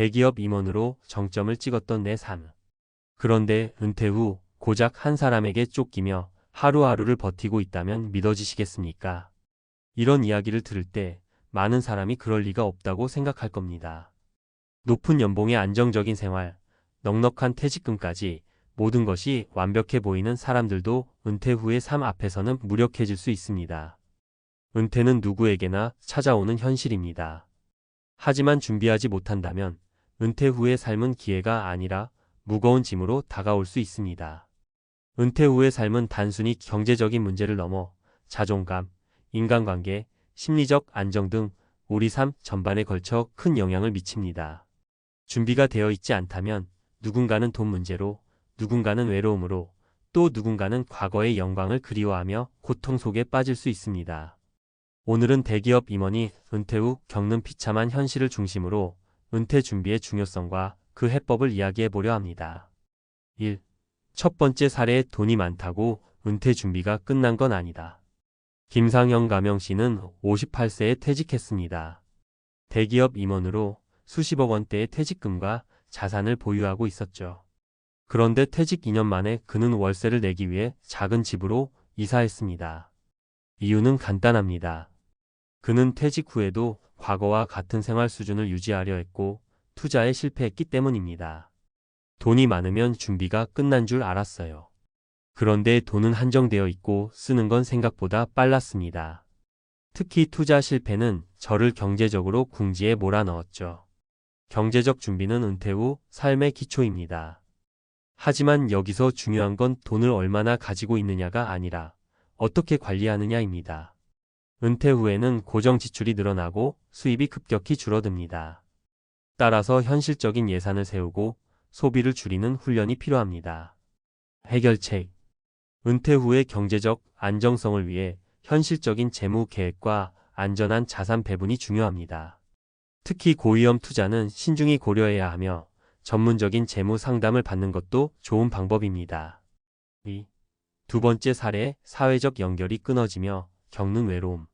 대기업 임원으로 정점을 찍었던 내 삶. 그런데 은퇴 후 고작 한 사람에게 쫓기며 하루하루를 버티고 있다면 믿어지시겠습니까? 이런 이야기를 들을 때 많은 사람이 그럴 리가 없다고 생각할 겁니다. 높은 연봉의 안정적인 생활, 넉넉한 퇴직금까지 모든 것이 완벽해 보이는 사람들도 은퇴 후의 삶 앞에서는 무력해질 수 있습니다. 은퇴는 누구에게나 찾아오는 현실입니다. 하지만 준비하지 못한다면 은퇴 후의 삶은 기회가 아니라 무거운 짐으로 다가올 수 있습니다. 은퇴 후의 삶은 단순히 경제적인 문제를 넘어 자존감, 인간관계, 심리적 안정 등 우리 삶 전반에 걸쳐 큰 영향을 미칩니다. 준비가 되어 있지 않다면 누군가는 돈 문제로, 누군가는 외로움으로, 또 누군가는 과거의 영광을 그리워하며 고통 속에 빠질 수 있습니다. 오늘은 대기업 임원이 은퇴 후 겪는 비참한 현실을 중심으로 은퇴 준비의 중요성과 그 해법을 이야기해 보려 합니다. 1. 첫 번째 사례. 돈이 많다고 은퇴 준비가 끝난 건 아니다. 김상형 가명 씨는 58세에 퇴직했습니다. 대기업 임원으로 수십억 원대의 퇴직금과 자산을 보유하고 있었죠. 그런데 퇴직 2년 만에 그는 월세를 내기 위해 작은 집으로 이사했습니다. 이유는 간단합니다. 그는 퇴직 후에도 과거와 같은 생활 수준을 유지하려 했고 투자에 실패했기 때문입니다. 돈이 많으면 준비가 끝난 줄 알았어요. 그런데 돈은 한정되어 있고 쓰는 건 생각보다 빨랐습니다. 특히 투자 실패는 저를 경제적으로 궁지에 몰아넣었죠. 경제적 준비는 은퇴 후 삶의 기초입니다. 하지만 여기서 중요한 건 돈을 얼마나 가지고 있느냐가 아니라 어떻게 관리하느냐입니다. 은퇴 후에는 고정 지출이 늘어나고 수입이 급격히 줄어듭니다. 따라서 현실적인 예산을 세우고 소비를 줄이는 훈련이 필요합니다. 해결책. 은퇴 후의 경제적 안정성을 위해 현실적인 재무 계획과 안전한 자산 배분이 중요합니다. 특히 고위험 투자는 신중히 고려해야 하며 전문적인 재무 상담을 받는 것도 좋은 방법입니다. 2. 두 번째 사례. 사회적 연결이 끊어지며 겪는 외로움.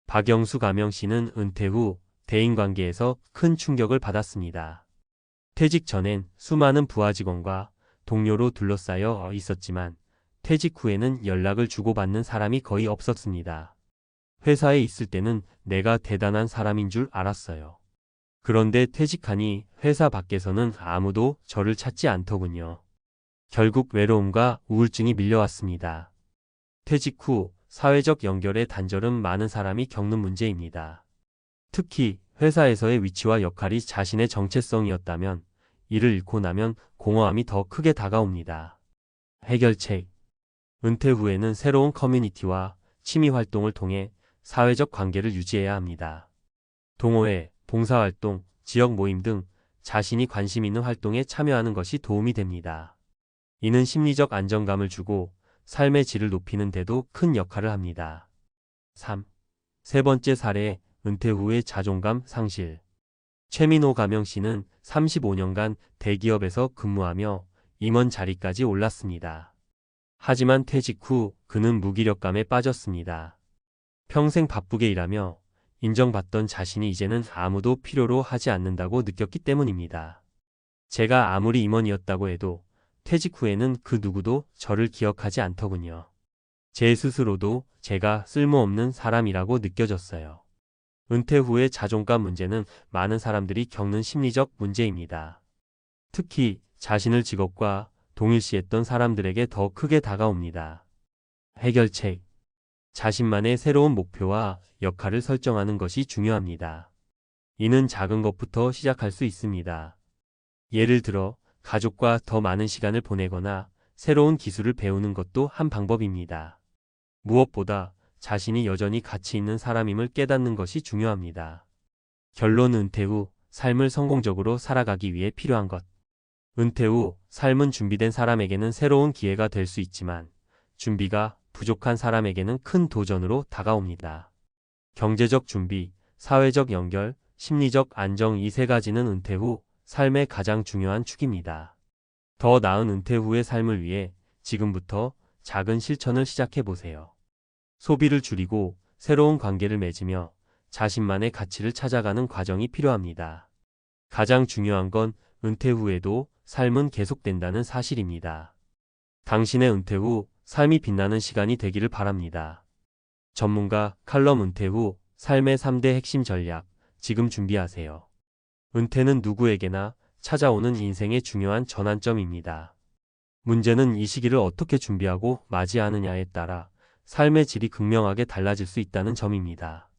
박영수 가명 씨는 은퇴 후 대인관계에서 큰 충격을 받았습니다. 퇴직 전엔 수많은 부하 직원과 동료로 둘러싸여 있었지만 퇴직 후에는 연락을 주고받는 사람이 거의 없었습니다. 회사에 있을 때는 내가 대단한 사람인 줄 알았어요. 그런데 퇴직하니 회사 밖에서는 아무도 저를 찾지 않더군요. 결국 외로움과 우울증이 밀려왔습니다. 퇴직 후 사회적 연결의 단절은 많은 사람이 겪는 문제입니다. 특히 회사에서의 위치와 역할이 자신의 정체성이었다면 이를 잃고 나면 공허함이 더 크게 다가옵니다. 해결책. 은퇴 후에는 새로운 커뮤니티와 취미 활동을 통해 사회적 관계를 유지해야 합니다. 동호회, 봉사활동, 지역 모임 등 자신이 관심 있는 활동에 참여하는 것이 도움이 됩니다. 이는 심리적 안정감을 주고 삶의 질을 높이는 데도 큰 역할을 합니다. 3. 세 번째 사례. 은퇴 후의 자존감 상실. 최민호 가명 씨는 35년간 대기업에서 근무하며 임원 자리까지 올랐습니다. 하지만 퇴직 후 그는 무기력감에 빠졌습니다. 평생 바쁘게 일하며 인정받던 자신이 이제는 아무도 필요로 하지 않는다고 느꼈기 때문입니다. 제가 아무리 임원이었다고 해도 퇴직 후에는 그 누구도 저를 기억하지 않더군요. 제 스스로도 제가 쓸모없는 사람이라고 느껴졌어요. 은퇴 후의 자존감 문제는 많은 사람들이 겪는 심리적 문제입니다. 특히 자신을 직업과 동일시했던 사람들에게 더 크게 다가옵니다. 해결책. 자신만의 새로운 목표와 역할을 설정하는 것이 중요합니다. 이는 작은 것부터 시작할 수 있습니다. 예를 들어 가족과 더 많은 시간을 보내거나 새로운 기술을 배우는 것도 한 방법입니다. 무엇보다 자신이 여전히 가치 있는 사람임을 깨닫는 것이 중요합니다. 결론. 은퇴 후 삶을 성공적으로 살아가기 위해 필요한 것. 은퇴 후 삶은 준비된 사람에게는 새로운 기회가 될 수 있지만 준비가 부족한 사람에게는 큰 도전으로 다가옵니다. 경제적 준비, 사회적 연결, 심리적 안정, 이 세 가지는 은퇴 후 삶의 가장 중요한 축입니다. 더 나은 은퇴 후의 삶을 위해 지금부터 작은 실천을 시작해 보세요. 소비를 줄이고 새로운 관계를 맺으며 자신만의 가치를 찾아가는 과정이 필요합니다. 가장 중요한 건 은퇴 후에도 삶은 계속된다는 사실입니다. 당신의 은퇴 후 삶이 빛나는 시간이 되기를 바랍니다. 전문가 칼럼 은퇴 후 삶의 3대 핵심 전략, 지금 준비하세요. 은퇴는 누구에게나 찾아오는 인생의 중요한 전환점입니다. 문제는 이 시기를 어떻게 준비하고 맞이하느냐에 따라 삶의 질이 극명하게 달라질 수 있다는 점입니다.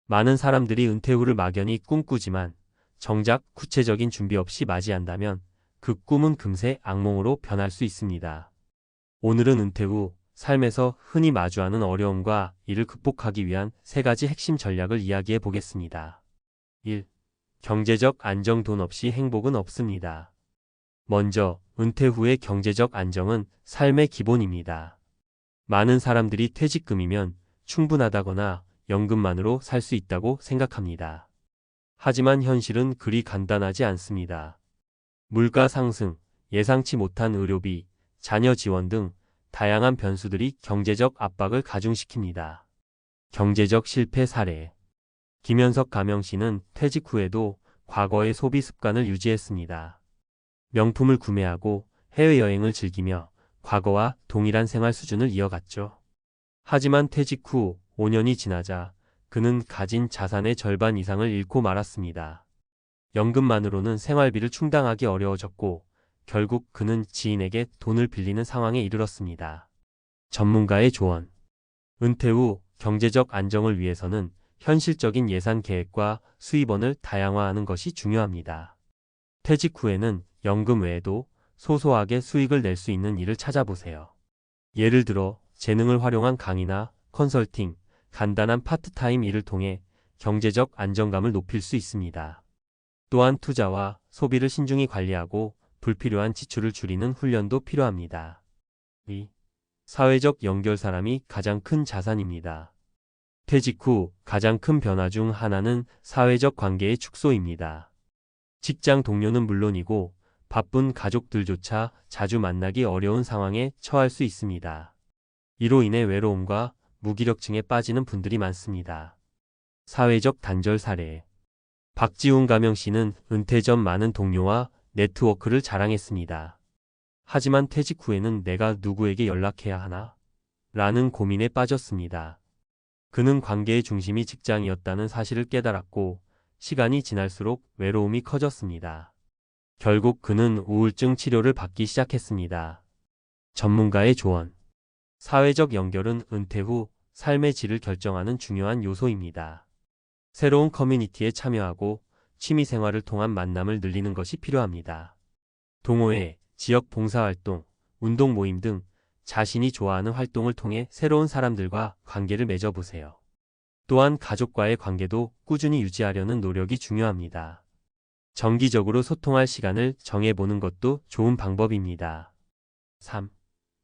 많은 사람들이 은퇴 후를 막연히 꿈꾸지만 정작 구체적인 준비 없이 맞이한다면 그 꿈은 금세 악몽으로 변할 수 있습니다. 오늘은 은퇴 후 삶에서 흔히 마주하는 어려움과 이를 극복하기 위한 3가지 핵심 전략을 이야기해 보겠습니다. 1. 경제적 안정. 돈 없이 행복은 없습니다. 먼저, 은퇴 후의 경제적 안정은 삶의 기본입니다. 많은 사람들이 퇴직금이면 충분하다거나 연금만으로 살 수 있다고 생각합니다. 하지만 현실은 그리 간단하지 않습니다. 물가 상승, 예상치 못한 의료비, 자녀 지원 등 다양한 변수들이 경제적 압박을 가중시킵니다. 경제적 실패 사례. 김현석 가명씨는 퇴직 후에도 과거의 소비 습관을 유지했습니다. 명품을 구매하고 해외여행을 즐기며 과거와 동일한 생활 수준을 이어갔죠. 하지만 퇴직 후 5년이 지나자 그는 가진 자산의 절반 이상을 잃고 말았습니다. 연금만으로는 생활비를 충당하기 어려워졌고 결국 그는 지인에게 돈을 빌리는 상황에 이르렀습니다. 전문가의 조언. 은퇴 후 경제적 안정을 위해서는 현실적인 예산 계획과 수입원을 다양화하는 것이 중요합니다. 퇴직 후에는 연금 외에도 소소하게 수익을 낼 수 있는 일을 찾아보세요. 예를 들어 재능을 활용한 강의나 컨설팅, 간단한 파트타임 일을 통해 경제적 안정감을 높일 수 있습니다. 또한 투자와 소비를 신중히 관리하고 불필요한 지출을 줄이는 훈련도 필요합니다. 2. 사회적 연결. 사람이 가장 큰 자산입니다. 퇴직 후 가장 큰 변화 중 하나는 사회적 관계의 축소입니다. 직장 동료는 물론이고 바쁜 가족들조차 자주 만나기 어려운 상황에 처할 수 있습니다. 이로 인해 외로움과 무기력증에 빠지는 분들이 많습니다. 사회적 단절 사례. 박지훈 가명씨는 은퇴 전 많은 동료와 네트워크를 자랑했습니다. 하지만 퇴직 후에는 내가 누구에게 연락해야 하나? 라는 고민에 빠졌습니다. 그는 관계의 중심이 직장이었다는 사실을 깨달았고 시간이 지날수록 외로움이 커졌습니다. 결국 그는 우울증 치료를 받기 시작했습니다. 전문가의 조언. 사회적 연결은 은퇴 후 삶의 질을 결정하는 중요한 요소입니다. 새로운 커뮤니티에 참여하고 취미 생활을 통한 만남을 늘리는 것이 필요합니다. 동호회, 지역 봉사활동, 운동 모임 등 자신이 좋아하는 활동을 통해 새로운 사람들과 관계를 맺어보세요. 또한 가족과의 관계도 꾸준히 유지하려는 노력이 중요합니다. 정기적으로 소통할 시간을 정해보는 것도 좋은 방법입니다. 3.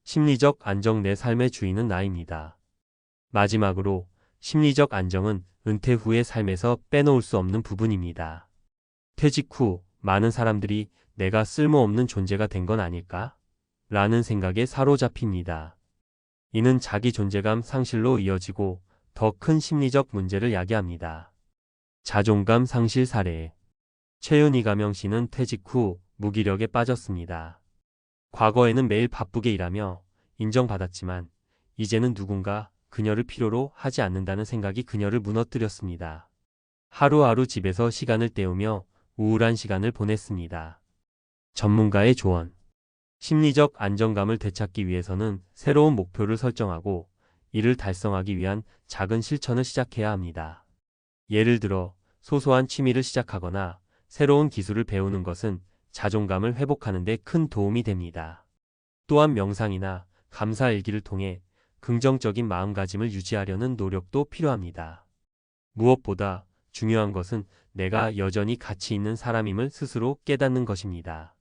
심리적 안정. 내 삶의 주인은 나입니다. 마지막으로 심리적 안정은 은퇴 후의 삶에서 빼놓을 수 없는 부분입니다. 퇴직 후 많은 사람들이 내가 쓸모없는 존재가 된 건 아닐까? 라는 생각에 사로잡힙니다. 이는 자기 존재감 상실로 이어지고 더 큰 심리적 문제를 야기합니다. 자존감 상실 사례. 최윤희 가명씨는 퇴직 후 무기력에 빠졌습니다. 과거에는 매일 바쁘게 일하며 인정받았지만 이제는 누군가 그녀를 필요로 하지 않는다는 생각이 그녀를 무너뜨렸습니다. 하루하루 집에서 시간을 때우며 우울한 시간을 보냈습니다. 전문가의 조언. 심리적 안정감을 되찾기 위해서는 새로운 목표를 설정하고 이를 달성하기 위한 작은 실천을 시작해야 합니다. 예를 들어 소소한 취미를 시작하거나 새로운 기술을 배우는 것은 자존감을 회복하는 데 큰 도움이 됩니다. 또한 명상이나 감사 일기를 통해 긍정적인 마음가짐을 유지하려는 노력도 필요합니다. 무엇보다 중요한 것은 내가 여전히 가치 있는 사람임을 스스로 깨닫는 것입니다.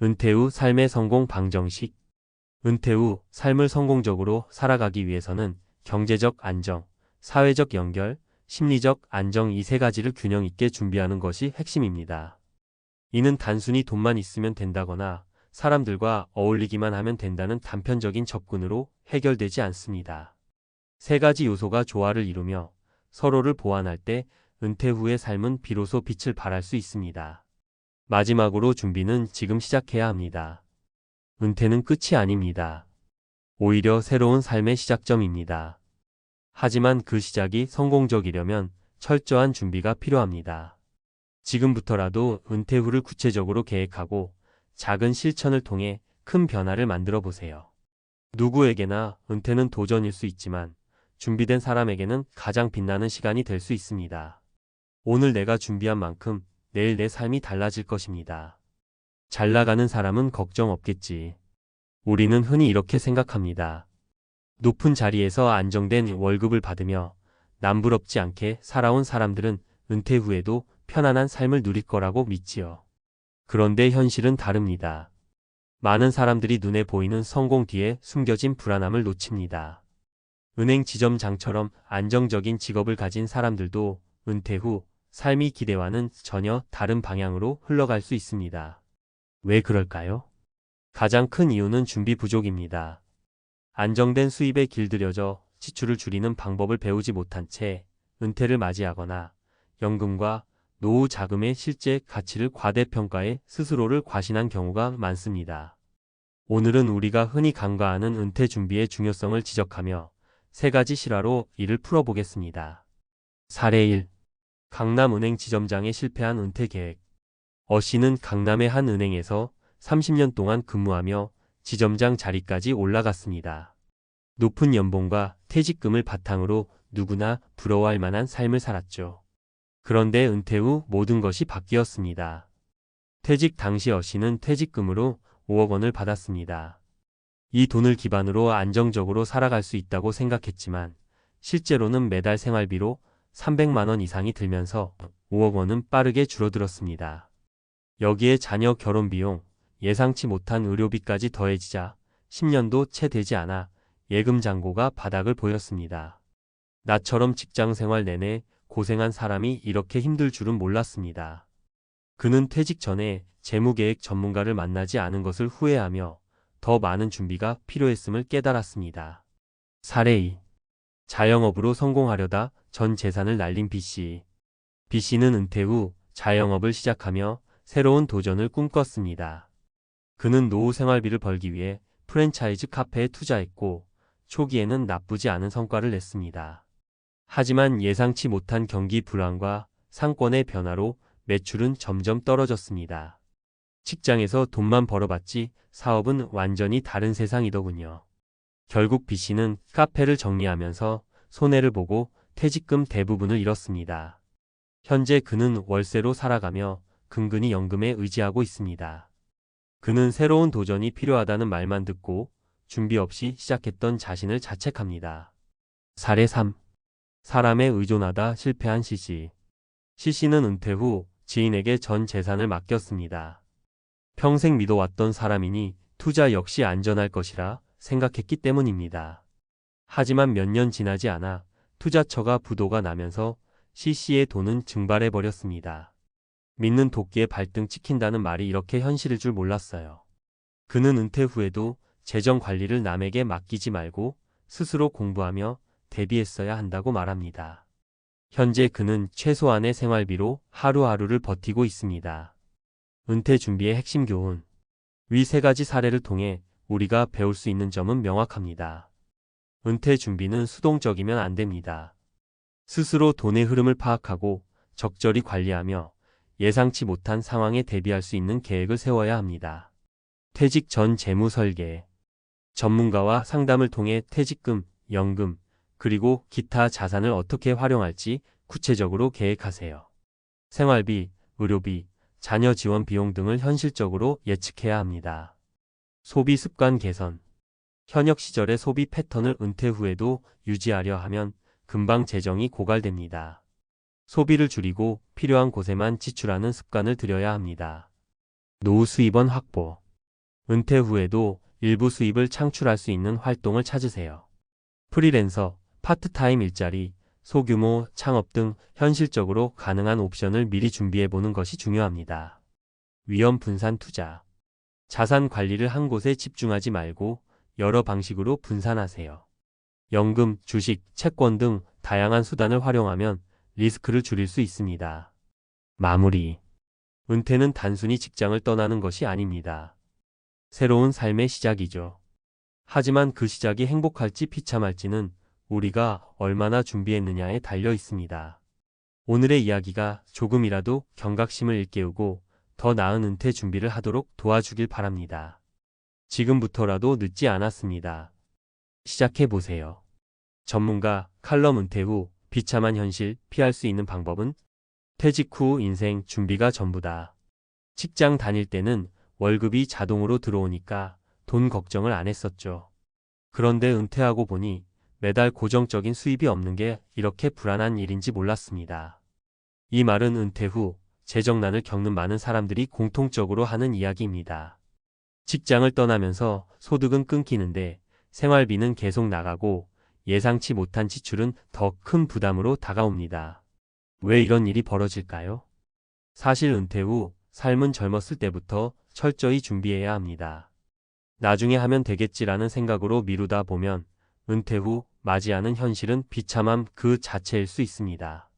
은퇴 후 삶의 성공 방정식. 은퇴 후 삶을 성공적으로 살아가기 위해서는 경제적 안정, 사회적 연결, 심리적 안정 이 3가지를 균형 있게 준비하는 것이 핵심입니다. 이는 단순히 돈만 있으면 된다거나 사람들과 어울리기만 하면 된다는 단편적인 접근으로 해결되지 않습니다. 3가지 요소가 조화를 이루며 서로를 보완할 때 은퇴 후의 삶은 비로소 빛을 발할 수 있습니다. 마지막으로 준비는 지금 시작해야 합니다. 은퇴는 끝이 아닙니다. 오히려 새로운 삶의 시작점입니다. 하지만 그 시작이 성공적이려면 철저한 준비가 필요합니다. 지금부터라도 은퇴 후를 구체적으로 계획하고 작은 실천을 통해 큰 변화를 만들어 보세요. 누구에게나 은퇴는 도전일 수 있지만 준비된 사람에게는 가장 빛나는 시간이 될 수 있습니다. 오늘 내가 준비한 만큼 내일 내 삶이 달라질 것입니다. 잘 나가는 사람은 걱정 없겠지. 우리는 흔히 이렇게 생각합니다. 높은 자리에서 안정된 월급을 받으며 남부럽지 않게 살아온 사람들은 은퇴 후에도 편안한 삶을 누릴 거라고 믿지요. 그런데 현실은 다릅니다. 많은 사람들이 눈에 보이는 성공 뒤에 숨겨진 불안함을 놓칩니다. 은행 지점장처럼 안정적인 직업을 가진 사람들도 은퇴 후 삶이 기대와는 전혀 다른 방향으로 흘러갈 수 있습니다. 왜 그럴까요? 가장 큰 이유는 준비 부족입니다. 안정된 수입에 길들여져 지출을 줄이는 방법을 배우지 못한 채 은퇴를 맞이하거나 연금과 노후 자금의 실제 가치를 과대평가해 스스로를 과신한 경우가 많습니다. 오늘은 우리가 흔히 간과하는 은퇴 준비의 중요성을 지적하며 세 가지 실화로 이를 풀어보겠습니다. 사례 1. 강남은행 지점장의 실패한 은퇴 계획. 어 씨는 강남의 한 은행에서 30년 동안 근무하며 지점장 자리까지 올라갔습니다. 높은 연봉과 퇴직금을 바탕으로 누구나 부러워할 만한 삶을 살았죠. 그런데 은퇴 후 모든 것이 바뀌었습니다. 퇴직 당시 어 씨는 퇴직금으로 5억 원을 받았습니다. 이 돈을 기반으로 안정적으로 살아갈 수 있다고 생각했지만 실제로는 매달 생활비로 300만 원 이상이 들면서 5억 원은 빠르게 줄어들었습니다. 여기에 자녀 결혼 비용, 예상치 못한 의료비까지 더해지자 10년도 채 되지 않아 예금 잔고가 바닥을 보였습니다. 나처럼 직장 생활 내내 고생한 사람이 이렇게 힘들 줄은 몰랐습니다. 그는 퇴직 전에 재무계획 전문가를 만나지 않은 것을 후회하며 더 많은 준비가 필요했음을 깨달았습니다. 사례 2. 자영업으로 성공하려다 전 재산을 날린 B씨. B씨는 은퇴 후 자영업을 시작하며 새로운 도전을 꿈꿨습니다. 그는 노후 생활비를 벌기 위해 프랜차이즈 카페에 투자했고 초기에는 나쁘지 않은 성과를 냈습니다. 하지만 예상치 못한 경기 불황과 상권의 변화로 매출은 점점 떨어졌습니다. 직장에서 돈만 벌어봤지 사업은 완전히 다른 세상이더군요. 결국 B씨는 카페를 정리하면서 손해를 보고 퇴직금 대부분을 잃었습니다. 현재 그는 월세로 살아가며 근근히 연금에 의지하고 있습니다. 그는 새로운 도전이 필요하다는 말만 듣고 준비 없이 시작했던 자신을 자책합니다. 사례 3. 사람에 의존하다 실패한 C씨. C씨는 은퇴 후 지인에게 전 재산을 맡겼습니다. 평생 믿어왔던 사람이니 투자 역시 안전할 것이라 생각했기 때문입니다. 하지만 몇 년 지나지 않아 투자처가 부도가 나면서 C씨의 돈은 증발해버렸습니다. 믿는 도끼에 발등 찍힌다는 말이 이렇게 현실일 줄 몰랐어요. 그는 은퇴 후에도 재정 관리를 남에게 맡기지 말고 스스로 공부하며 대비했어야 한다고 말합니다. 현재 그는 최소한의 생활비로 하루하루를 버티고 있습니다. 은퇴 준비의 핵심 교훈. 위 세 가지 사례를 통해 우리가 배울 수 있는 점은 명확합니다. 은퇴 준비는 수동적이면 안 됩니다. 스스로 돈의 흐름을 파악하고 적절히 관리하며 예상치 못한 상황에 대비할 수 있는 계획을 세워야 합니다. 퇴직 전 재무 설계. 전문가와 상담을 통해 퇴직금, 연금, 그리고 기타 자산을 어떻게 활용할지 구체적으로 계획하세요. 생활비, 의료비, 자녀 지원 비용 등을 현실적으로 예측해야 합니다. 소비 습관 개선. 현역 시절의 소비 패턴을 은퇴 후에도 유지하려 하면 금방 재정이 고갈됩니다. 소비를 줄이고 필요한 곳에만 지출하는 습관을 들여야 합니다. 노후 수입원 확보. 은퇴 후에도 일부 수입을 창출할 수 있는 활동을 찾으세요. 프리랜서, 파트타임 일자리, 소규모 창업 등 현실적으로 가능한 옵션을 미리 준비해보는 것이 중요합니다. 위험 분산 투자. 자산 관리를 한 곳에 집중하지 말고 여러 방식으로 분산하세요. 연금, 주식, 채권 등 다양한 수단을 활용하면 리스크를 줄일 수 있습니다. 마무리. 은퇴는 단순히 직장을 떠나는 것이 아닙니다. 새로운 삶의 시작이죠. 하지만 그 시작이 행복할지 비참할지는 우리가 얼마나 준비했느냐에 달려 있습니다. 오늘의 이야기가 조금이라도 경각심을 일깨우고 더 나은 은퇴 준비를 하도록 도와주길 바랍니다. 지금부터라도 늦지 않았습니다. 시작해보세요. 전문가 칼럼 은퇴 후 비참한 현실 피할 수 있는 방법은 퇴직 후 인생 준비가 전부다. 직장 다닐 때는 월급이 자동으로 들어오니까 돈 걱정을 안 했었죠. 그런데 은퇴하고 보니 매달 고정적인 수입이 없는 게 이렇게 불안한 일인지 몰랐습니다. 이 말은 은퇴 후 재정난을 겪는 많은 사람들이 공통적으로 하는 이야기입니다. 직장을 떠나면서 소득은 끊기는데 생활비는 계속 나가고 예상치 못한 지출은 더 큰 부담으로 다가옵니다. 왜 이런 일이 벌어질까요? 사실 은퇴 후 삶은 젊었을 때부터 철저히 준비해야 합니다. 나중에 하면 되겠지라는 생각으로 미루다 보면 은퇴 후 맞이하는 현실은 비참함 그 자체일 수 있습니다.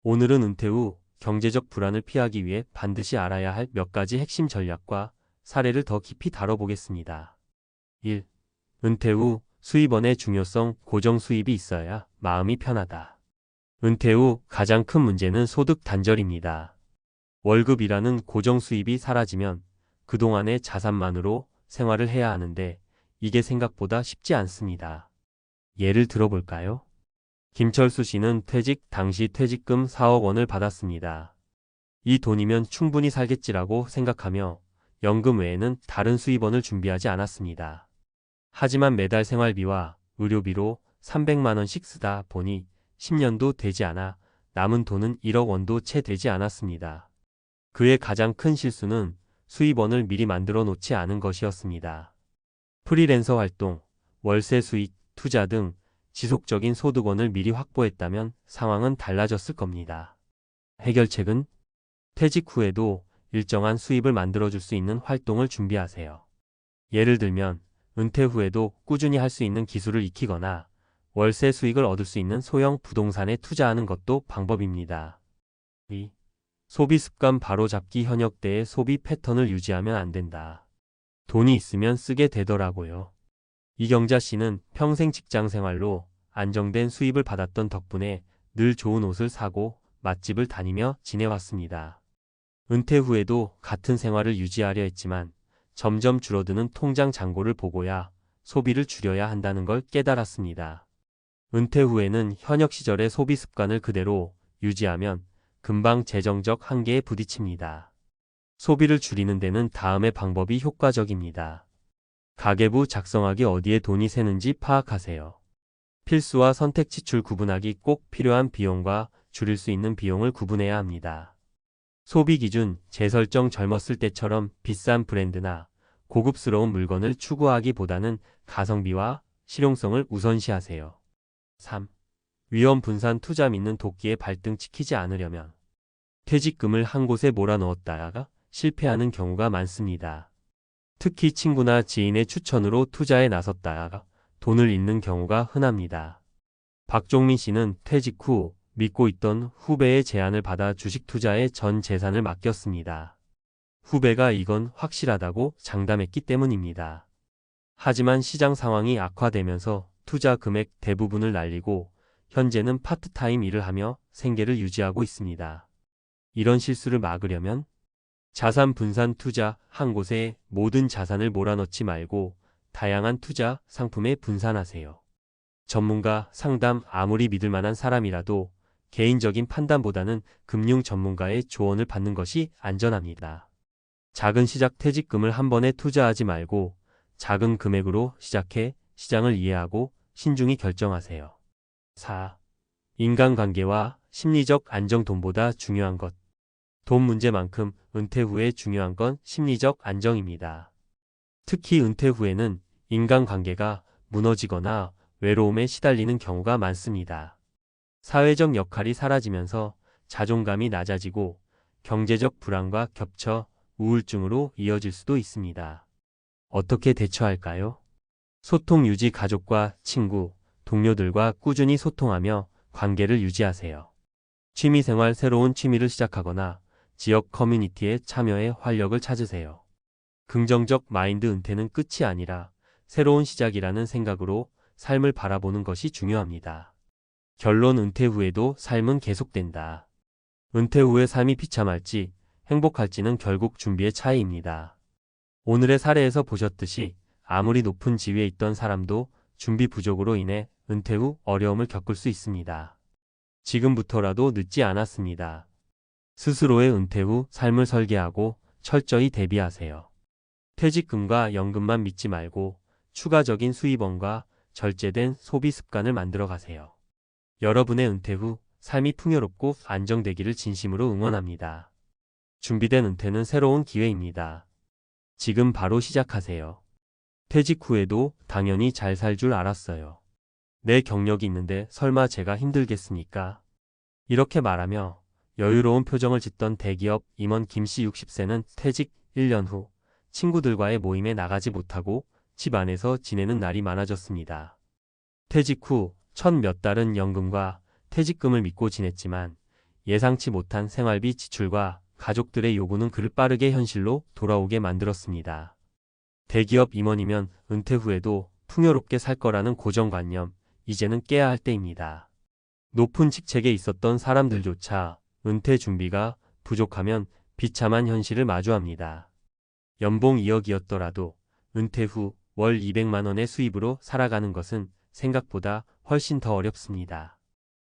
오늘은 은퇴 후 경제적 불안을 피하기 위해 반드시 알아야 할 몇 가지 핵심 전략과 사례를 더 깊이 다뤄보겠습니다. 1. 은퇴 후 수입원의 중요성. 고정 수입이 있어야 마음이 편하다. 은퇴 후 가장 큰 문제는 소득 단절입니다. 월급이라는 고정 수입이 사라지면 그동안의 자산만으로 생활을 해야 하는데 이게 생각보다 쉽지 않습니다. 예를 들어볼까요? 김철수 씨는 퇴직 당시 퇴직금 4억 원을 받았습니다. 이 돈이면 충분히 살겠지라고 생각하며 연금 외에는 다른 수입원을 준비하지 않았습니다. 하지만 매달 생활비와 의료비로 300만 원씩 쓰다 보니 10년도 되지 않아 남은 돈은 1억 원도 채 되지 않았습니다. 그의 가장 큰 실수는 수입원을 미리 만들어 놓지 않은 것이었습니다. 프리랜서 활동, 월세 수익, 투자 등 지속적인 소득원을 미리 확보했다면 상황은 달라졌을 겁니다. 해결책은 퇴직 후에도 일정한 수입을 만들어줄 수 있는 활동을 준비하세요. 예를 들면 은퇴 후에도 꾸준히 할 수 있는 기술을 익히거나 월세 수익을 얻을 수 있는 소형 부동산에 투자하는 것도 방법입니다. 2. 소비 습관 바로잡기. 현역대의 소비 패턴을 유지하면 안 된다. 돈이 있으면 쓰게 되더라고요. 이경자 씨는 평생 직장 생활로 안정된 수입을 받았던 덕분에 늘 좋은 옷을 사고 맛집을 다니며 지내왔습니다. 은퇴 후에도 같은 생활을 유지하려 했지만 점점 줄어드는 통장 잔고를 보고야 소비를 줄여야 한다는 걸 깨달았습니다. 은퇴 후에는 현역 시절의 소비 습관을 그대로 유지하면 금방 재정적 한계에 부딪힙니다. 소비를 줄이는 데는 다음의 방법이 효과적입니다. 가계부 작성하기. 어디에 돈이 새는지 파악하세요. 필수와 선택 지출 구분하기. 꼭 필요한 비용과 줄일 수 있는 비용을 구분해야 합니다. 소비 기준 재설정. 젊었을 때처럼 비싼 브랜드나 고급스러운 물건을 추구하기보다는 가성비와 실용성을 우선시하세요. 3. 위험 분산 투자. 믿는 도끼에 발등찍히지 않으려면 퇴직금을 한 곳에 몰아넣었다가 실패하는 경우가 많습니다. 특히 친구나 지인의 추천으로 투자에 나섰다가 돈을 잃는 경우가 흔합니다. 박종민 씨는 퇴직 후 믿고 있던 후배의 제안을 받아 주식 투자에 전 재산을 맡겼습니다. 후배가 이건 확실하다고 장담했기 때문입니다. 하지만 시장 상황이 악화되면서 투자 금액 대부분을 날리고 현재는 파트타임 일을 하며 생계를 유지하고 있습니다. 이런 실수를 막으려면 자산 분산 투자. 한 곳에 모든 자산을 몰아넣지 말고 다양한 투자 상품에 분산하세요. 전문가 상담. 아무리 믿을 만한 사람이라도 개인적인 판단보다는 금융 전문가의 조언을 받는 것이 안전합니다. 작은 시작. 퇴직금을 한 번에 투자하지 말고 작은 금액으로 시작해 시장을 이해하고 신중히 결정하세요. 4. 인간관계와 심리적 안정. 돈보다 중요한 것. 돈 문제만큼 은퇴 후에 중요한 건 심리적 안정입니다. 특히 은퇴 후에는 인간관계가 무너지거나 외로움에 시달리는 경우가 많습니다. 사회적 역할이 사라지면서 자존감이 낮아지고 경제적 불안과 겹쳐 우울증으로 이어질 수도 있습니다. 어떻게 대처할까요? 소통 유지. 가족과 친구, 동료들과 꾸준히 소통하며 관계를 유지하세요. 취미생활. 새로운 취미를 시작하거나 지역 커뮤니티에 참여해 활력을 찾으세요. 긍정적 마인드 은퇴는 끝이 아니라 새로운 시작이라는 생각으로 삶을 바라보는 것이 중요합니다. 결론 은퇴 후에도 삶은 계속된다. 은퇴 후의 삶이 비참할지 행복할지는 결국 준비의 차이입니다. 오늘의 사례에서 보셨듯이 아무리 높은 지위에 있던 사람도 준비 부족으로 인해 은퇴 후 어려움을 겪을 수 있습니다. 지금부터라도 늦지 않았습니다. 스스로의 은퇴 후 삶을 설계하고 철저히 대비하세요. 퇴직금과 연금만 믿지 말고 추가적인 수입원과 절제된 소비 습관을 만들어 가세요. 여러분의 은퇴 후 삶이 풍요롭고 안정되기를 진심으로 응원합니다. 준비된 은퇴는 새로운 기회입니다. 지금 바로 시작하세요. 퇴직 후에도 당연히 잘 살 줄 알았어요. 내 경력이 있는데 설마 제가 힘들겠습니까? 이렇게 말하며 여유로운 표정을 짓던 대기업 임원 김씨 60세는 퇴직 1년 후 친구들과의 모임에 나가지 못하고 집 안에서 지내는 날이 많아졌습니다. 퇴직 후 첫 몇 달은 연금과 퇴직금을 믿고 지냈지만 예상치 못한 생활비 지출과 가족들의 요구는 그를 빠르게 현실로 돌아오게 만들었습니다. 대기업 임원이면 은퇴 후에도 풍요롭게 살 거라는 고정관념, 이제는 깨야 할 때입니다. 높은 직책에 있었던 사람들조차 은퇴 준비가 부족하면 비참한 현실을 마주합니다. 연봉 2억이었더라도 은퇴 후 월 200만 원의 수입으로 살아가는 것은 생각보다 훨씬 더 어렵습니다.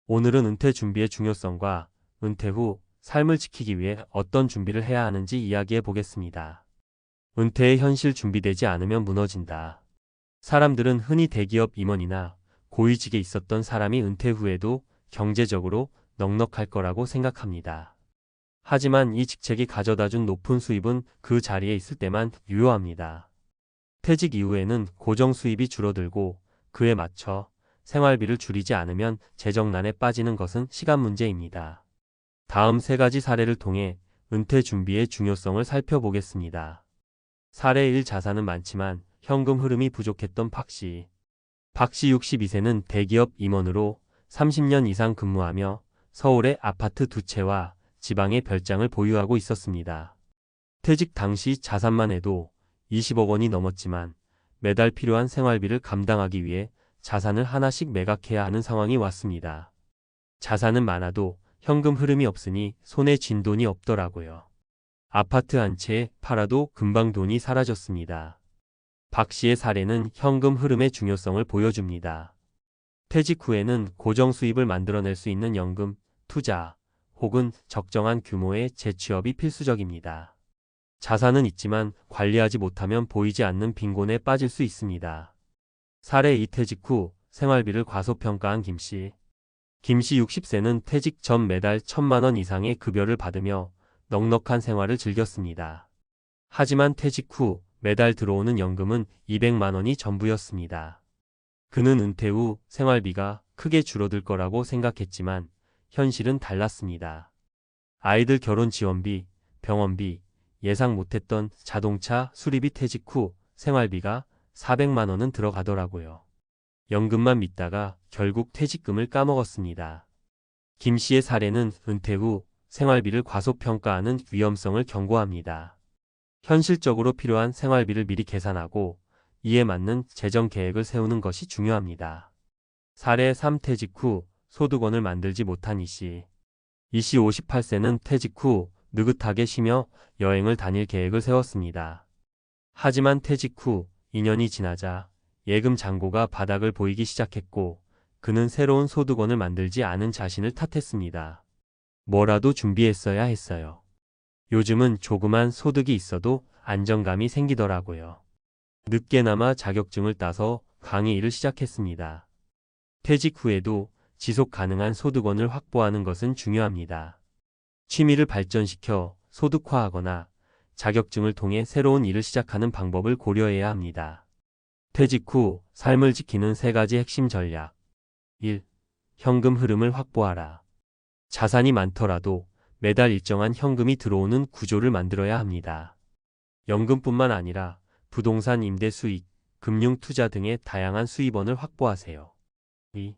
오늘은 은퇴 준비의 중요성과 은퇴 후 삶을 지키기 위해 어떤 준비를 해야 하는지 이야기해 보겠습니다. 은퇴의 현실 준비되지 않으면 무너진다. 사람들은 흔히 대기업 임원이나 고위직에 있었던 사람이 은퇴 후에도 경제적으로 넉넉할 거라고 생각합니다. 하지만 이 직책이 가져다준 높은 수입은 그 자리에 있을 때만 유효합니다. 퇴직 이후에는 고정 수입이 줄어들고 그에 맞춰 생활비를 줄이지 않으면 재정난에 빠지는 것은 시간 문제입니다. 다음 세 가지 사례를 통해 은퇴 준비의 중요성을 살펴보겠습니다. 사례 1. 자산은 많지만 현금 흐름이 부족했던 박씨. 박씨 62세는 대기업 임원으로 30년 이상 근무하며 서울의 아파트 2채와 지방의 별장을 보유하고 있었습니다. 퇴직 당시 자산만 해도 20억 원이 넘었지만 매달 필요한 생활비를 감당하기 위해 자산을 하나씩 매각해야 하는 상황이 왔습니다. 자산은 많아도 현금 흐름이 없으니 손에 쥔 돈이 없더라고요. 아파트 한 채 팔아도 금방 돈이 사라졌습니다. 박 씨의 사례는 현금 흐름의 중요성을 보여줍니다. 퇴직 후에는 고정 수입을 만들어낼 수 있는 연금, 투자 혹은 적정한 규모의 재취업이 필수적입니다. 자산은 있지만 관리하지 못하면 보이지 않는 빈곤에 빠질 수 있습니다. 사례 2. 퇴직 후 생활비를 과소평가한 김씨. 김씨 60세는 퇴직 전 매달 1,000만 원 이상의 급여를 받으며 넉넉한 생활을 즐겼습니다. 하지만 퇴직 후 매달 들어오는 연금은 200만 원이 전부였습니다. 그는 은퇴 후 생활비가 크게 줄어들 거라고 생각했지만 현실은 달랐습니다. 아이들 결혼 지원비, 병원비, 예상 못했던 자동차 수리비 퇴직 후 생활비가 400만 원은 들어가더라고요. 연금만 믿다가 결국 퇴직금을 까먹었습니다. 김 씨의 사례는 은퇴 후 생활비를 과소평가하는 위험성을 경고합니다. 현실적으로 필요한 생활비를 미리 계산하고 이에 맞는 재정 계획을 세우는 것이 중요합니다. 사례 3. 퇴직 후 소득원을 만들지 못한 이 씨. 이 씨 58세는 퇴직 후 느긋하게 쉬며 여행을 다닐 계획을 세웠습니다. 하지만 퇴직 후 2년이 지나자 예금 잔고가 바닥을 보이기 시작했고 그는 새로운 소득원을 만들지 않은 자신을 탓했습니다. 뭐라도 준비했어야 했어요. 요즘은 조그만 소득이 있어도 안정감이 생기더라고요. 늦게나마 자격증을 따서 강의 일을 시작했습니다. 퇴직 후에도 지속 가능한 소득원을 확보하는 것은 중요합니다. 취미를 발전시켜 소득화하거나 자격증을 통해 새로운 일을 시작하는 방법을 고려해야 합니다. 퇴직 후 삶을 지키는 세 가지 핵심 전략. 1. 현금 흐름을 확보하라. 자산이 많더라도 매달 일정한 현금이 들어오는 구조를 만들어야 합니다. 연금뿐만 아니라 부동산 임대 수익, 금융 투자 등의 다양한 수입원을 확보하세요. 2.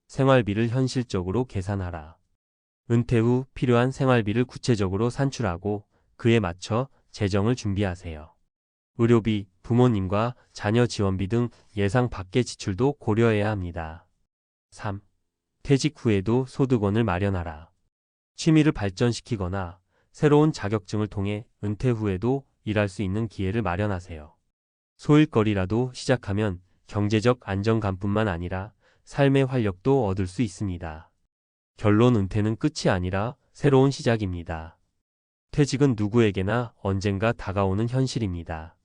생활비를 현실적으로 계산하라. 은퇴 후 필요한 생활비를 구체적으로 산출하고 그에 맞춰 재정을 준비하세요. 의료비, 부모님과 자녀 지원비 등 예상 밖의 지출도 고려해야 합니다. 3. 퇴직 후에도 소득원을 마련하라. 취미를 발전시키거나 새로운 자격증을 통해 은퇴 후에도 일할 수 있는 기회를 마련하세요. 소일거리라도 시작하면 경제적 안정감뿐만 아니라 삶의 활력도 얻을 수 있습니다. 결론 은퇴는 끝이 아니라 새로운 시작입니다. 퇴직은 누구에게나 언젠가 다가오는 현실입니다.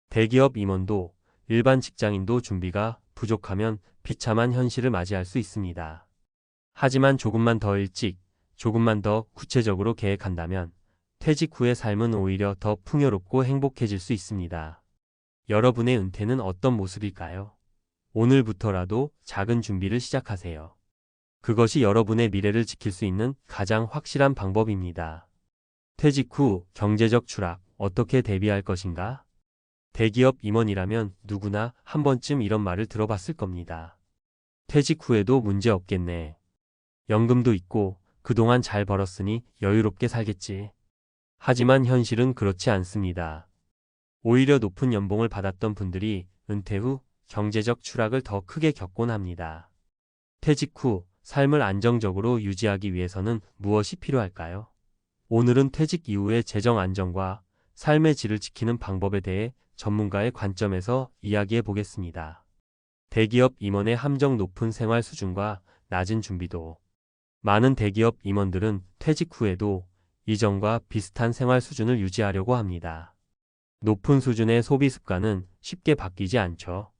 대기업 임원도 일반 직장인도 준비가 부족하면 비참한 현실을 맞이할 수 있습니다. 하지만 조금만 더 일찍, 조금만 더 구체적으로 계획한다면 퇴직 후의 삶은 오히려 더 풍요롭고 행복해질 수 있습니다. 여러분의 은퇴는 어떤 모습일까요? 오늘부터라도 작은 준비를 시작하세요. 그것이 여러분의 미래를 지킬 수 있는 가장 확실한 방법입니다. 퇴직 후 경제적 추락, 어떻게 대비할 것인가? 대기업 임원이라면 누구나 한 번쯤 이런 말을 들어봤을 겁니다. 퇴직 후에도 문제 없겠네. 연금도 있고 그동안 잘 벌었으니 여유롭게 살겠지. 하지만 현실은 그렇지 않습니다. 오히려 높은 연봉을 받았던 분들이 은퇴 후 경제적 추락을 더 크게 겪곤 합니다. 퇴직 후 삶을 안정적으로 유지하기 위해서는 무엇이 필요할까요? 오늘은 퇴직 이후의 재정 안정과 삶의 질을 지키는 방법에 대해 전문가의 관점에서 이야기해 보겠습니다. 대기업 임원의 함정 높은 생활 수준과 낮은 준비도. 많은 대기업 임원들은 퇴직 후에도 이전과 비슷한 생활 수준을 유지하려고 합니다. 높은 수준의 소비 습관은 쉽게 바뀌지 않죠.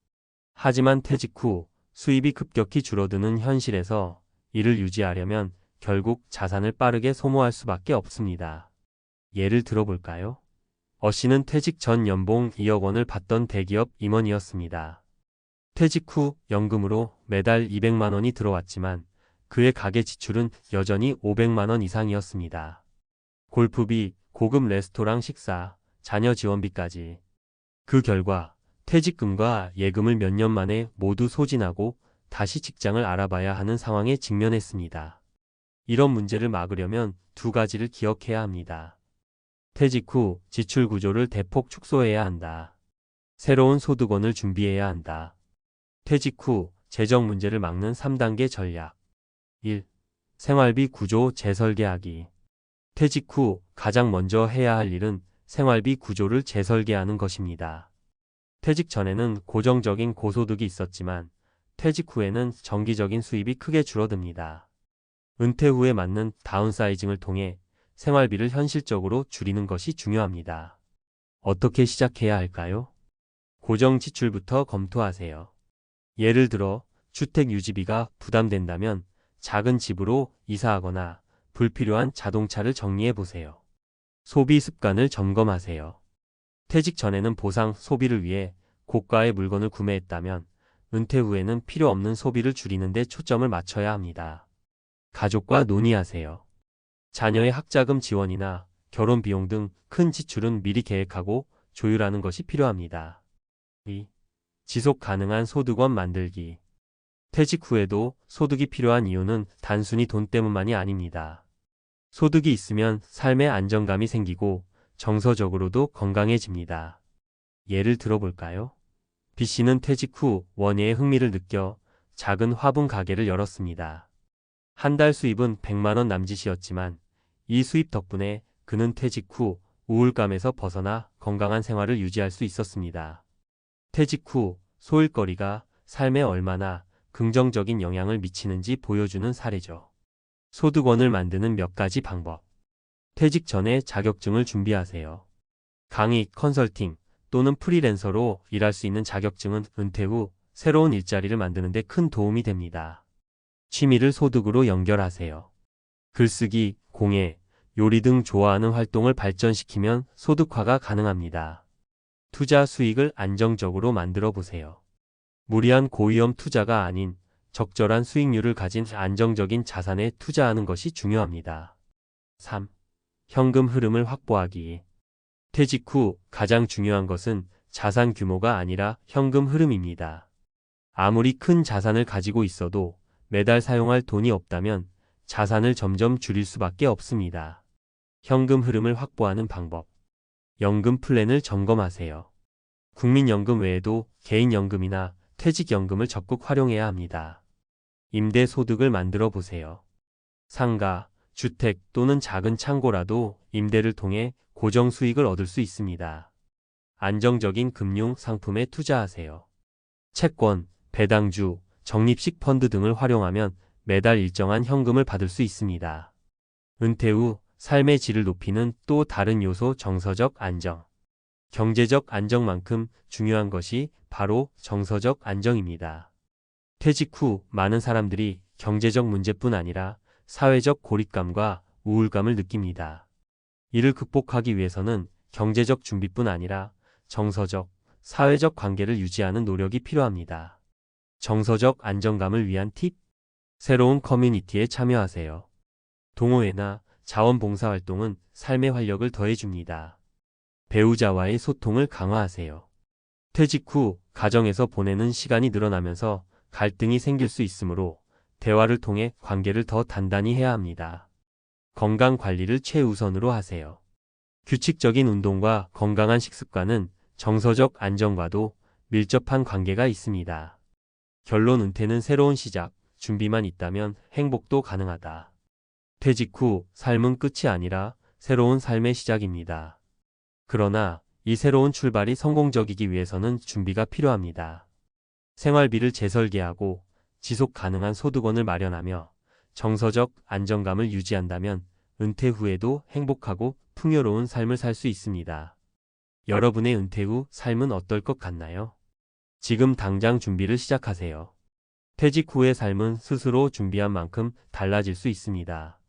하지만 퇴직 후 수입이 급격히 줄어드는 현실에서 이를 유지하려면 결국 자산을 빠르게 소모할 수밖에 없습니다. 예를 들어볼까요? 어 씨는 퇴직 전 연봉 2억 원을 받던 대기업 임원이었습니다. 퇴직 후 연금으로 매달 200만 원이 들어왔지만 그의 가계 지출은 여전히 500만 원 이상이었습니다. 골프비, 고급 레스토랑 식사, 자녀 지원비까지. 그 결과 퇴직금과 예금을 몇 년 만에 모두 소진하고 다시 직장을 알아봐야 하는 상황에 직면했습니다. 이런 문제를 막으려면 두 가지를 기억해야 합니다. 퇴직 후 지출 구조를 대폭 축소해야 한다. 새로운 소득원을 준비해야 한다. 퇴직 후 재정 문제를 막는 3단계 전략. 1. 생활비 구조 재설계하기. 퇴직 후 가장 먼저 해야 할 일은 생활비 구조를 재설계하는 것입니다. 퇴직 전에는 고정적인 고소득이 있었지만 퇴직 후에는 정기적인 수입이 크게 줄어듭니다. 은퇴 후에 맞는 다운사이징을 통해 생활비를 현실적으로 줄이는 것이 중요합니다. 어떻게 시작해야 할까요? 고정 지출부터 검토하세요. 예를 들어 주택 유지비가 부담된다면 작은 집으로 이사하거나 불필요한 자동차를 정리해 보세요. 소비 습관을 점검하세요. 퇴직 전에는 보상 소비를 위해 고가의 물건을 구매했다면 은퇴 후에는 필요 없는 소비를 줄이는 데 초점을 맞춰야 합니다. 가족과 논의하세요. 자녀의 학자금 지원이나 결혼 비용 등 큰 지출은 미리 계획하고 조율하는 것이 필요합니다. 2. 지속 가능한 소득원 만들기. 퇴직 후에도 소득이 필요한 이유는 단순히 돈 때문만이 아닙니다. 소득이 있으면 삶의 안정감이 생기고 정서적으로도 건강해집니다. 예를 들어볼까요? B씨는 퇴직 후 원예에 흥미를 느껴 작은 화분 가게를 열었습니다. 한 달 수입은 100만 원 남짓이었지만 이 수입 덕분에 그는 퇴직 후 우울감에서 벗어나 건강한 생활을 유지할 수 있었습니다. 퇴직 후 소일거리가 삶에 얼마나 긍정적인 영향을 미치는지 보여주는 사례죠. 소득원을 만드는 몇 가지 방법. 퇴직 전에 자격증을 준비하세요. 강의, 컨설팅 또는 프리랜서로 일할 수 있는 자격증은 은퇴 후 새로운 일자리를 만드는 데 큰 도움이 됩니다. 취미를 소득으로 연결하세요. 글쓰기, 공예, 요리 등 좋아하는 활동을 발전시키면 소득화가 가능합니다. 투자 수익을 안정적으로 만들어 보세요. 무리한 고위험 투자가 아닌 적절한 수익률을 가진 안정적인 자산에 투자하는 것이 중요합니다. 3. 현금 흐름을 확보하기. 퇴직 후 가장 중요한 것은 자산 규모가 아니라 현금 흐름입니다. 아무리 큰 자산을 가지고 있어도 매달 사용할 돈이 없다면 자산을 점점 줄일 수밖에 없습니다. 현금 흐름을 확보하는 방법. 연금 플랜을 점검하세요. 국민연금 외에도 개인연금이나 퇴직연금을 적극 활용해야 합니다. 임대 소득을 만들어 보세요. 상가, 주택 또는 작은 창고라도 임대를 통해 고정 수익을 얻을 수 있습니다. 안정적인 금융 상품에 투자하세요. 채권, 배당주, 적립식 펀드 등을 활용하면 매달 일정한 현금을 받을 수 있습니다. 은퇴 후 삶의 질을 높이는 또 다른 요소 정서적 안정. 경제적 안정만큼 중요한 것이 바로 정서적 안정입니다. 퇴직 후 많은 사람들이 경제적 문제뿐 아니라 사회적 고립감과 우울감을 느낍니다. 이를 극복하기 위해서는 경제적 준비뿐 아니라 정서적, 사회적 관계를 유지하는 노력이 필요합니다. 정서적 안정감을 위한 팁. 새로운 커뮤니티에 참여하세요. 동호회나 자원봉사활동은 삶의 활력을 더해줍니다. 배우자와의 소통을 강화하세요. 퇴직 후 가정에서 보내는 시간이 늘어나면서 갈등이 생길 수 있으므로 대화를 통해 관계를 더 단단히 해야 합니다. 건강 관리를 최우선으로 하세요. 규칙적인 운동과 건강한 식습관은 정서적 안정과도 밀접한 관계가 있습니다. 결론. 은퇴는 새로운 시작, 준비만 있다면 행복도 가능하다. 퇴직 후 삶은 끝이 아니라 새로운 삶의 시작입니다. 그러나 이 새로운 출발이 성공적이기 위해서는 준비가 필요합니다. 생활비를 재설계하고 지속 가능한 소득원을 마련하며 정서적 안정감을 유지한다면 은퇴 후에도 행복하고 풍요로운 삶을 살 수 있습니다. 여러분의 은퇴 후 삶은 어떨 것 같나요? 지금 당장 준비를 시작하세요. 퇴직 후의 삶은 스스로 준비한 만큼 달라질 수 있습니다.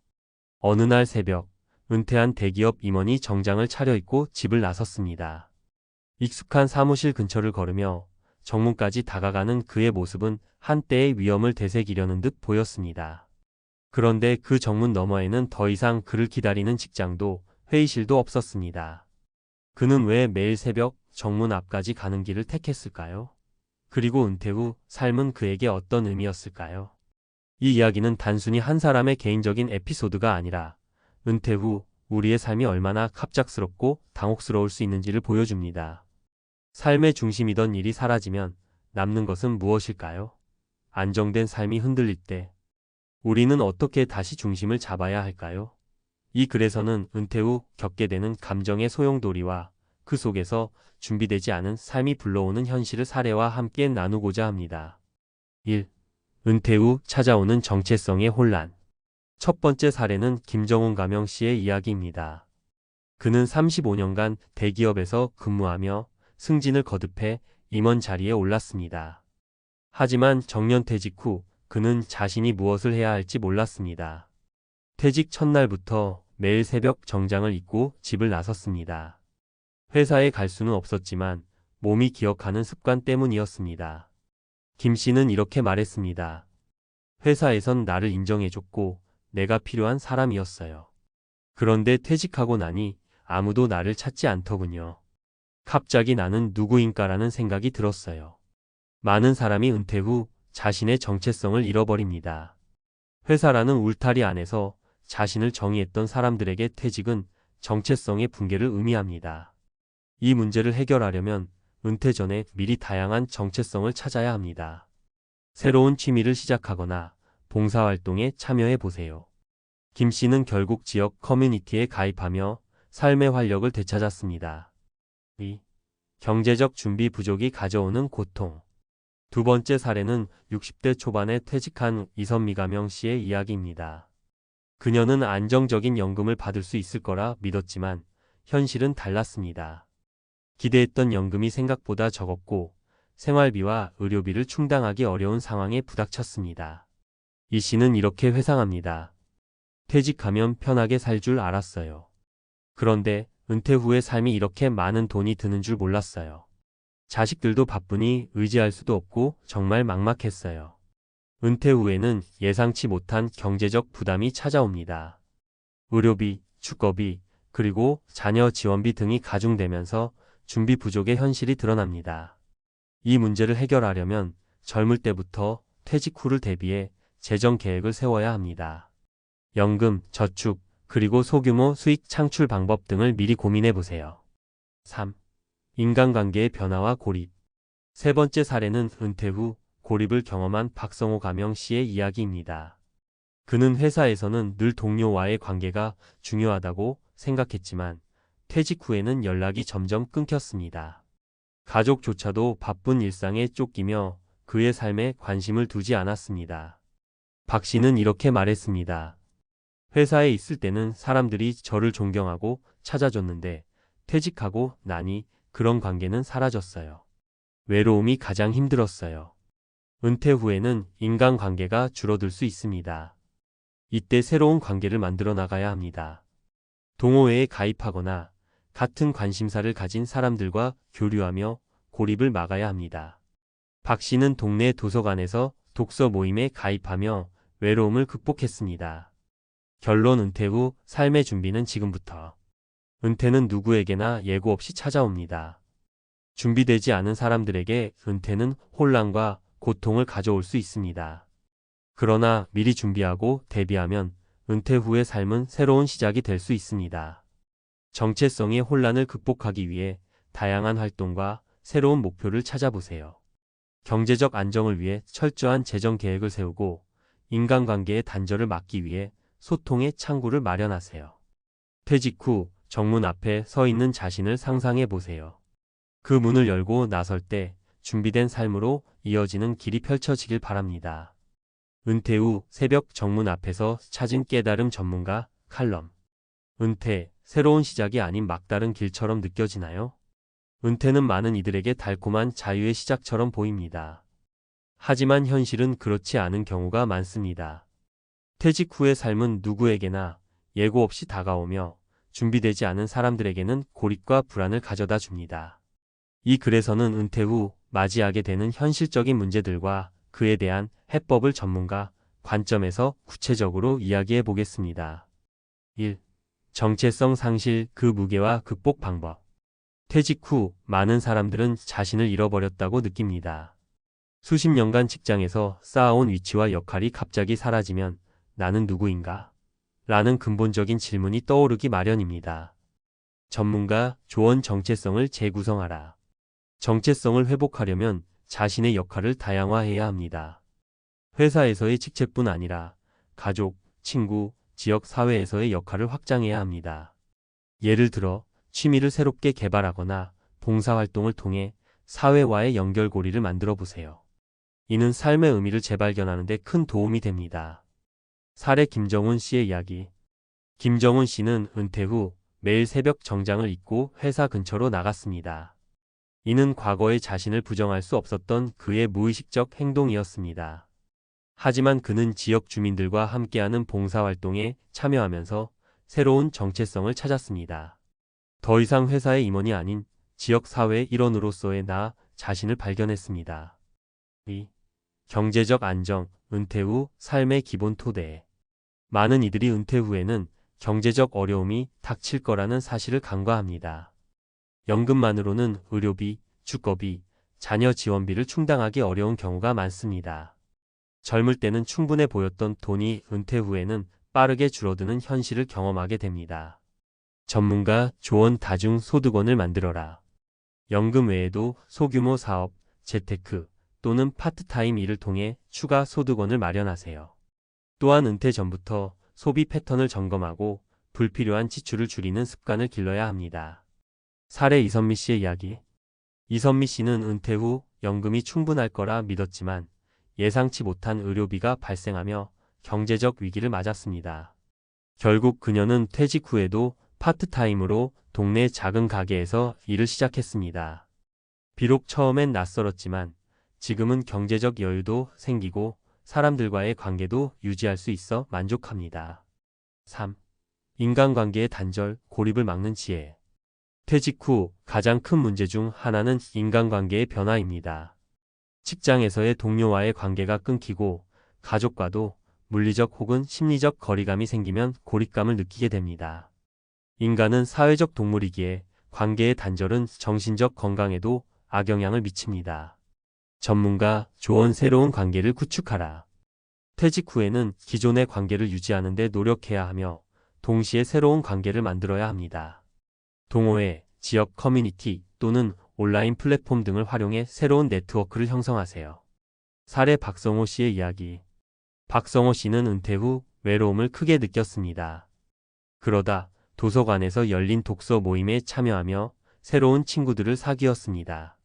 어느 날 새벽, 은퇴한 대기업 임원이 정장을 차려입고 집을 나섰습니다. 익숙한 사무실 근처를 걸으며 정문까지 다가가는 그의 모습은 한때의 위험을 되새기려는 듯 보였습니다. 그런데 그 정문 너머에는 더 이상 그를 기다리는 직장도 회의실도 없었습니다. 그는 왜 매일 새벽 정문 앞까지 가는 길을 택했을까요? 그리고 은퇴 후 삶은 그에게 어떤 의미였을까요? 이 이야기는 단순히 한 사람의 개인적인 에피소드가 아니라 은퇴 후 우리의 삶이 얼마나 갑작스럽고 당혹스러울 수 있는지를 보여줍니다. 삶의 중심이던 일이 사라지면 남는 것은 무엇일까요? 안정된 삶이 흔들릴 때 우리는 어떻게 다시 중심을 잡아야 할까요? 이 글에서는 은퇴 후 겪게 되는 감정의 소용돌이와 그 속에서 준비되지 않은 삶이 불러오는 현실을 사례와 함께 나누고자 합니다. 1. 은퇴 후 찾아오는 정체성의 혼란. 첫 번째 사례는 김정훈 가명 씨의 이야기입니다. 그는 35년간 대기업에서 근무하며 승진을 거듭해 임원 자리에 올랐습니다. 하지만 정년퇴직 후 그는 자신이 무엇을 해야 할지 몰랐습니다. 퇴직 첫날부터 매일 새벽 정장을 입고 집을 나섰습니다. 회사에 갈 수는 없었지만 몸이 기억하는 습관 때문이었습니다. 김 씨는 이렇게 말했습니다. 회사에선 나를 인정해줬고 내가 필요한 사람이었어요. 그런데 퇴직하고 나니 아무도 나를 찾지 않더군요. 갑자기 나는 누구인가라는 생각이 들었어요. 많은 사람이 은퇴 후 자신의 정체성을 잃어버립니다. 회사라는 울타리 안에서 자신을 정의했던 사람들에게 퇴직은 정체성의 붕괴를 의미합니다. 이 문제를 해결하려면 은퇴 전에 미리 다양한 정체성을 찾아야 합니다. 새로운 취미를 시작하거나 봉사활동에 참여해 보세요. 김 씨는 결국 지역 커뮤니티에 가입하며 삶의 활력을 되찾았습니다. 2. 경제적 준비 부족이 가져오는 고통. 두 번째 사례는 60대 초반에 퇴직한 이선미 가명 씨의 이야기입니다. 그녀는 안정적인 연금을 받을 수 있을 거라 믿었지만 현실은 달랐습니다. 기대했던 연금이 생각보다 적었고 생활비와 의료비를 충당하기 어려운 상황에 부닥쳤습니다. 이 씨는 이렇게 회상합니다. 퇴직하면 편하게 살 줄 알았어요. 그런데 은퇴 후의 삶이 이렇게 많은 돈이 드는 줄 몰랐어요. 자식들도 바쁘니 의지할 수도 없고 정말 막막했어요. 은퇴 후에는 예상치 못한 경제적 부담이 찾아옵니다. 의료비, 주거비, 그리고 자녀 지원비 등이 가중되면서 준비 부족의 현실이 드러납니다. 이 문제를 해결하려면 젊을 때부터 퇴직 후를 대비해 재정 계획을 세워야 합니다. 연금, 저축, 그리고 소규모 수익 창출 방법 등을 미리 고민해 보세요. 3. 인간관계의 변화와 고립. 세 번째 사례는 은퇴 후 고립을 경험한 박성호 가명 씨의 이야기입니다. 그는 회사에서는 늘 동료와의 관계가 중요하다고 생각했지만 퇴직 후에는 연락이 점점 끊겼습니다. 가족조차도 바쁜 일상에 쫓기며 그의 삶에 관심을 두지 않았습니다. 박 씨는 이렇게 말했습니다. 회사에 있을 때는 사람들이 저를 존경하고 찾아줬는데 퇴직하고 나니 그런 관계는 사라졌어요. 외로움이 가장 힘들었어요. 은퇴 후에는 인간관계가 줄어들 수 있습니다. 이때 새로운 관계를 만들어 나가야 합니다. 동호회에 가입하거나 같은 관심사를 가진 사람들과 교류하며 고립을 막아야 합니다. 박 씨는 동네 도서관에서 독서 모임에 가입하며 외로움을 극복했습니다. 결론 은퇴 후 삶의 준비는 지금부터. 은퇴는 누구에게나 예고 없이 찾아옵니다. 준비되지 않은 사람들에게 은퇴는 혼란과 고통을 가져올 수 있습니다. 그러나 미리 준비하고 대비하면 은퇴 후의 삶은 새로운 시작이 될 수 있습니다. 정체성의 혼란을 극복하기 위해 다양한 활동과 새로운 목표를 찾아보세요. 경제적 안정을 위해 철저한 재정 계획을 세우고 인간관계의 단절을 막기 위해 소통의 창구를 마련하세요. 퇴직 후 정문 앞에 서 있는 자신을 상상해 보세요. 그 문을 열고 나설 때 준비된 삶으로 이어지는 길이 펼쳐지길 바랍니다. 은퇴 후 새벽 정문 앞에서 찾은 깨달음 전문가 칼럼. 은퇴, 새로운 시작이 아닌 막다른 길처럼 느껴지나요? 은퇴는 많은 이들에게 달콤한 자유의 시작처럼 보입니다. 하지만 현실은 그렇지 않은 경우가 많습니다. 퇴직 후의 삶은 누구에게나 예고 없이 다가오며 준비되지 않은 사람들에게는 고립과 불안을 가져다 줍니다. 이 글에서는 은퇴 후 맞이하게 되는 현실적인 문제들과 그에 대한 해법을 전문가 관점에서 구체적으로 이야기해 보겠습니다. 1. 정체성 상실 그 무게와 극복 방법. 퇴직 후 많은 사람들은 자신을 잃어버렸다고 느낍니다. 수십 년간 직장에서 쌓아온 위치와 역할이 갑자기 사라지면 나는 누구인가? 라는 근본적인 질문이 떠오르기 마련입니다. 전문가 조언 정체성을 재구성하라. 정체성을 회복하려면 자신의 역할을 다양화해야 합니다. 회사에서의 직책뿐 아니라 가족, 친구, 지역 사회에서의 역할을 확장해야 합니다. 예를 들어 취미를 새롭게 개발하거나 봉사활동을 통해 사회와의 연결고리를 만들어 보세요. 이는 삶의 의미를 재발견하는 데 큰 도움이 됩니다. 사례 김정훈 씨의 이야기. 김정훈 씨는 은퇴 후 매일 새벽 정장을 입고 회사 근처로 나갔습니다. 이는 과거의 자신을 부정할 수 없었던 그의 무의식적 행동이었습니다. 하지만 그는 지역 주민들과 함께하는 봉사활동에 참여하면서 새로운 정체성을 찾았습니다. 더 이상 회사의 임원이 아닌 지역사회의 일원으로서의 나 자신을 발견했습니다. 2. 경제적 안정, 은퇴 후 삶의 기본 토대. 많은 이들이 은퇴 후에는 경제적 어려움이 닥칠 거라는 사실을 간과합니다. 연금만으로는 의료비, 주거비, 자녀 지원비를 충당하기 어려운 경우가 많습니다. 젊을 때는 충분해 보였던 돈이 은퇴 후에는 빠르게 줄어드는 현실을 경험하게 됩니다. 전문가 조언 다중소득원을 만들어라. 연금 외에도 소규모 사업, 재테크 또는 파트타임 일을 통해 추가 소득원을 마련하세요. 또한 은퇴 전부터 소비 패턴을 점검하고 불필요한 지출을 줄이는 습관을 길러야 합니다. 사례 이선미 씨의 이야기. 이선미 씨는 은퇴 후 연금이 충분할 거라 믿었지만 예상치 못한 의료비가 발생하며 경제적 위기를 맞았습니다. 결국 그녀는 퇴직 후에도 파트타임으로 동네 작은 가게에서 일을 시작했습니다. 비록 처음엔 낯설었지만 지금은 경제적 여유도 생기고 사람들과의 관계도 유지할 수 있어 만족합니다. 3. 인간관계의 단절, 고립을 막는 지혜. 퇴직 후 가장 큰 문제 중 하나는 인간관계의 변화입니다. 직장에서의 동료와의 관계가 끊기고 가족과도 물리적 혹은 심리적 거리감이 생기면 고립감을 느끼게 됩니다. 인간은 사회적 동물이기에 관계의 단절은 정신적 건강에도 악영향을 미칩니다. 전문가 조언 새로운 관계를 구축하라. 퇴직 후에는 기존의 관계를 유지하는 데 노력해야 하며 동시에 새로운 관계를 만들어야 합니다. 동호회, 지역 커뮤니티 또는 온라인 플랫폼 등을 활용해 새로운 네트워크를 형성하세요. 사례 박성호 씨의 이야기. 박성호 씨는 은퇴 후 외로움을 크게 느꼈습니다. 그러다 도서관에서 열린 독서 모임에 참여하며 새로운 친구들을 사귀었습니다.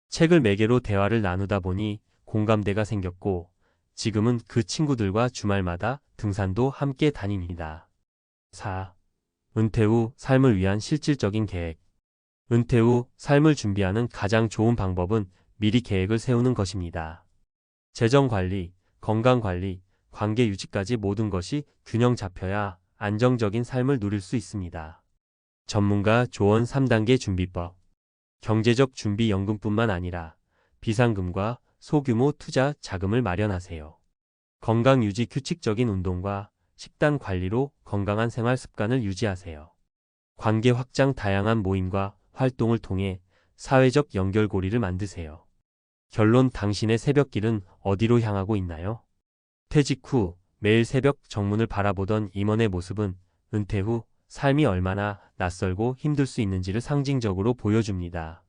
책을 매개로 대화를 나누다 보니 공감대가 생겼고 지금은 그 친구들과 주말마다 등산도 함께 다닙니다. 4. 은퇴 후 삶을 위한 실질적인 계획. 은퇴 후 삶을 준비하는 가장 좋은 방법은 미리 계획을 세우는 것입니다. 재정 관리, 건강 관리, 관계 유지까지 모든 것이 균형 잡혀야 안정적인 삶을 누릴 수 있습니다. 전문가 조언 3단계 준비법. 경제적 준비 연금뿐만 아니라 비상금과 소규모 투자 자금을 마련하세요. 건강 유지 규칙적인 운동과 식단 관리로 건강한 생활 습관을 유지하세요. 관계 확장 다양한 모임과 활동을 통해 사회적 연결고리를 만드세요. 결론 당신의 새벽길은 어디로 향하고 있나요? 퇴직 후 매일 새벽 정문을 바라보던 임원의 모습은 은퇴 후 삶이 얼마나 낯설고 힘들 수 있는지를 상징적으로 보여줍니다.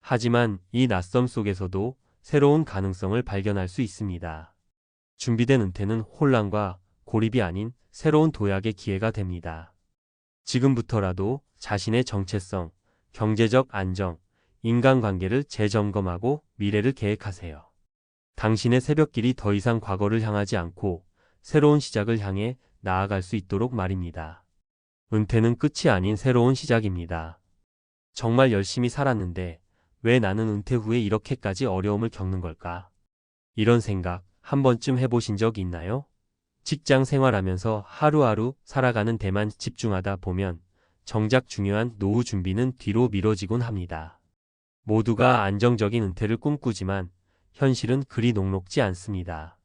하지만 이 낯섦 속에서도 새로운 가능성을 발견할 수 있습니다. 준비된 은퇴는 혼란과 고립이 아닌 새로운 도약의 기회가 됩니다. 지금부터라도 자신의 정체성, 경제적 안정, 인간관계를 재점검하고 미래를 계획하세요. 당신의 새벽길이 더 이상 과거를 향하지 않고 새로운 시작을 향해 나아갈 수 있도록 말입니다. 은퇴는 끝이 아닌 새로운 시작입니다. 정말 열심히 살았는데 왜 나는 은퇴 후에 이렇게까지 어려움을 겪는 걸까? 이런 생각 한 번쯤 해보신 적 있나요? 직장 생활하면서 하루하루 살아가는 데만 집중하다 보면 정작 중요한 노후 준비는 뒤로 미뤄지곤 합니다. 모두가 안정적인 은퇴를 꿈꾸지만 현실은 그리 녹록지 않습니다.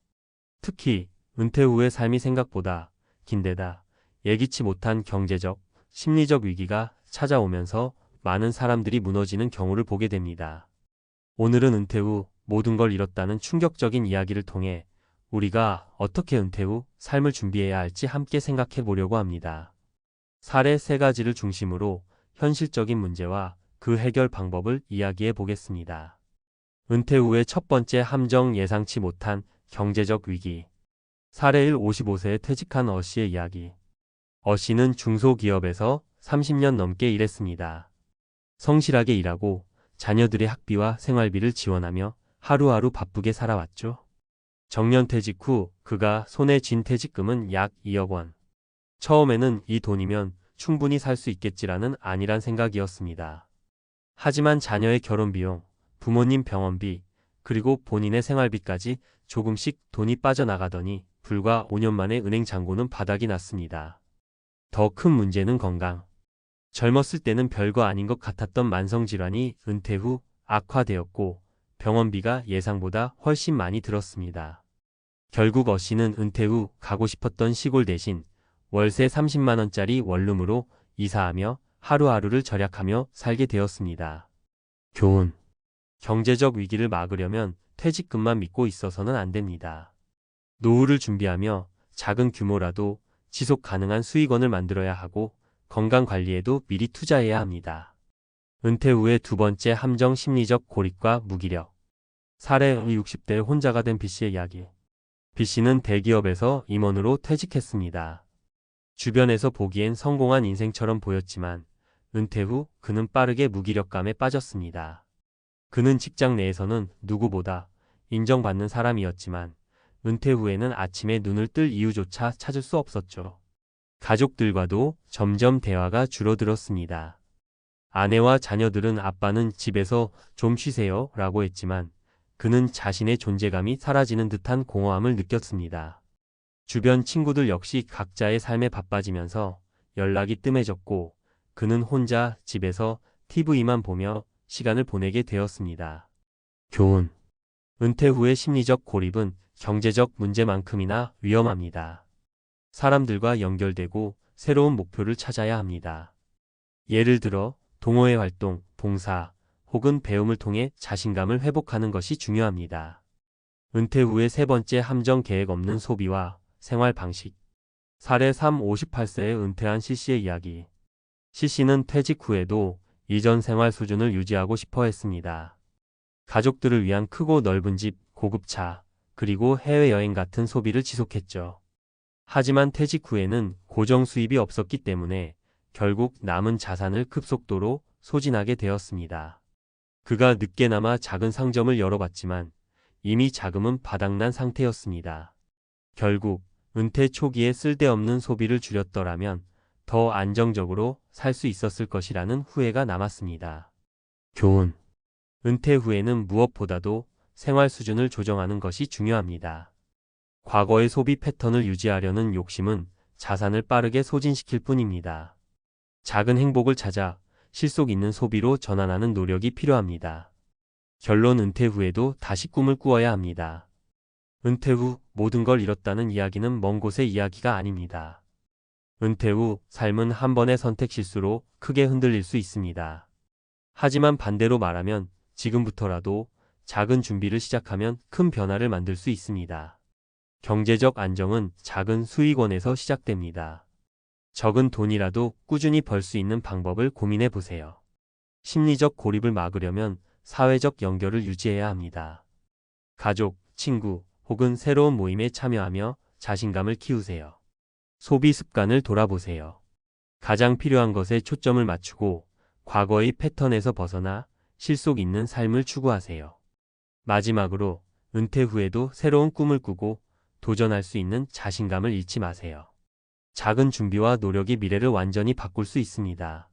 특히 은퇴 후의 삶이 생각보다 긴데다 예기치 못한 경제적, 심리적 위기가 찾아오면서 많은 사람들이 무너지는 경우를 보게 됩니다. 오늘은 은퇴 후 모든 걸 잃었다는 충격적인 이야기를 통해 우리가 어떻게 은퇴 후 삶을 준비해야 할지 함께 생각해 보려고 합니다. 사례 3가지를 중심으로 현실적인 문제와 그 해결 방법을 이야기해 보겠습니다. 은퇴 후의 첫 번째 함정 예상치 못한 경제적 위기. 사례 1 55세에 퇴직한 어 씨의 이야기. 어 씨는 중소기업에서 30년 넘게 일했습니다. 성실하게 일하고 자녀들의 학비와 생활비를 지원하며 하루하루 바쁘게 살아왔죠. 정년 퇴직 후 그가 손에 쥔 퇴직금은 약 2억 원. 처음에는 이 돈이면 충분히 살 수 있겠지라는 안일한 생각이었습니다. 하지만 자녀의 결혼 비용, 부모님 병원비, 그리고 본인의 생활비까지 조금씩 돈이 빠져나가더니 불과 5년 만에 은행 잔고는 바닥이 났습니다. 더 큰 문제는 건강. 젊었을 때는 별거 아닌 것 같았던 만성질환이 은퇴 후 악화되었고 병원비가 예상보다 훨씬 많이 들었습니다. 결국 어 씨는 은퇴 후 가고 싶었던 시골 대신 월세 30만 원짜리 원룸으로 이사하며 하루하루를 절약하며 살게 되었습니다. 교훈. 경제적 위기를 막으려면 퇴직금만 믿고 있어서는 안 됩니다. 노후를 준비하며 작은 규모라도 지속 가능한 수익원을 만들어야 하고 건강관리에도 미리 투자해야 합니다. 은퇴 후의 두 번째 함정 심리적 고립과 무기력. 사례 60대 혼자가 된 B씨의 이야기. B씨는 대기업에서 임원으로 퇴직했습니다. 주변에서 보기엔 성공한 인생처럼 보였지만 은퇴 후 그는 빠르게 무기력감에 빠졌습니다. 그는 직장 내에서는 누구보다 인정받는 사람이었지만 은퇴 후에는 아침에 눈을 뜰 이유조차 찾을 수 없었죠. 가족들과도 점점 대화가 줄어들었습니다. 아내와 자녀들은 아빠는 집에서 좀 쉬세요 라고 했지만 그는 자신의 존재감이 사라지는 듯한 공허함을 느꼈습니다. 주변 친구들 역시 각자의 삶에 바빠지면서 연락이 뜸해졌고 그는 혼자 집에서 TV만 보며 시간을 보내게 되었습니다. 교훈. 은퇴 후의 심리적 고립은 경제적 문제만큼이나 위험합니다. 사람들과 연결되고 새로운 목표를 찾아야 합니다. 예를 들어 동호회 활동, 봉사 혹은 배움을 통해 자신감을 회복하는 것이 중요합니다. 은퇴 후의 세 번째 함정 계획 없는 소비와 생활 방식. 사례 3. 58세에 은퇴한 C씨의 이야기. C씨는 퇴직 후에도 이전 생활 수준을 유지하고 싶어 했습니다. 가족들을 위한 크고 넓은 집, 고급 차, 그리고 해외여행 같은 소비를 지속했죠. 하지만 퇴직 후에는 고정 수입이 없었기 때문에 결국 남은 자산을 급속도로 소진하게 되었습니다. 그가 늦게나마 작은 상점을 열어봤지만 이미 자금은 바닥난 상태였습니다. 결국 은퇴 초기에 쓸데없는 소비를 줄였더라면 더 안정적으로 살 수 있었을 것이라는 후회가 남았습니다. 교훈. 은퇴 후에는 무엇보다도 생활 수준을 조정하는 것이 중요합니다. 과거의 소비 패턴을 유지하려는 욕심은 자산을 빠르게 소진시킬 뿐입니다. 작은 행복을 찾아 실속 있는 소비로 전환하는 노력이 필요합니다. 결론. 은퇴 후에도 다시 꿈을 꾸어야 합니다. 은퇴 후 모든 걸 잃었다는 이야기는 먼 곳의 이야기가 아닙니다. 은퇴 후 삶은 한 번의 선택 실수로 크게 흔들릴 수 있습니다. 하지만 반대로 말하면 지금부터라도 작은 준비를 시작하면 큰 변화를 만들 수 있습니다. 경제적 안정은 작은 수익원에서 시작됩니다. 적은 돈이라도 꾸준히 벌 수 있는 방법을 고민해 보세요. 심리적 고립을 막으려면 사회적 연결을 유지해야 합니다. 가족, 친구 혹은 새로운 모임에 참여하며 자신감을 키우세요. 소비 습관을 돌아보세요. 가장 필요한 것에 초점을 맞추고 과거의 패턴에서 벗어나 실속 있는 삶을 추구하세요. 마지막으로 은퇴 후에도 새로운 꿈을 꾸고 도전할 수 있는 자신감을 잃지 마세요. 작은 준비와 노력이 미래를 완전히 바꿀 수 있습니다.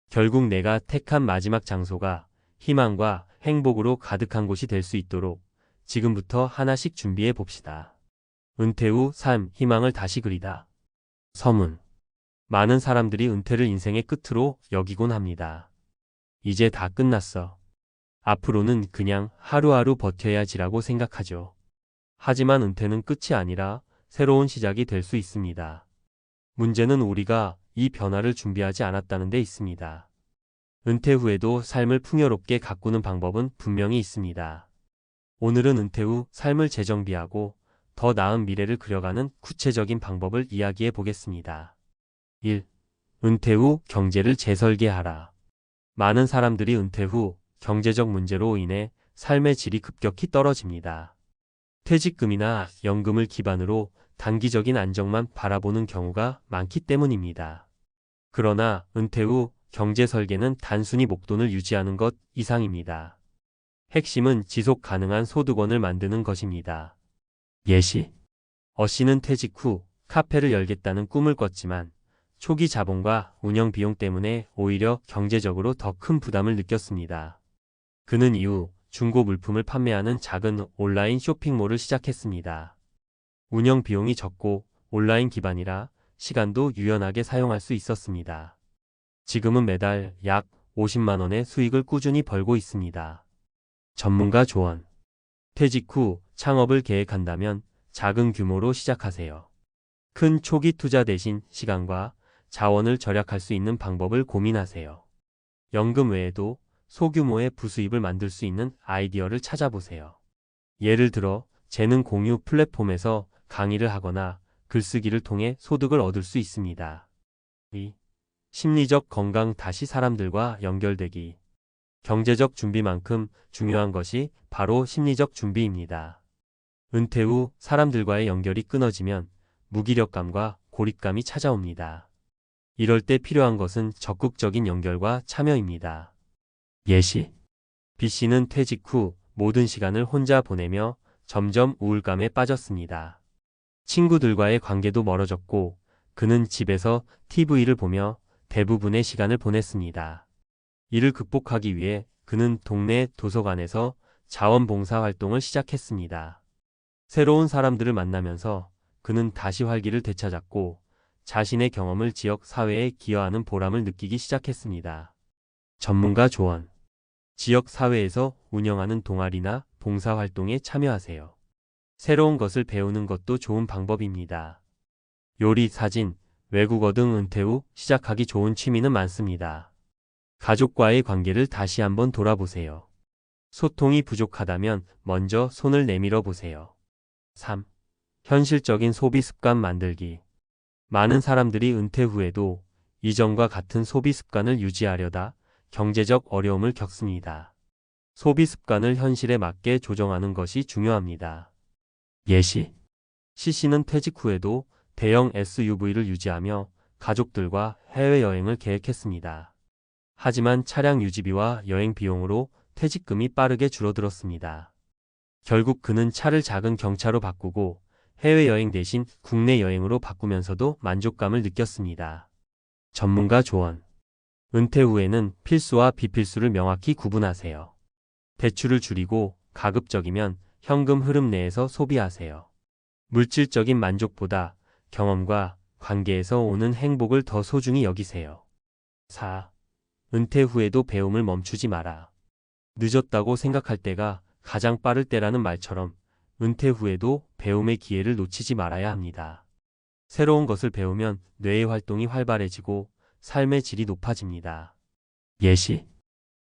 결국 내가 택한 마지막 장소가 희망과 행복으로 가득한 곳이 될 수 있도록 지금부터 하나씩 준비해 봅시다. 은퇴 후 삶, 희망을 다시 그리다. 서문. 많은 사람들이 은퇴를 인생의 끝으로 여기곤 합니다. 이제 다 끝났어. 앞으로는 그냥 하루하루 버텨야지라고 생각하죠. 하지만 은퇴는 끝이 아니라 새로운 시작이 될 수 있습니다. 문제는 우리가 이 변화를 준비하지 않았다는 데 있습니다. 은퇴 후에도 삶을 풍요롭게 가꾸는 방법은 분명히 있습니다. 오늘은 은퇴 후 삶을 재정비하고 더 나은 미래를 그려가는 구체적인 방법을 이야기해 보겠습니다. 1. 은퇴 후 경제를 재설계하라. 많은 사람들이 은퇴 후 경제적 문제로 인해 삶의 질이 급격히 떨어집니다. 퇴직금이나 연금을 기반으로 단기적인 안정만 바라보는 경우가 많기 때문입니다. 그러나 은퇴 후 경제 설계는 단순히 목돈을 유지하는 것 이상입니다. 핵심은 지속 가능한 소득원을 만드는 것입니다. 예시. 어씨는 퇴직 후 카페를 열겠다는 꿈을 꿨지만 초기 자본과 운영 비용 때문에 오히려 경제적으로 더 큰 부담을 느꼈습니다. 그는 이후 중고 물품을 판매하는 작은 온라인 쇼핑몰을 시작했습니다. 운영 비용이 적고 온라인 기반이라 시간도 유연하게 사용할 수 있었습니다. 지금은 매달 약 50만 원의 수익을 꾸준히 벌고 있습니다. 전문가 조언. 퇴직 후 창업을 계획한다면 작은 규모로 시작하세요. 큰 초기 투자 대신 시간과 자원을 절약할 수 있는 방법을 고민하세요. 연금 외에도 소규모의 부수입을 만들 수 있는 아이디어를 찾아보세요. 예를 들어 재능 공유 플랫폼에서 강의를 하거나 글쓰기를 통해 소득을 얻을 수 있습니다. 2. 심리적 건강. 다시 사람들과 연결되기. 경제적 준비만큼 중요한 것이 바로 심리적 준비입니다. 은퇴 후 사람들과의 연결이 끊어지면 무기력감과 고립감이 찾아옵니다. 이럴 때 필요한 것은 적극적인 연결과 참여입니다. 예시. B씨는 퇴직 후 모든 시간을 혼자 보내며 점점 우울감에 빠졌습니다. 친구들과의 관계도 멀어졌고 그는 집에서 TV를 보며 대부분의 시간을 보냈습니다. 이를 극복하기 위해 그는 동네 도서관에서 자원봉사 활동을 시작했습니다. 새로운 사람들을 만나면서 그는 다시 활기를 되찾았고 자신의 경험을 지역 사회에 기여하는 보람을 느끼기 시작했습니다. 전문가 조언. 지역 사회에서 운영하는 동아리나 봉사활동에 참여하세요. 새로운 것을 배우는 것도 좋은 방법입니다. 요리, 사진, 외국어 등 은퇴 후 시작하기 좋은 취미는 많습니다. 가족과의 관계를 다시 한번 돌아보세요. 소통이 부족하다면 먼저 손을 내밀어 보세요. 3. 현실적인 소비 습관 만들기. 많은 사람들이 은퇴 후에도 이전과 같은 소비 습관을 유지하려다 경제적 어려움을 겪습니다. 소비 습관을 현실에 맞게 조정하는 것이 중요합니다. 예시. C씨는 퇴직 후에도 대형 SUV를 유지하며 가족들과 해외여행을 계획했습니다. 하지만 차량 유지비와 여행 비용으로 퇴직금이 빠르게 줄어들었습니다. 결국 그는 차를 작은 경차로 바꾸고 해외여행 대신 국내 여행으로 바꾸면서도 만족감을 느꼈습니다. 전문가 조언. 은퇴 후에는 필수와 비필수를 명확히 구분하세요. 대출을 줄이고 가급적이면 현금 흐름 내에서 소비하세요. 물질적인 만족보다 경험과 관계에서 오는 행복을 더 소중히 여기세요. 4. 은퇴 후에도 배움을 멈추지 마라. 늦었다고 생각할 때가 가장 빠를 때라는 말처럼 은퇴 후에도 배움의 기회를 놓치지 말아야 합니다. 새로운 것을 배우면 뇌의 활동이 활발해지고 삶의 질이 높아집니다. 예시.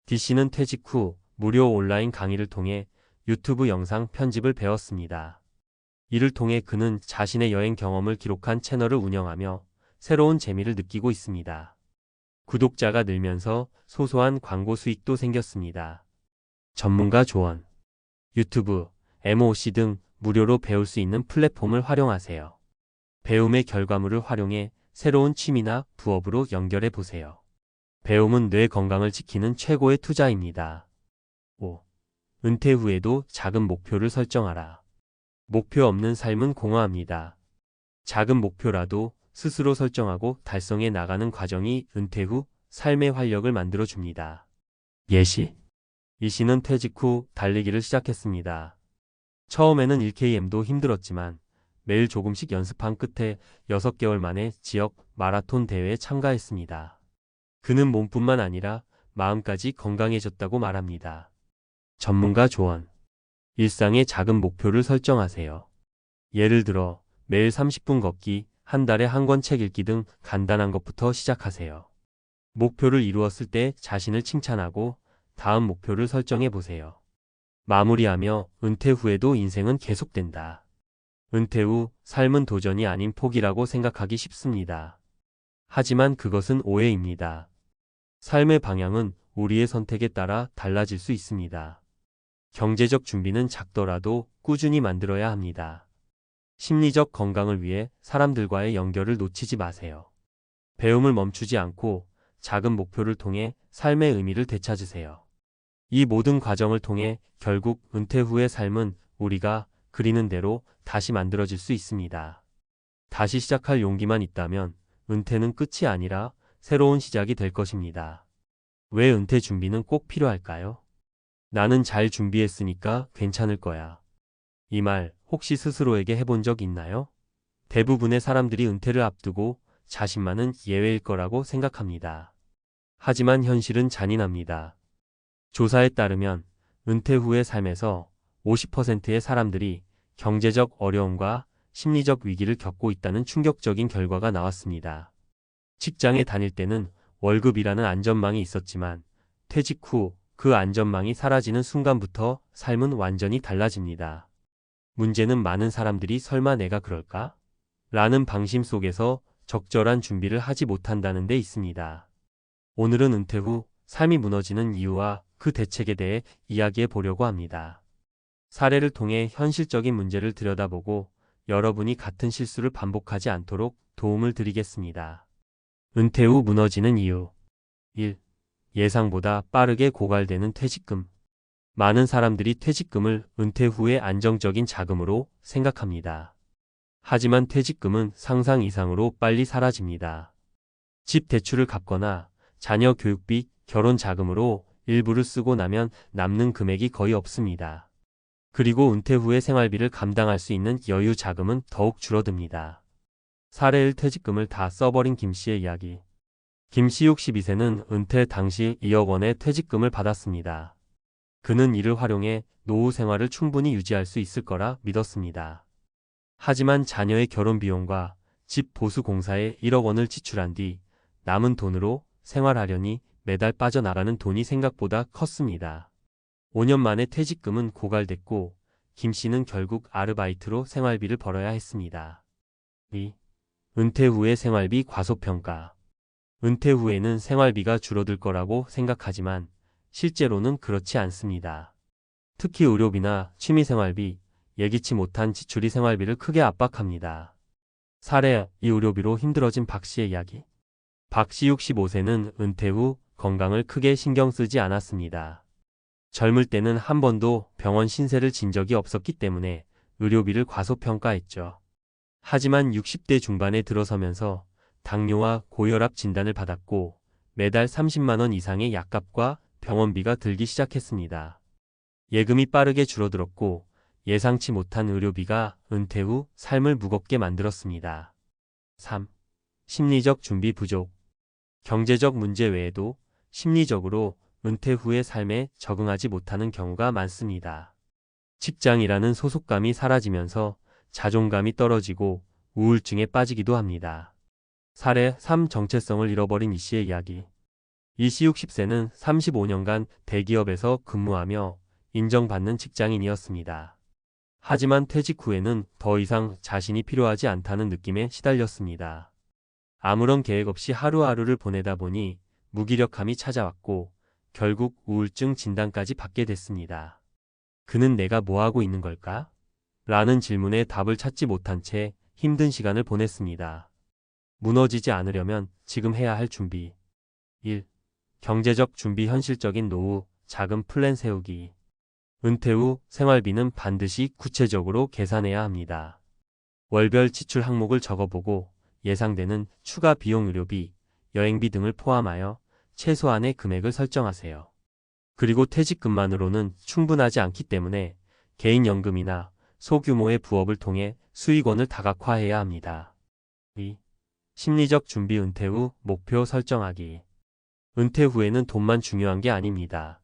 D씨는 퇴직 후 무료 온라인 강의를 통해 유튜브 영상 편집을 배웠습니다. 이를 통해 그는 자신의 여행 경험을 기록한 채널을 운영하며 새로운 재미를 느끼고 있습니다. 구독자가 늘면서 소소한 광고 수익도 생겼습니다. 전문가 조언. 유튜브, MOC 등 무료로 배울 수 있는 플랫폼을 활용하세요. 배움의 결과물을 활용해 새로운 취미나 부업으로 연결해 보세요. 배움은 뇌 건강을 지키는 최고의 투자입니다. 5. 은퇴 후에도 작은 목표를 설정하라. 목표 없는 삶은 공허합니다. 작은 목표라도 스스로 설정하고 달성해 나가는 과정이 은퇴 후 삶의 활력을 만들어 줍니다. 예시. E씨는 퇴직 후 달리기를 시작했습니다. 처음에는 1km도 힘들었지만 매일 조금씩 연습한 끝에 6개월 만에 지역 마라톤 대회에 참가했습니다. 그는 몸뿐만 아니라 마음까지 건강해졌다고 말합니다. 전문가 조언. 일상의 작은 목표를 설정하세요. 예를 들어 매일 30분 걷기, 한 달에 한 권 책 읽기 등 간단한 것부터 시작하세요. 목표를 이루었을 때 자신을 칭찬하고 다음 목표를 설정해 보세요. 마무리하며 은퇴 후에도 인생은 계속된다. 은퇴 후 삶은 도전이 아닌 포기라고 생각하기 쉽습니다. 하지만 그것은 오해입니다. 삶의 방향은 우리의 선택에 따라 달라질 수 있습니다. 경제적 준비는 작더라도 꾸준히 만들어야 합니다. 심리적 건강을 위해 사람들과의 연결을 놓치지 마세요. 배움을 멈추지 않고 작은 목표를 통해 삶의 의미를 되찾으세요. 이 모든 과정을 통해 결국 은퇴 후의 삶은 우리가 그리는 대로 다시 만들어질 수 있습니다. 다시 시작할 용기만 있다면 은퇴는 끝이 아니라 새로운 시작이 될 것입니다. 왜 은퇴 준비는 꼭 필요할까요? 나는 잘 준비했으니까 괜찮을 거야. 이 말 혹시 스스로에게 해본 적 있나요? 대부분의 사람들이 은퇴를 앞두고 자신만은 예외일 거라고 생각합니다. 하지만 현실은 잔인합니다. 조사에 따르면 은퇴 후의 삶에서 50%의 사람들이 경제적 어려움과 심리적 위기를 겪고 있다는 충격적인 결과가 나왔습니다. 직장에 다닐 때는 월급이라는 안전망이 있었지만 퇴직 후 그 안전망이 사라지는 순간부터 삶은 완전히 달라집니다. 문제는 많은 사람들이 설마 내가 그럴까? 라는 방심 속에서 적절한 준비를 하지 못한다는 데 있습니다. 오늘은 은퇴 후 삶이 무너지는 이유와 그 대책에 대해 이야기해 보려고 합니다. 사례를 통해 현실적인 문제를 들여다보고 여러분이 같은 실수를 반복하지 않도록 도움을 드리겠습니다. 은퇴 후 무너지는 이유. 1. 예상보다 빠르게 고갈되는 퇴직금. 많은 사람들이 퇴직금을 은퇴 후의 안정적인 자금으로 생각합니다. 하지만 퇴직금은 상상 이상으로 빨리 사라집니다. 집 대출을 갚거나 자녀 교육비, 결혼 자금으로 일부를 쓰고 나면 남는 금액이 거의 없습니다. 그리고 은퇴 후의 생활비를 감당할 수 있는 여유 자금은 더욱 줄어듭니다. 사례 1. 퇴직금을 다 써버린 김씨의 이야기. 김씨 62세는 은퇴 당시 2억 원의 퇴직금을 받았습니다. 그는 이를 활용해 노후 생활을 충분히 유지할 수 있을 거라 믿었습니다. 하지만 자녀의 결혼 비용과 집 보수 공사에 1억 원을 지출한 뒤 남은 돈으로 생활하려니 매달 빠져나가는 돈이 생각보다 컸습니다. 5년 만에 퇴직금은 고갈됐고 김 씨는 결국 아르바이트로 생활비를 벌어야 했습니다. 2. 은퇴 후의 생활비 과소평가. 은퇴 후에는 생활비가 줄어들 거라고 생각하지만 실제로는 그렇지 않습니다. 특히 의료비나 취미생활비, 예기치 못한 지출이 생활비를 크게 압박합니다. 사례, 이 의료비로 힘들어진 박 씨의 이야기. 박 씨 65세는 은퇴 후 건강을 크게 신경 쓰지 않았습니다. 젊을 때는 한 번도 병원 신세를 진 적이 없었기 때문에 의료비를 과소평가했죠. 하지만 60대 중반에 들어서면서 당뇨와 고혈압 진단을 받았고 매달 30만 원 이상의 약값과 병원비가 들기 시작했습니다. 예금이 빠르게 줄어들었고 예상치 못한 의료비가 은퇴 후 삶을 무겁게 만들었습니다. 3. 심리적 준비 부족. 경제적 문제 외에도 심리적으로 은퇴 후의 삶에 적응하지 못하는 경우가 많습니다. 직장이라는 소속감이 사라지면서 자존감이 떨어지고 우울증에 빠지기도 합니다. 사례 3. 정체성을 잃어버린 이 씨의 이야기. 이 씨 60세는 35년간 대기업에서 근무하며 인정받는 직장인이었습니다. 하지만 퇴직 후에는 더 이상 자신이 필요하지 않다는 느낌에 시달렸습니다. 아무런 계획 없이 하루하루를 보내다 보니 무기력함이 찾아왔고 결국 우울증 진단까지 받게 됐습니다. 그는 내가 뭐 하고 있는 걸까? 라는 질문에 답을 찾지 못한 채 힘든 시간을 보냈습니다. 무너지지 않으려면 지금 해야 할 준비. 1. 경제적 준비. 현실적인 노후, 작은 플랜 세우기. 은퇴 후 생활비는 반드시 구체적으로 계산해야 합니다. 월별 지출 항목을 적어보고 예상되는 추가 비용, 의료비, 여행비 등을 포함하여 최소한의 금액을 설정하세요. 그리고 퇴직금만으로는 충분하지 않기 때문에 개인연금이나 소규모의 부업을 통해 수익원을 다각화해야 합니다. 2. 심리적 준비. 은퇴 후 목표 설정하기. 은퇴 후에는 돈만 중요한 게 아닙니다.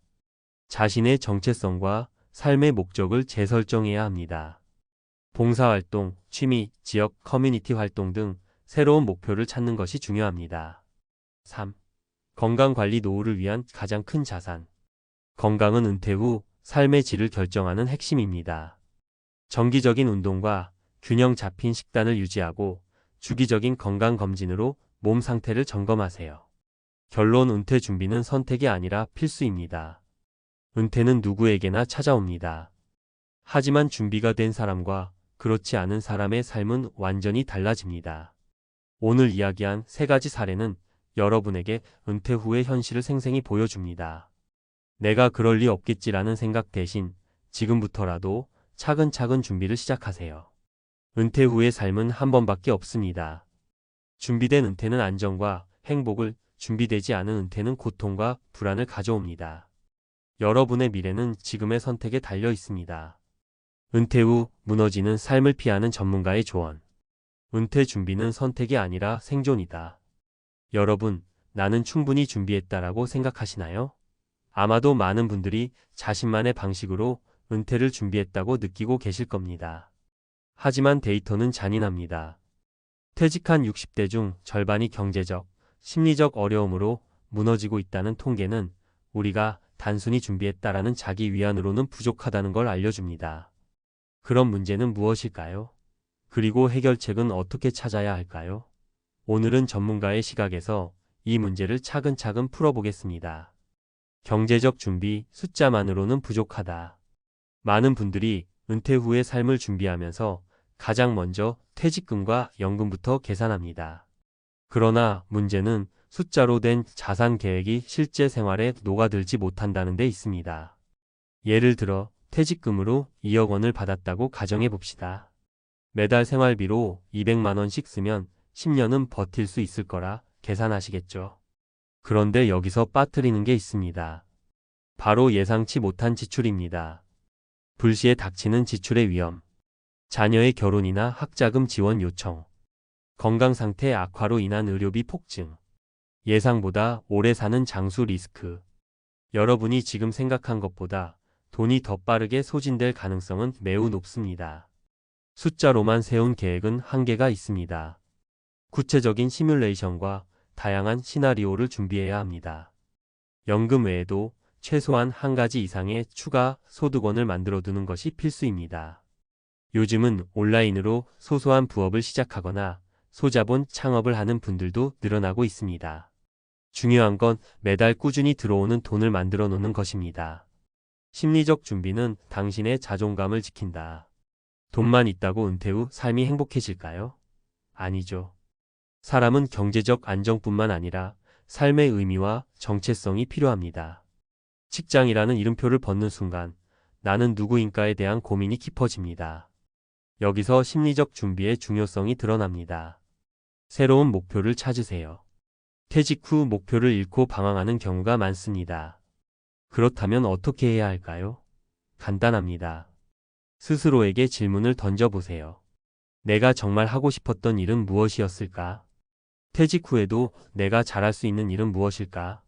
자신의 정체성과 삶의 목적을 재설정해야 합니다. 봉사활동, 취미, 지역 커뮤니티 활동 등 새로운 목표를 찾는 것이 중요합니다. 3. 건강관리. 노후를 위한 가장 큰 자산. 건강은 은퇴 후 삶의 질을 결정하는 핵심입니다. 정기적인 운동과 균형 잡힌 식단을 유지하고 주기적인 건강검진으로 몸 상태를 점검하세요. 결론. 은퇴 준비는 선택이 아니라 필수입니다. 은퇴는 누구에게나 찾아옵니다. 하지만 준비가 된 사람과 그렇지 않은 사람의 삶은 완전히 달라집니다. 오늘 이야기한 3가지 사례는 여러분에게 은퇴 후의 현실을 생생히 보여줍니다. 내가 그럴 리 없겠지라는 생각 대신 지금부터라도 차근차근 준비를 시작하세요. 은퇴 후의 삶은 한 번밖에 없습니다. 준비된 은퇴는 안정과 행복을, 준비되지 않은 은퇴는 고통과 불안을 가져옵니다. 여러분의 미래는 지금의 선택에 달려 있습니다. 은퇴 후 무너지는 삶을 피하는 전문가의 조언. 은퇴 준비는 선택이 아니라 생존이다. 여러분, 나는 충분히 준비했다라고 생각하시나요? 아마도 많은 분들이 자신만의 방식으로 은퇴를 준비했다고 느끼고 계실 겁니다. 하지만 데이터는 잔인합니다. 퇴직한 60대 중 절반이 경제적, 심리적 어려움으로 무너지고 있다는 통계는 우리가 단순히 준비했다라는 자기 위안으로는 부족하다는 걸 알려줍니다. 그런 문제는 무엇일까요? 그리고 해결책은 어떻게 찾아야 할까요? 오늘은 전문가의 시각에서 이 문제를 차근차근 풀어보겠습니다. 경제적 준비, 숫자만으로는 부족하다. 많은 분들이 은퇴 후의 삶을 준비하면서 가장 먼저 퇴직금과 연금부터 계산합니다. 그러나 문제는 숫자로 된 자산 계획이 실제 생활에 녹아들지 못한다는 데 있습니다. 예를 들어 퇴직금으로 2억 원을 받았다고 가정해 봅시다. 매달 생활비로 200만 원씩 쓰면 10년은 버틸 수 있을 거라 계산하시겠죠. 그런데 여기서 빠뜨리는 게 있습니다. 바로 예상치 못한 지출입니다. 불시에 닥치는 지출의 위험. 자녀의 결혼이나 학자금 지원 요청. 건강 상태 악화로 인한 의료비 폭증. 예상보다 오래 사는 장수 리스크. 여러분이 지금 생각한 것보다 돈이 더 빠르게 소진될 가능성은 매우 높습니다. 숫자로만 세운 계획은 한계가 있습니다. 구체적인 시뮬레이션과 다양한 시나리오를 준비해야 합니다. 연금 외에도 최소한 한 가지 이상의 추가 소득원을 만들어 두는 것이 필수입니다. 요즘은 온라인으로 소소한 부업을 시작하거나 소자본 창업을 하는 분들도 늘어나고 있습니다. 중요한 건 매달 꾸준히 들어오는 돈을 만들어 놓는 것입니다. 심리적 준비는 당신의 자존감을 지킨다. 돈만 있다고 은퇴 후 삶이 행복해질까요? 아니죠. 사람은 경제적 안정뿐만 아니라 삶의 의미와 정체성이 필요합니다. 직장이라는 이름표를 벗는 순간 나는 누구인가에 대한 고민이 깊어집니다. 여기서 심리적 준비의 중요성이 드러납니다. 새로운 목표를 찾으세요. 퇴직 후 목표를 잃고 방황하는 경우가 많습니다. 그렇다면 어떻게 해야 할까요? 간단합니다. 스스로에게 질문을 던져보세요. 내가 정말 하고 싶었던 일은 무엇이었을까? 퇴직 후에도 내가 잘할 수 있는 일은 무엇일까?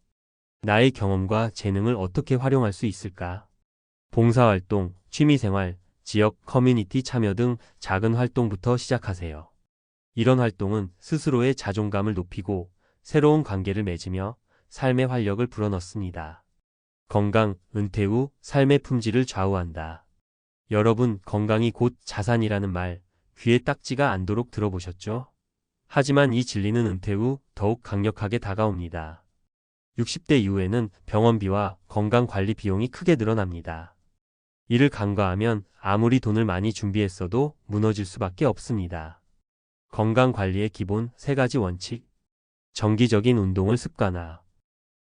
나의 경험과 재능을 어떻게 활용할 수 있을까? 봉사활동, 취미생활, 지역 커뮤니티 참여 등 작은 활동부터 시작하세요. 이런 활동은 스스로의 자존감을 높이고 새로운 관계를 맺으며 삶의 활력을 불어넣습니다. 건강, 은퇴 후 삶의 품질을 좌우한다. 여러분, 건강이 곧 자산이라는 말, 귀에 딱지가 않도록 들어보셨죠? 하지만 이 진리는 은퇴 후 더욱 강력하게 다가옵니다. 60대 이후에는 병원비와 건강관리 비용이 크게 늘어납니다. 이를 간과하면 아무리 돈을 많이 준비했어도 무너질 수밖에 없습니다. 건강관리의 기본 3가지 원칙. 정기적인 운동을 습관화.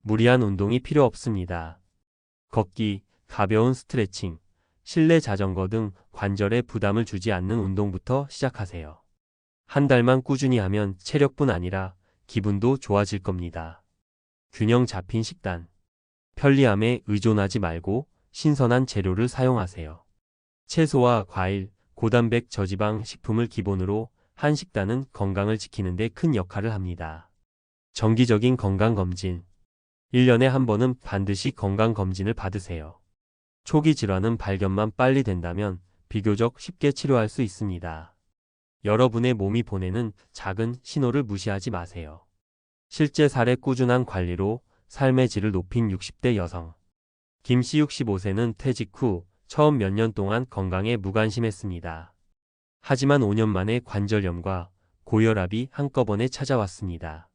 무리한 운동이 필요 없습니다. 걷기, 가벼운 스트레칭, 실내 자전거 등 관절에 부담을 주지 않는 운동부터 시작하세요. 한 달만 꾸준히 하면 체력뿐 아니라 기분도 좋아질 겁니다. 균형 잡힌 식단. 편리함에 의존하지 말고 신선한 재료를 사용하세요. 채소와 과일, 고단백 저지방 식품을 기본으로 한 식단은 건강을 지키는 데 큰 역할을 합니다. 정기적인 건강검진. 1년에 한 번은 반드시 건강검진을 받으세요. 초기 질환은 발견만 빨리 된다면 비교적 쉽게 치료할 수 있습니다. 여러분의 몸이 보내는 작은 신호를 무시하지 마세요. 실제 사례 꾸준한 관리로 삶의 질을 높인 60대 여성. 김 씨 65세는 퇴직 후 처음 몇 년 동안 건강에 무관심했습니다. 하지만 5년 만에 관절염과 고혈압이 한꺼번에 찾아왔습니다.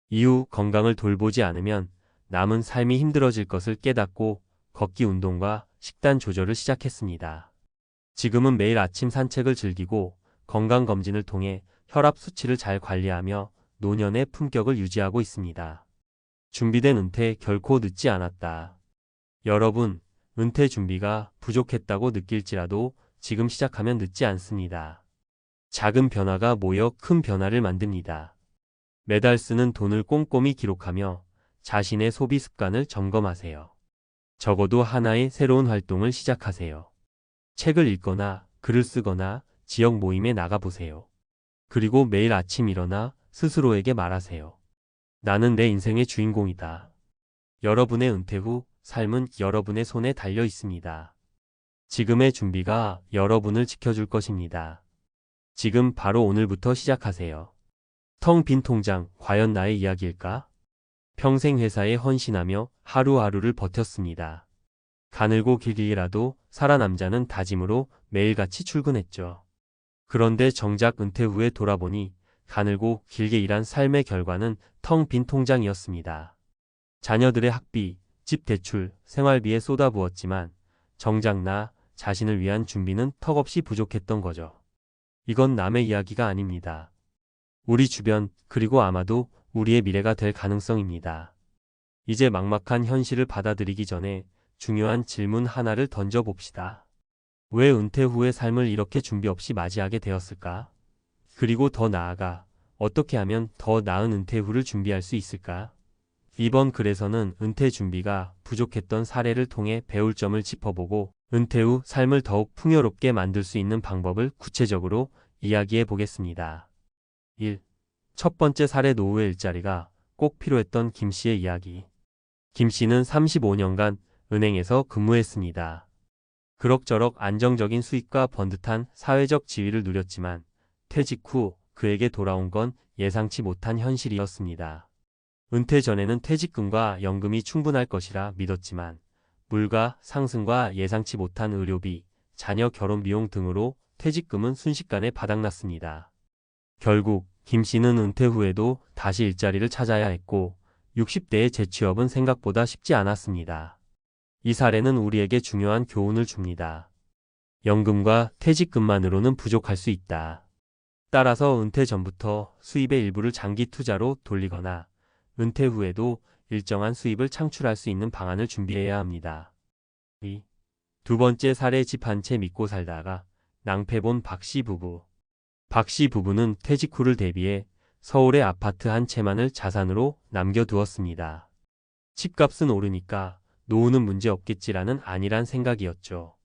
이후 건강을 돌보지 않으면 남은 삶이 힘들어질 것을 깨닫고 걷기 운동과 식단 조절을 시작했습니다. 지금은 매일 아침 산책을 즐기고 건강검진을 통해 혈압 수치를 잘 관리하며 노년의 품격을 유지하고 있습니다. 준비된 은퇴 결코 늦지 않았다. 여러분, 은퇴 준비가 부족했다고 느낄지라도 지금 시작하면 늦지 않습니다. 작은 변화가 모여 큰 변화를 만듭니다. 매달 쓰는 돈을 꼼꼼히 기록하며 자신의 소비 습관을 점검하세요. 적어도 하나의 새로운 활동을 시작하세요. 책을 읽거나 글을 쓰거나 지역 모임에 나가보세요. 그리고 매일 아침 일어나 스스로에게 말하세요. 나는 내 인생의 주인공이다. 여러분의 은퇴 후 삶은 여러분의 손에 달려 있습니다. 지금의 준비가 여러분을 지켜줄 것입니다. 지금 바로 오늘부터 시작하세요. 텅 빈 통장, 과연 나의 이야기일까? 평생 회사에 헌신하며 하루하루를 버텼습니다. 가늘고 길게라도 살아남자는 다짐으로 매일같이 출근했죠. 그런데 정작 은퇴 후에 돌아보니 가늘고 길게 일한 삶의 결과는 텅 빈 통장이었습니다. 자녀들의 학비, 집 대출, 생활비에 쏟아부었지만 정작 나 자신을 위한 준비는 턱없이 부족했던 거죠. 이건 남의 이야기가 아닙니다. 우리 주변, 그리고 아마도 우리의 미래가 될 가능성입니다. 이제 막막한 현실을 받아들이기 전에 중요한 질문 하나를 던져봅시다. 왜 은퇴 후의 삶을 이렇게 준비 없이 맞이하게 되었을까? 그리고 더 나아가 어떻게 하면 더 나은 은퇴 후를 준비할 수 있을까? 이번 글에서는 은퇴 준비가 부족했던 사례를 통해 배울 점을 짚어보고 은퇴 후 삶을 더욱 풍요롭게 만들 수 있는 방법을 구체적으로 이야기해 보겠습니다. 1. 첫 번째 사례 노후의 일자리가 꼭 필요했던 김 씨의 이야기. 김 씨는 35년간 은행에서 근무했습니다. 그럭저럭 안정적인 수입과 번듯한 사회적 지위를 누렸지만 퇴직 후 그에게 돌아온 건 예상치 못한 현실이었습니다. 은퇴 전에는 퇴직금과 연금이 충분할 것이라 믿었지만 물가 상승과 예상치 못한 의료비, 자녀 결혼 비용 등으로 퇴직금은 순식간에 바닥났습니다. 결국 김 씨는 은퇴 후에도 다시 일자리를 찾아야 했고 60대의 재취업은 생각보다 쉽지 않았습니다. 이 사례는 우리에게 중요한 교훈을 줍니다. 연금과 퇴직금만으로는 부족할 수 있다. 따라서 은퇴 전부터 수입의 일부를 장기 투자로 돌리거나 은퇴 후에도 일정한 수입을 창출할 수 있는 방안을 준비해야 합니다. 두 번째 사례 집 한 채 믿고 살다가 낭패 본 박 씨 부부. 박 씨 부부는 퇴직 후를 대비해 서울의 아파트 한 채만을 자산으로 남겨두었습니다. 집값은 오르니까 노후는 문제 없겠지라는 안일한 생각이었죠.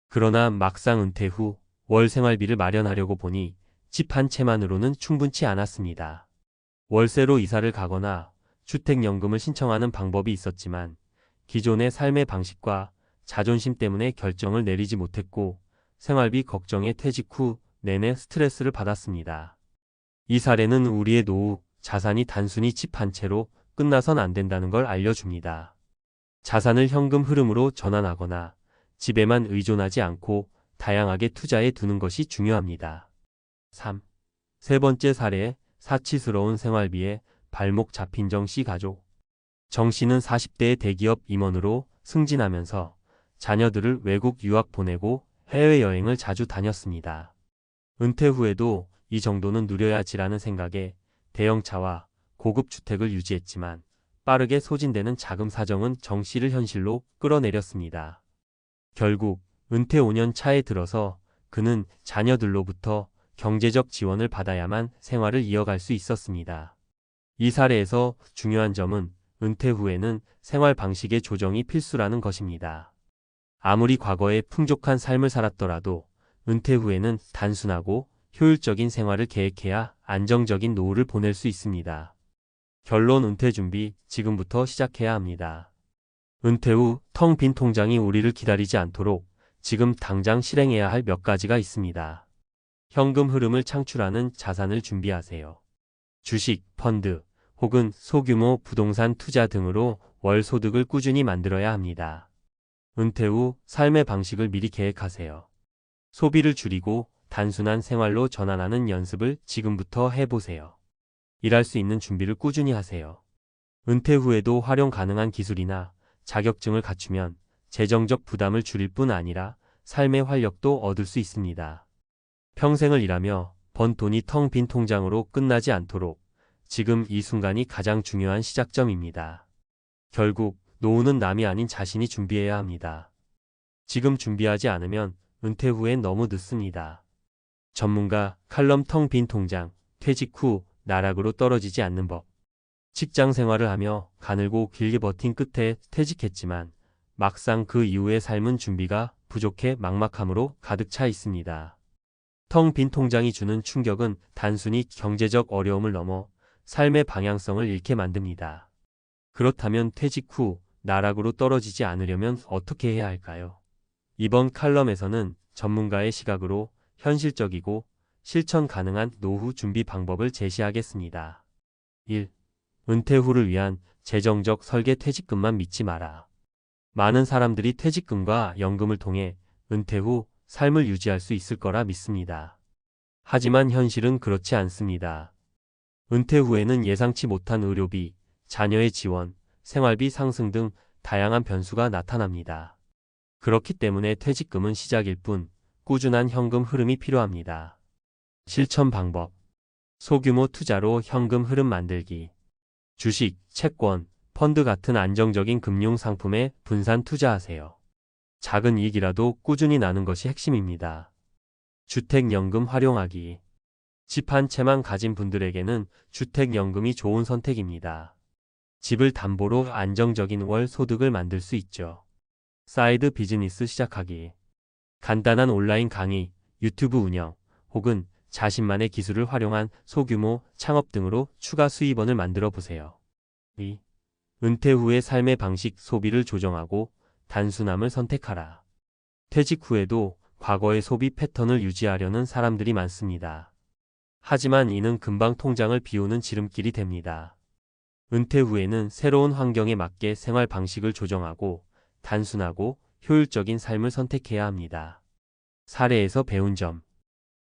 그러나 막상 은퇴 후 월 생활비를 마련하려고 보니 집 한 채만으로는 충분치 않았습니다. 월세로 이사를 가거나 주택연금을 신청하는 방법이 있었지만 기존의 삶의 방식과 자존심 때문에 결정을 내리지 못했고 생활비 걱정에 퇴직 후 내내 스트레스를 받았습니다. 이 사례는 우리의 노후, 자산이 단순히 집 한 채로 끝나선 안 된다는 걸 알려줍니다. 자산을 현금 흐름으로 전환하거나 집에만 의존하지 않고 다양하게 투자해 두는 것이 중요합니다. 3. 세 번째 사례, 사치스러운 생활비에 발목 잡힌 정 씨 가족. 정 씨는 40대의 대기업 임원으로 승진하면서 자녀들을 외국 유학 보내고 해외여행을 자주 다녔습니다. 은퇴 후에도 이 정도는 누려야지라는 생각에 대형차와 고급 주택을 유지했지만 빠르게 소진되는 자금 사정은 정 씨를 현실로 끌어내렸습니다. 결국 은퇴 5년 차에 들어서 그는 자녀들로부터 경제적 지원을 받아야만 생활을 이어갈 수 있었습니다. 이 사례에서 중요한 점은 은퇴 후에는 생활 방식의 조정이 필수라는 것입니다. 아무리 과거에 풍족한 삶을 살았더라도 은퇴 후에는 단순하고 효율적인 생활을 계획해야 안정적인 노후를 보낼 수 있습니다. 결론 은퇴 준비 지금부터 시작해야 합니다. 은퇴 후 텅 빈 통장이 우리를 기다리지 않도록 지금 당장 실행해야 할 몇 가지가 있습니다. 현금 흐름을 창출하는 자산을 준비하세요. 주식, 펀드 혹은 소규모 부동산 투자 등으로 월 소득을 꾸준히 만들어야 합니다. 은퇴 후 삶의 방식을 미리 계획하세요. 소비를 줄이고 단순한 생활로 전환하는 연습을 지금부터 해보세요. 일할 수 있는 준비를 꾸준히 하세요. 은퇴 후에도 활용 가능한 기술이나 자격증을 갖추면 재정적 부담을 줄일 뿐 아니라 삶의 활력도 얻을 수 있습니다. 평생을 일하며 번 돈이 텅 빈 통장으로 끝나지 않도록 지금 이 순간이 가장 중요한 시작점입니다. 결국 노후는 남이 아닌 자신이 준비해야 합니다. 지금 준비하지 않으면 은퇴 후엔 너무 늦습니다. 전문가 칼럼 텅 빈 통장, 퇴직 후 나락으로 떨어지지 않는 법. 직장 생활을 하며 가늘고 길게 버틴 끝에 퇴직했지만 막상 그 이후의 삶은 준비가 부족해 막막함으로 가득 차 있습니다. 텅 빈 통장이 주는 충격은 단순히 경제적 어려움을 넘어 삶의 방향성을 잃게 만듭니다. 그렇다면 퇴직 후 나락으로 떨어지지 않으려면 어떻게 해야 할까요? 이번 칼럼에서는 전문가의 시각으로 현실적이고 실천 가능한 노후 준비 방법을 제시하겠습니다. 1. 은퇴 후를 위한 재정적 설계. 퇴직금만 믿지 마라. 많은 사람들이 퇴직금과 연금을 통해 은퇴 후 삶을 유지할 수 있을 거라 믿습니다. 하지만 현실은 그렇지 않습니다. 은퇴 후에는 예상치 못한 의료비, 자녀의 지원, 생활비 상승 등 다양한 변수가 나타납니다. 그렇기 때문에 퇴직금은 시작일 뿐 꾸준한 현금 흐름이 필요합니다. 실천 방법. 소규모 투자로 현금 흐름 만들기. 주식, 채권, 펀드 같은 안정적인 금융 상품에 분산 투자하세요. 작은 이익이라도 꾸준히 나는 것이 핵심입니다. 주택연금 활용하기. 집 한 채만 가진 분들에게는 주택연금이 좋은 선택입니다. 집을 담보로 안정적인 월 소득을 만들 수 있죠. 사이드 비즈니스 시작하기. 간단한 온라인 강의, 유튜브 운영, 혹은 자신만의 기술을 활용한 소규모 창업 등으로 추가 수입원을 만들어 보세요. 2. 은퇴 후의 삶의 방식. 소비를 조정하고 단순함을 선택하라. 퇴직 후에도 과거의 소비 패턴을 유지하려는 사람들이 많습니다. 하지만 이는 금방 통장을 비우는 지름길이 됩니다. 은퇴 후에는 새로운 환경에 맞게 생활 방식을 조정하고 단순하고 효율적인 삶을 선택해야 합니다. 사례에서 배운 점.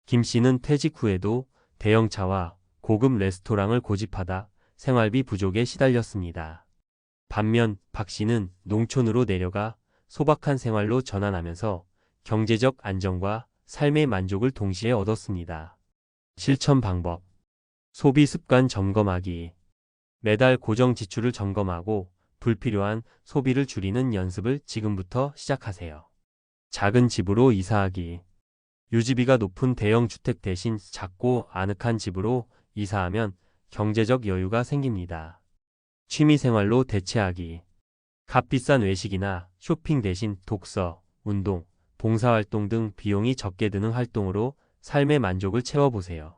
김 씨는 퇴직 후에도 대형차와 고급 레스토랑을 고집하다 생활비 부족에 시달렸습니다. 반면 박 씨는 농촌으로 내려가 소박한 생활로 전환하면서 경제적 안정과 삶의 만족을 동시에 얻었습니다. 실천 방법. 소비 습관 점검하기. 매달 고정 지출을 점검하고 불필요한 소비를 줄이는 연습을 지금부터 시작하세요. 작은 집으로 이사하기. 유지비가 높은 대형 주택 대신 작고 아늑한 집으로 이사하면 경제적 여유가 생깁니다. 취미생활로 대체하기. 값비싼 외식이나 쇼핑 대신 독서, 운동, 봉사활동 등 비용이 적게 드는 활동으로 삶의 만족을 채워보세요.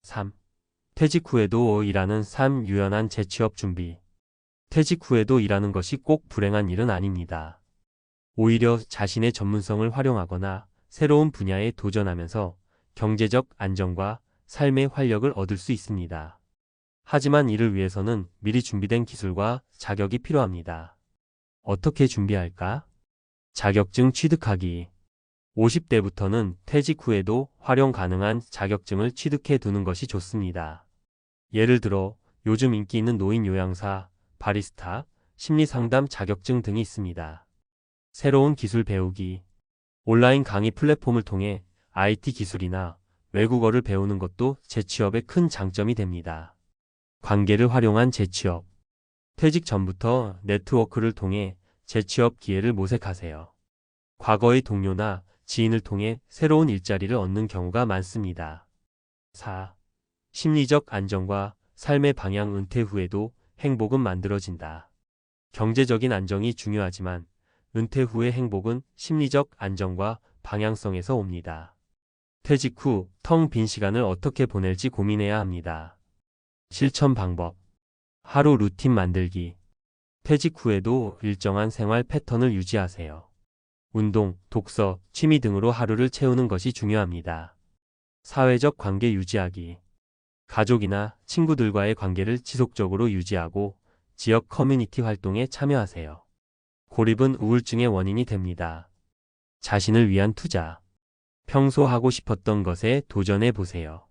3. 퇴직 후에도 일하는 삶 유연한 재취업 준비. 퇴직 후에도 일하는 것이 꼭 불행한 일은 아닙니다. 오히려 자신의 전문성을 활용하거나 새로운 분야에 도전하면서 경제적 안정과 삶의 활력을 얻을 수 있습니다. 하지만 이를 위해서는 미리 준비된 기술과 자격이 필요합니다. 어떻게 준비할까? 자격증 취득하기. 50대부터는 퇴직 후에도 활용 가능한 자격증을 취득해 두는 것이 좋습니다. 예를 들어 요즘 인기 있는 노인 요양사, 바리스타, 심리상담 자격증 등이 있습니다. 새로운 기술 배우기. 온라인 강의 플랫폼을 통해 IT 기술이나 외국어를 배우는 것도 재취업의 큰 장점이 됩니다. 관계를 활용한 재취업. 퇴직 전부터 네트워크를 통해 재취업 기회를 모색하세요. 과거의 동료나 지인을 통해 새로운 일자리를 얻는 경우가 많습니다. 4. 심리적 안정과 삶의 방향. 은퇴 후에도 행복은 만들어진다. 경제적인 안정이 중요하지만 은퇴 후의 행복은 심리적 안정과 방향성에서 옵니다. 퇴직 후 텅 빈 시간을 어떻게 보낼지 고민해야 합니다. 실천 방법. 하루 루틴 만들기. 퇴직 후에도 일정한 생활 패턴을 유지하세요. 운동, 독서, 취미 등으로 하루를 채우는 것이 중요합니다. 사회적 관계 유지하기. 가족이나 친구들과의 관계를 지속적으로 유지하고 지역 커뮤니티 활동에 참여하세요. 고립은 우울증의 원인이 됩니다. 자신을 위한 투자. 평소 하고 싶었던 것에 도전해 보세요.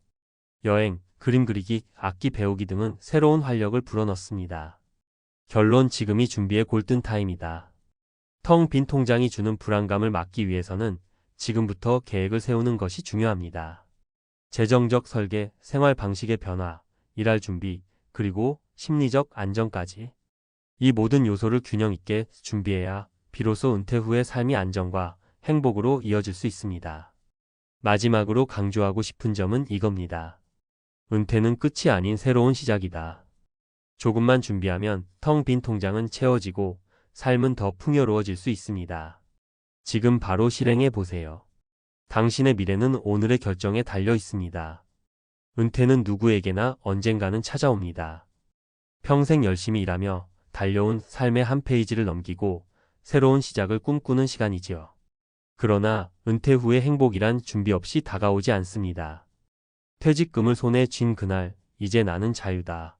여행, 그림 그리기, 악기 배우기 등은 새로운 활력을 불어넣습니다. 결론. 지금이 준비의 골든타임이다. 텅 빈 통장이 주는 불안감을 막기 위해서는 지금부터 계획을 세우는 것이 중요합니다. 재정적 설계, 생활 방식의 변화, 일할 준비, 그리고 심리적 안정까지. 이 모든 요소를 균형 있게 준비해야 비로소 은퇴 후의 삶이 안정과 행복으로 이어질 수 있습니다. 마지막으로 강조하고 싶은 점은 이겁니다. 은퇴는 끝이 아닌 새로운 시작이다. 조금만 준비하면 텅 빈 통장은 채워지고 삶은 더 풍요로워질 수 있습니다. 지금 바로 실행해 보세요. 당신의 미래는 오늘의 결정에 달려 있습니다. 은퇴는 누구에게나 언젠가는 찾아옵니다. 평생 열심히 일하며 달려온 삶의 한 페이지를 넘기고 새로운 시작을 꿈꾸는 시간이지요. 그러나 은퇴 후의 행복이란 준비 없이 다가오지 않습니다. 퇴직금을 손에 쥔 그날, 이제 나는 자유다.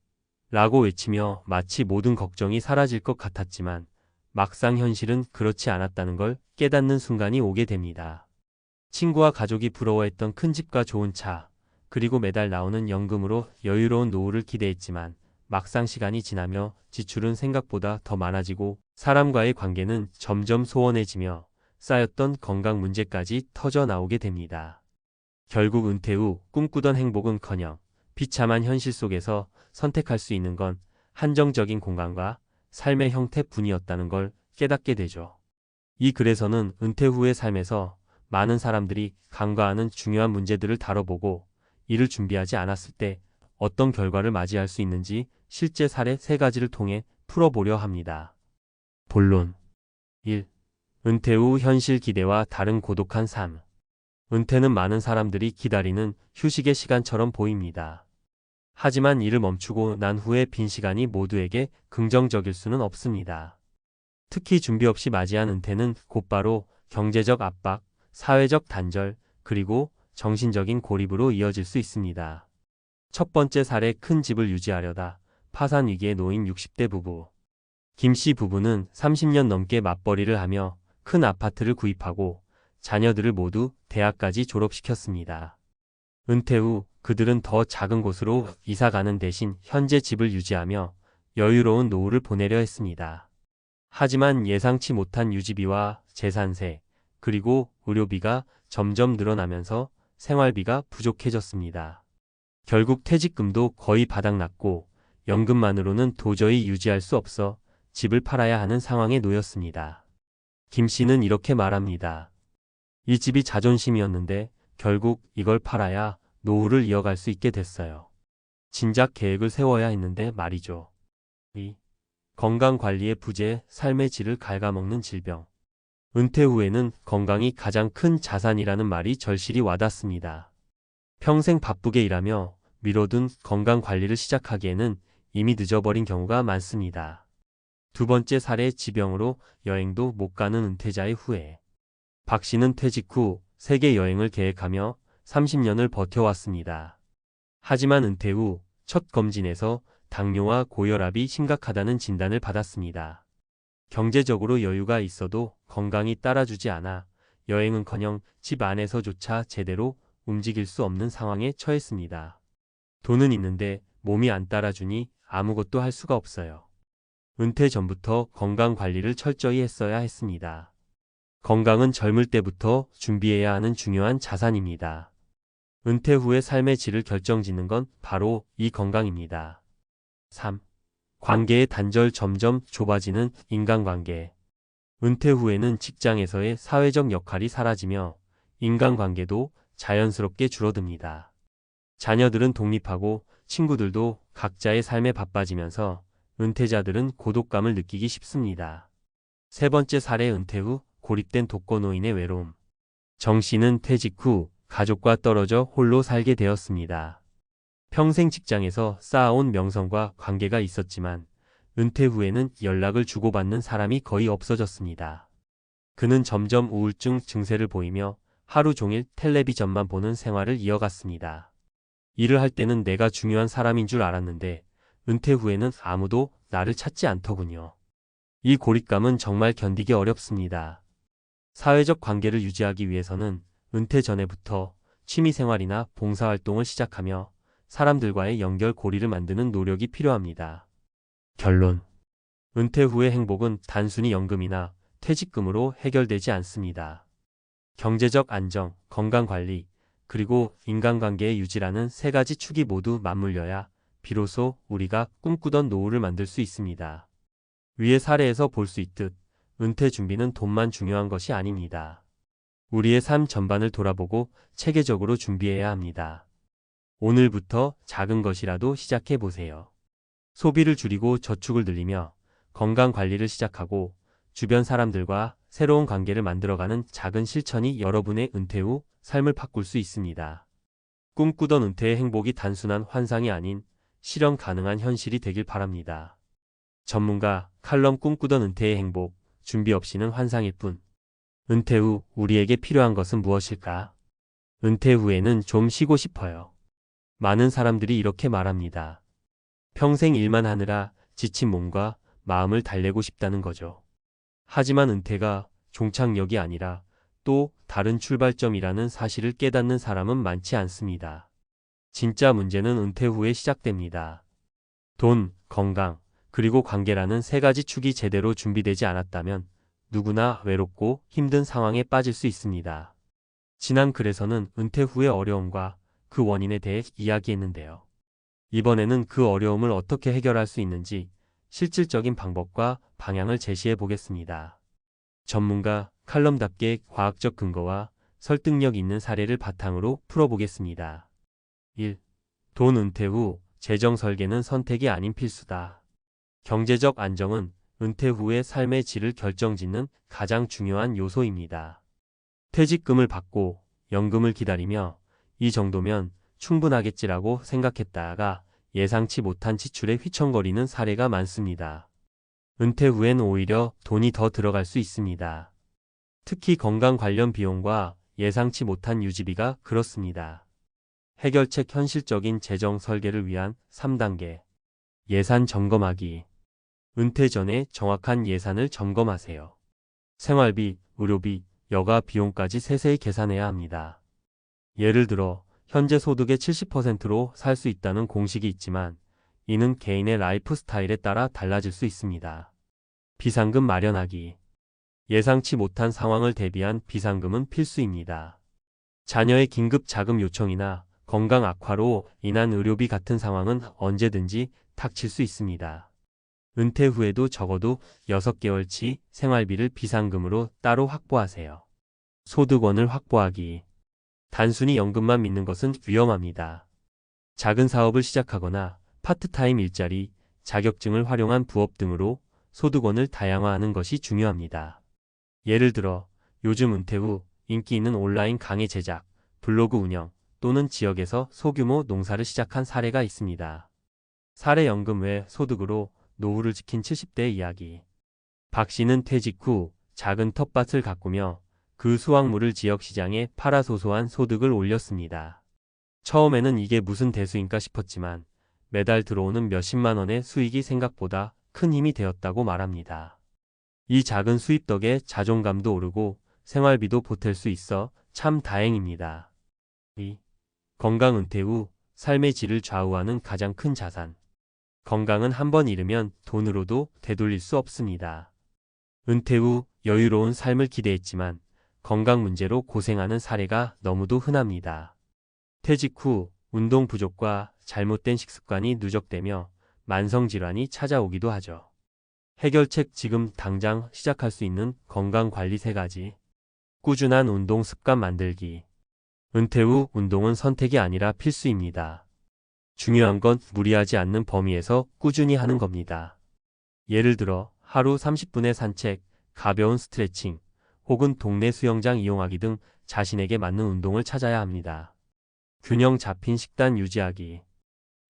라고 외치며 마치 모든 걱정이 사라질 것 같았지만 막상 현실은 그렇지 않았다는 걸 깨닫는 순간이 오게 됩니다. 친구와 가족이 부러워했던 큰 집과 좋은 차, 그리고 매달 나오는 연금으로 여유로운 노후를 기대했지만 막상 시간이 지나며 지출은 생각보다 더 많아지고 사람과의 관계는 점점 소원해지며 쌓였던 건강 문제까지 터져 나오게 됩니다. 결국 은퇴 후 꿈꾸던 행복은커녕 비참한 현실 속에서 선택할 수 있는 건 한정적인 공간과 삶의 형태뿐이었다는 걸 깨닫게 되죠. 이 글에서는 은퇴 후의 삶에서 많은 사람들이 간과하는 중요한 문제들을 다뤄보고 이를 준비하지 않았을 때 어떤 결과를 맞이할 수 있는지 실제 사례 3가지를 통해 풀어보려 합니다. 본론 1. 은퇴 후 현실 기대와 다른 고독한 삶. 은퇴는 많은 사람들이 기다리는 휴식의 시간처럼 보입니다. 하지만 이를 멈추고 난 후의 빈 시간이 모두에게 긍정적일 수는 없습니다. 특히 준비 없이 맞이한 은퇴는 곧바로 경제적 압박, 사회적 단절, 그리고 정신적인 고립으로 이어질 수 있습니다. 첫 번째 사례. 큰 집을 유지하려다 파산 위기에 놓인 60대 부부. 김 씨 부부는 30년 넘게 맞벌이를 하며 큰 아파트를 구입하고 자녀들을 모두 대학까지 졸업시켰습니다. 은퇴 후 그들은 더 작은 곳으로 이사 가는 대신 현재 집을 유지하며 여유로운 노후를 보내려 했습니다. 하지만 예상치 못한 유지비와 재산세, 그리고 의료비가 점점 늘어나면서 생활비가 부족해졌습니다. 결국 퇴직금도 거의 바닥났고 연금만으로는 도저히 유지할 수 없어 집을 팔아야 하는 상황에 놓였습니다. 김 씨는 이렇게 말합니다. 이 집이 자존심이었는데 결국 이걸 팔아야 노후를 이어갈 수 있게 됐어요. 진작 계획을 세워야 했는데 말이죠. 2. 건강관리의 부재, 삶의 질을 갉아먹는 질병. 은퇴 후에는 건강이 가장 큰 자산이라는 말이 절실히 와닿습니다. 평생 바쁘게 일하며 미뤄둔 건강관리를 시작하기에는 이미 늦어버린 경우가 많습니다. 두 번째 사례, 지병으로 여행도 못 가는 은퇴자의 후회. 박 씨는 퇴직 후 세계 여행을 계획하며 30년을 버텨왔습니다. 하지만 은퇴 후 첫 검진에서 당뇨와 고혈압이 심각하다는 진단을 받았습니다. 경제적으로 여유가 있어도 건강이 따라주지 않아 여행은커녕 집 안에서조차 제대로 움직일 수 없는 상황에 처했습니다. 돈은 있는데 몸이 안 따라주니 아무것도 할 수가 없어요. 은퇴 전부터 건강 관리를 철저히 했어야 했습니다. 건강은 젊을 때부터 준비해야 하는 중요한 자산입니다. 은퇴 후의 삶의 질을 결정짓는 건 바로 이 건강입니다. 3. 관계의 단절, 점점 좁아지는 인간관계. 은퇴 후에는 직장에서의 사회적 역할이 사라지며 인간관계도 자연스럽게 줄어듭니다. 자녀들은 독립하고 친구들도 각자의 삶에 바빠지면서 은퇴자들은 고독감을 느끼기 쉽습니다. 세 번째 사례, 은퇴 후 고립된 독거노인의 외로움. 정 씨는 퇴직 후 가족과 떨어져 홀로 살게 되었습니다. 평생 직장에서 쌓아온 명성과 관계가 있었지만 은퇴 후에는 연락을 주고받는 사람이 거의 없어졌습니다. 그는 점점 우울증 증세를 보이며 하루 종일 텔레비전만 보는 생활을 이어갔습니다. 일을 할 때는 내가 중요한 사람인 줄 알았는데 은퇴 후에는 아무도 나를 찾지 않더군요. 이 고립감은 정말 견디기 어렵습니다. 사회적 관계를 유지하기 위해서는 은퇴 전에부터 취미생활이나 봉사활동을 시작하며 사람들과의 연결고리를 만드는 노력이 필요합니다. 결론. 은퇴 후의 행복은 단순히 연금이나 퇴직금으로 해결되지 않습니다. 경제적 안정, 건강관리, 그리고 인간관계의 유지라는 세 가지 축이 모두 맞물려야 비로소 우리가 꿈꾸던 노후를 만들 수 있습니다. 위의 사례에서 볼 수 있듯 은퇴 준비는 돈만 중요한 것이 아닙니다. 우리의 삶 전반을 돌아보고 체계적으로 준비해야 합니다. 오늘부터 작은 것이라도 시작해 보세요. 소비를 줄이고 저축을 늘리며 건강 관리를 시작하고 주변 사람들과 새로운 관계를 만들어가는 작은 실천이 여러분의 은퇴 후 삶을 바꿀 수 있습니다. 꿈꾸던 은퇴의 행복이 단순한 환상이 아닌 실현 가능한 현실이 되길 바랍니다. 전문가 칼럼, 꿈꾸던 은퇴의 행복, 준비 없이는 환상일 뿐. 은퇴 후 우리에게 필요한 것은 무엇일까? 은퇴 후에는 좀 쉬고 싶어요. 많은 사람들이 이렇게 말합니다. 평생 일만 하느라 지친 몸과 마음을 달래고 싶다는 거죠. 하지만 은퇴가 종착역이 아니라 또 다른 출발점이라는 사실을 깨닫는 사람은 많지 않습니다. 진짜 문제는 은퇴 후에 시작됩니다. 돈, 건강, 그리고 관계라는 세 가지 축이 제대로 준비되지 않았다면 누구나 외롭고 힘든 상황에 빠질 수 있습니다. 지난 글에서는 은퇴 후의 어려움과 그 원인에 대해 이야기했는데요. 이번에는 그 어려움을 어떻게 해결할 수 있는지 실질적인 방법과 방향을 제시해 보겠습니다. 전문가 칼럼답게 과학적 근거와 설득력 있는 사례를 바탕으로 풀어보겠습니다. 1. 돈. 은퇴 후 재정 설계는 선택이 아닌 필수다. 경제적 안정은 은퇴 후의 삶의 질을 결정짓는 가장 중요한 요소입니다. 퇴직금을 받고 연금을 기다리며 이 정도면 충분하겠지라고 생각했다가 예상치 못한 지출에 휘청거리는 사례가 많습니다. 은퇴 후엔 오히려 돈이 더 들어갈 수 있습니다. 특히 건강 관련 비용과 예상치 못한 유지비가 그렇습니다. 해결책, 현실적인 재정 설계를 위한 3단계. 예산 점검하기. 은퇴 전에 정확한 예산을 점검하세요. 생활비, 의료비, 여가 비용까지 세세히 계산해야 합니다. 예를 들어 현재 소득의 70%로 살 수 있다는 공식이 있지만 이는 개인의 라이프 스타일에 따라 달라질 수 있습니다. 비상금 마련하기. 예상치 못한 상황을 대비한 비상금은 필수입니다. 자녀의 긴급 자금 요청이나 건강 악화로 인한 의료비 같은 상황은 언제든지 닥칠 수 있습니다. 은퇴 후에도 적어도 6개월치 생활비를 비상금으로 따로 확보하세요. 소득원을 확보하기. 단순히 연금만 믿는 것은 위험합니다. 작은 사업을 시작하거나 파트타임 일자리, 자격증을 활용한 부업 등으로 소득원을 다양화하는 것이 중요합니다. 예를 들어 요즘 은퇴 후 인기 있는 온라인 강의 제작, 블로그 운영 또는 지역에서 소규모 농사를 시작한 사례가 있습니다. 사례연금 외 소득으로 노후를 지킨 70대의 이야기. 박 씨는 퇴직 후 작은 텃밭을 가꾸며 그 수확물을 지역시장에 팔아 소소한 소득을 올렸습니다. 처음에는 이게 무슨 대수인가 싶었지만 매달 들어오는 몇십만 원의 수익이 생각보다 큰 힘이 되었다고 말합니다. 이 작은 수입 덕에 자존감도 오르고 생활비도 보탤 수 있어 참 다행입니다. 2. 건강. 은퇴 후 삶의 질을 좌우하는 가장 큰 자산. 건강은 한번 잃으면 돈으로도 되돌릴 수 없습니다. 은퇴 후 여유로운 삶을 기대했지만 건강 문제로 고생하는 사례가 너무도 흔합니다. 퇴직 후 운동 부족과 잘못된 식습관이 누적되며 만성질환이 찾아오기도 하죠. 해결책. 지금 당장 시작할 수 있는 건강관리 3가지. 꾸준한 운동 습관 만들기. 은퇴 후 운동은 선택이 아니라 필수입니다. 중요한 건 무리하지 않는 범위에서 꾸준히 하는 겁니다. 예를 들어 하루 30분의 산책, 가벼운 스트레칭, 혹은 동네 수영장 이용하기 등 자신에게 맞는 운동을 찾아야 합니다. 균형 잡힌 식단 유지하기.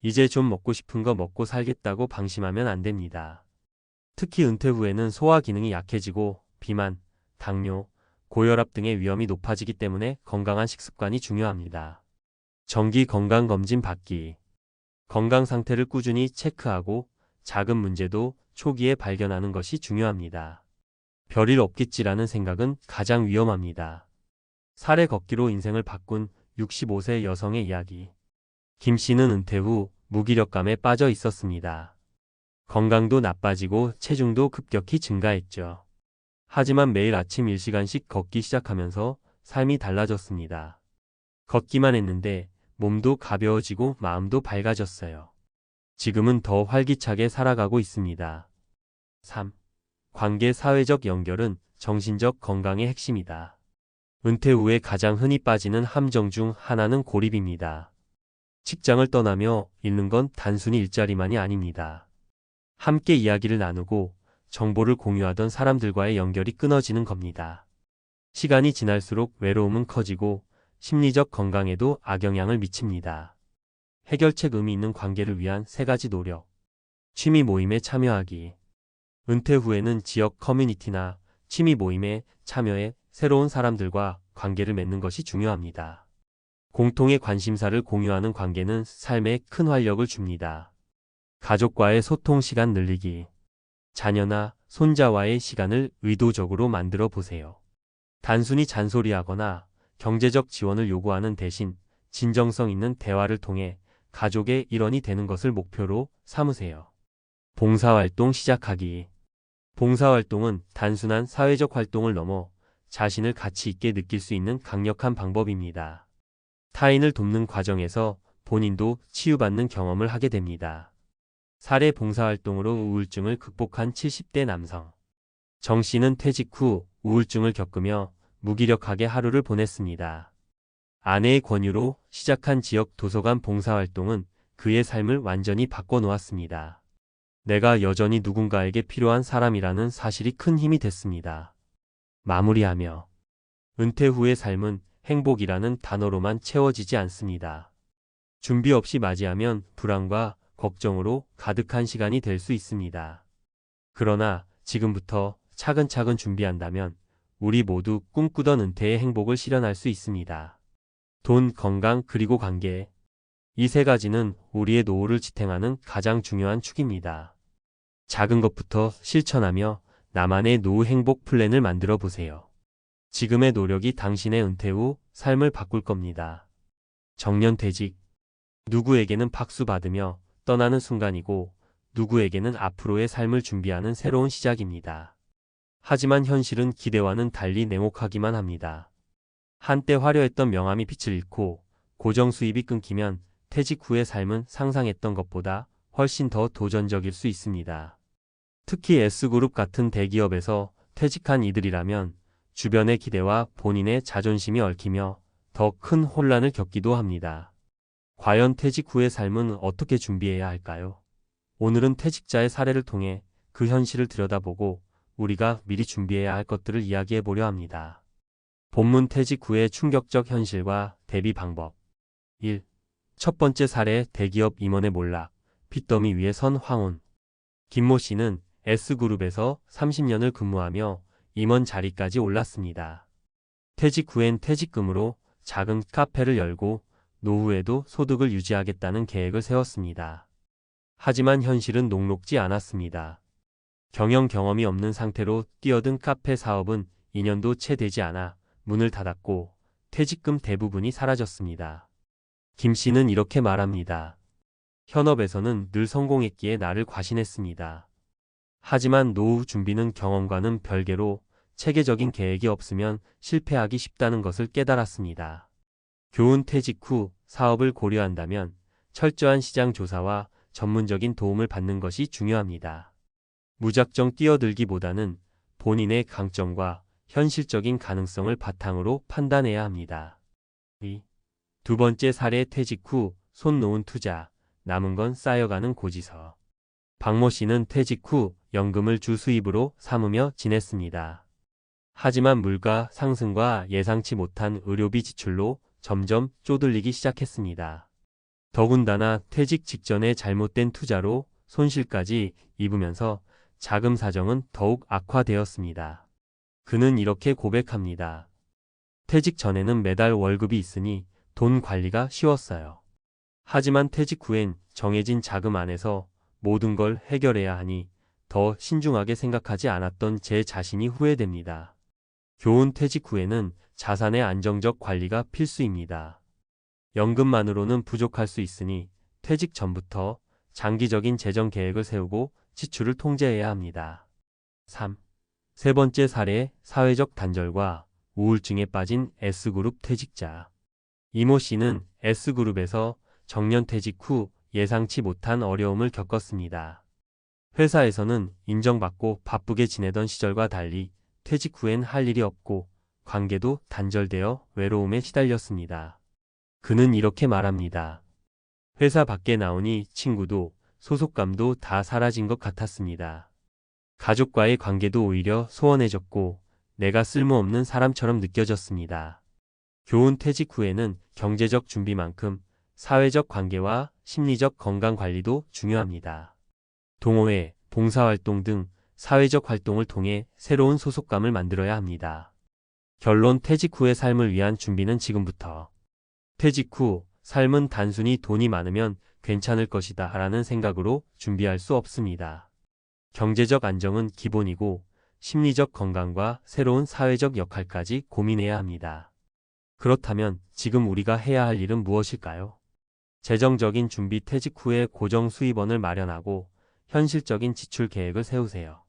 이제 좀 먹고 싶은 거 먹고 살겠다고 방심하면 안 됩니다. 특히 은퇴 후에는 소화 기능이 약해지고 비만, 당뇨, 고혈압 등의 위험이 높아지기 때문에 건강한 식습관이 중요합니다. 정기 건강검진 받기. 건강 상태를 꾸준히 체크하고 작은 문제도 초기에 발견하는 것이 중요합니다. 별일 없겠지라는 생각은 가장 위험합니다. 사례 걷기로 인생을 바꾼 65세 여성의 이야기. 김 씨는 은퇴 후 무기력감에 빠져 있었습니다. 건강도 나빠지고 체중도 급격히 증가했죠. 하지만 매일 아침 1시간씩 걷기 시작하면서 삶이 달라졌습니다. 걷기만 했는데 몸도 가벼워지고 마음도 밝아졌어요. 지금은 더 활기차게 살아가고 있습니다. 3. 관계. 사회적 연결은 정신적 건강의 핵심이다. 은퇴 후에 가장 흔히 빠지는 함정 중 하나는 고립입니다. 직장을 떠나며 잃는 건 단순히 일자리만이 아닙니다. 함께 이야기를 나누고 정보를 공유하던 사람들과의 연결이 끊어지는 겁니다. 시간이 지날수록 외로움은 커지고 심리적 건강에도 악영향을 미칩니다. 해결책. 의미 있는 관계를 위한 3가지 노력. 취미 모임에 참여하기. 은퇴 후에는 지역 커뮤니티나 취미 모임에 참여해 새로운 사람들과 관계를 맺는 것이 중요합니다. 공통의 관심사를 공유하는 관계는 삶에 큰 활력을 줍니다. 가족과의 소통 시간 늘리기. 자녀나 손자와의 시간을 의도적으로 만들어 보세요. 단순히 잔소리하거나 경제적 지원을 요구하는 대신 진정성 있는 대화를 통해 가족의 일원이 되는 것을 목표로 삼으세요. 봉사활동 시작하기. 봉사활동은 단순한 사회적 활동을 넘어 자신을 가치 있게 느낄 수 있는 강력한 방법입니다. 타인을 돕는 과정에서 본인도 치유받는 경험을 하게 됩니다. 사례. 봉사활동으로 우울증을 극복한 70대 남성. 정 씨는 퇴직 후 우울증을 겪으며 무기력하게 하루를 보냈습니다. 아내의 권유로 시작한 지역 도서관 봉사활동은 그의 삶을 완전히 바꿔놓았습니다. 내가 여전히 누군가에게 필요한 사람이라는 사실이 큰 힘이 됐습니다. 마무리하며 은퇴 후의 삶은 행복이라는 단어로만 채워지지 않습니다. 준비 없이 맞이하면 불안과 걱정으로 가득한 시간이 될 수 있습니다. 그러나 지금부터 차근차근 준비한다면 우리 모두 꿈꾸던 은퇴의 행복을 실현할 수 있습니다. 돈, 건강, 그리고 관계. 이 3가지는 우리의 노후를 지탱하는 가장 중요한 축입니다. 작은 것부터 실천하며 나만의 노후 행복 플랜을 만들어 보세요. 지금의 노력이 당신의 은퇴 후 삶을 바꿀 겁니다. 정년퇴직. 누구에게는 박수 받으며 떠나는 순간이고 누구에게는 앞으로의 삶을 준비하는 새로운 시작입니다. 하지만 현실은 기대와는 달리 냉혹하기만 합니다. 한때 화려했던 명함이 빛을 잃고 고정 수입이 끊기면 퇴직 후의 삶은 상상했던 것보다 훨씬 더 도전적일 수 있습니다. 특히 S그룹 같은 대기업에서 퇴직한 이들이라면 주변의 기대와 본인의 자존심이 얽히며 더 큰 혼란을 겪기도 합니다. 과연 퇴직 후의 삶은 어떻게 준비해야 할까요? 오늘은 퇴직자의 사례를 통해 그 현실을 들여다보고 우리가 미리 준비해야 할 것들을 이야기해 보려 합니다. 본문 퇴직 후의 충격적 현실과 대비 방법. 1. 첫 번째 사례 대기업 임원의 몰락, 핏더미 위에 선 황혼. 김모 씨는 S그룹에서 30년을 근무하며 임원 자리까지 올랐습니다. 퇴직 후엔 퇴직금으로 작은 카페를 열고 노후에도 소득을 유지하겠다는 계획을 세웠습니다. 하지만 현실은 녹록지 않았습니다. 경영 경험이 없는 상태로 뛰어든 카페 사업은 2년도 채 되지 않아 문을 닫았고 퇴직금 대부분이 사라졌습니다. 김 씨는 이렇게 말합니다. 현업에서는 늘 성공했기에 나를 과신했습니다. 하지만 노후 준비는 경험과는 별개로 체계적인 계획이 없으면 실패하기 쉽다는 것을 깨달았습니다. 교훈 퇴직 후 사업을 고려한다면 철저한 시장 조사와 전문적인 도움을 받는 것이 중요합니다. 무작정 뛰어들기보다는 본인의 강점과 현실적인 가능성을 바탕으로 판단해야 합니다. 2. 두 번째 사례 퇴직 후 손 놓은 투자, 남은 건 쌓여가는 고지서. 박모 씨는 퇴직 후 연금을 주 수입으로 삼으며 지냈습니다. 하지만 물가 상승과 예상치 못한 의료비 지출로 점점 쪼들리기 시작했습니다. 더군다나 퇴직 직전에 잘못된 투자로 손실까지 입으면서 자금 사정은 더욱 악화되었습니다. 그는 이렇게 고백합니다. 퇴직 전에는 매달 월급이 있으니 돈 관리가 쉬웠어요. 하지만 퇴직 후엔 정해진 자금 안에서 모든 걸 해결해야 하니 더 신중하게 생각하지 않았던 제 자신이 후회됩니다. 교훈 퇴직 후에는 자산의 안정적 관리가 필수입니다. 연금만으로는 부족할 수 있으니 퇴직 전부터 장기적인 재정 계획을 세우고 지출을 통제해야 합니다. 3. 세 번째 사례 사회적 단절과 우울증에 빠진 S그룹 퇴직자. 이모 씨는 S그룹에서 정년퇴직 후 예상치 못한 어려움을 겪었습니다. 회사에서는 인정받고 바쁘게 지내던 시절과 달리 퇴직 후엔 할 일이 없고 관계도 단절되어 외로움에 시달렸습니다. 그는 이렇게 말합니다. 회사 밖에 나오니 친구도 소속감도 다 사라진 것 같았습니다. 가족과의 관계도 오히려 소원해졌고 내가 쓸모없는 사람처럼 느껴졌습니다. 교훈 퇴직 후에는 경제적 준비만큼 사회적 관계와 심리적 건강 관리도 중요합니다. 동호회, 봉사활동 등 사회적 활동을 통해 새로운 소속감을 만들어야 합니다. 결론 퇴직 후의 삶을 위한 준비는 지금부터. 퇴직 후 삶은 단순히 돈이 많으면 괜찮을 것이다 라는 생각으로 준비할 수 없습니다. 경제적 안정은 기본이고 심리적 건강과 새로운 사회적 역할까지 고민해야 합니다. 그렇다면 지금 우리가 해야 할 일은 무엇일까요? 재정적인 준비 퇴직 후에 고정 수입원을 마련하고 현실적인 지출 계획을 세우세요.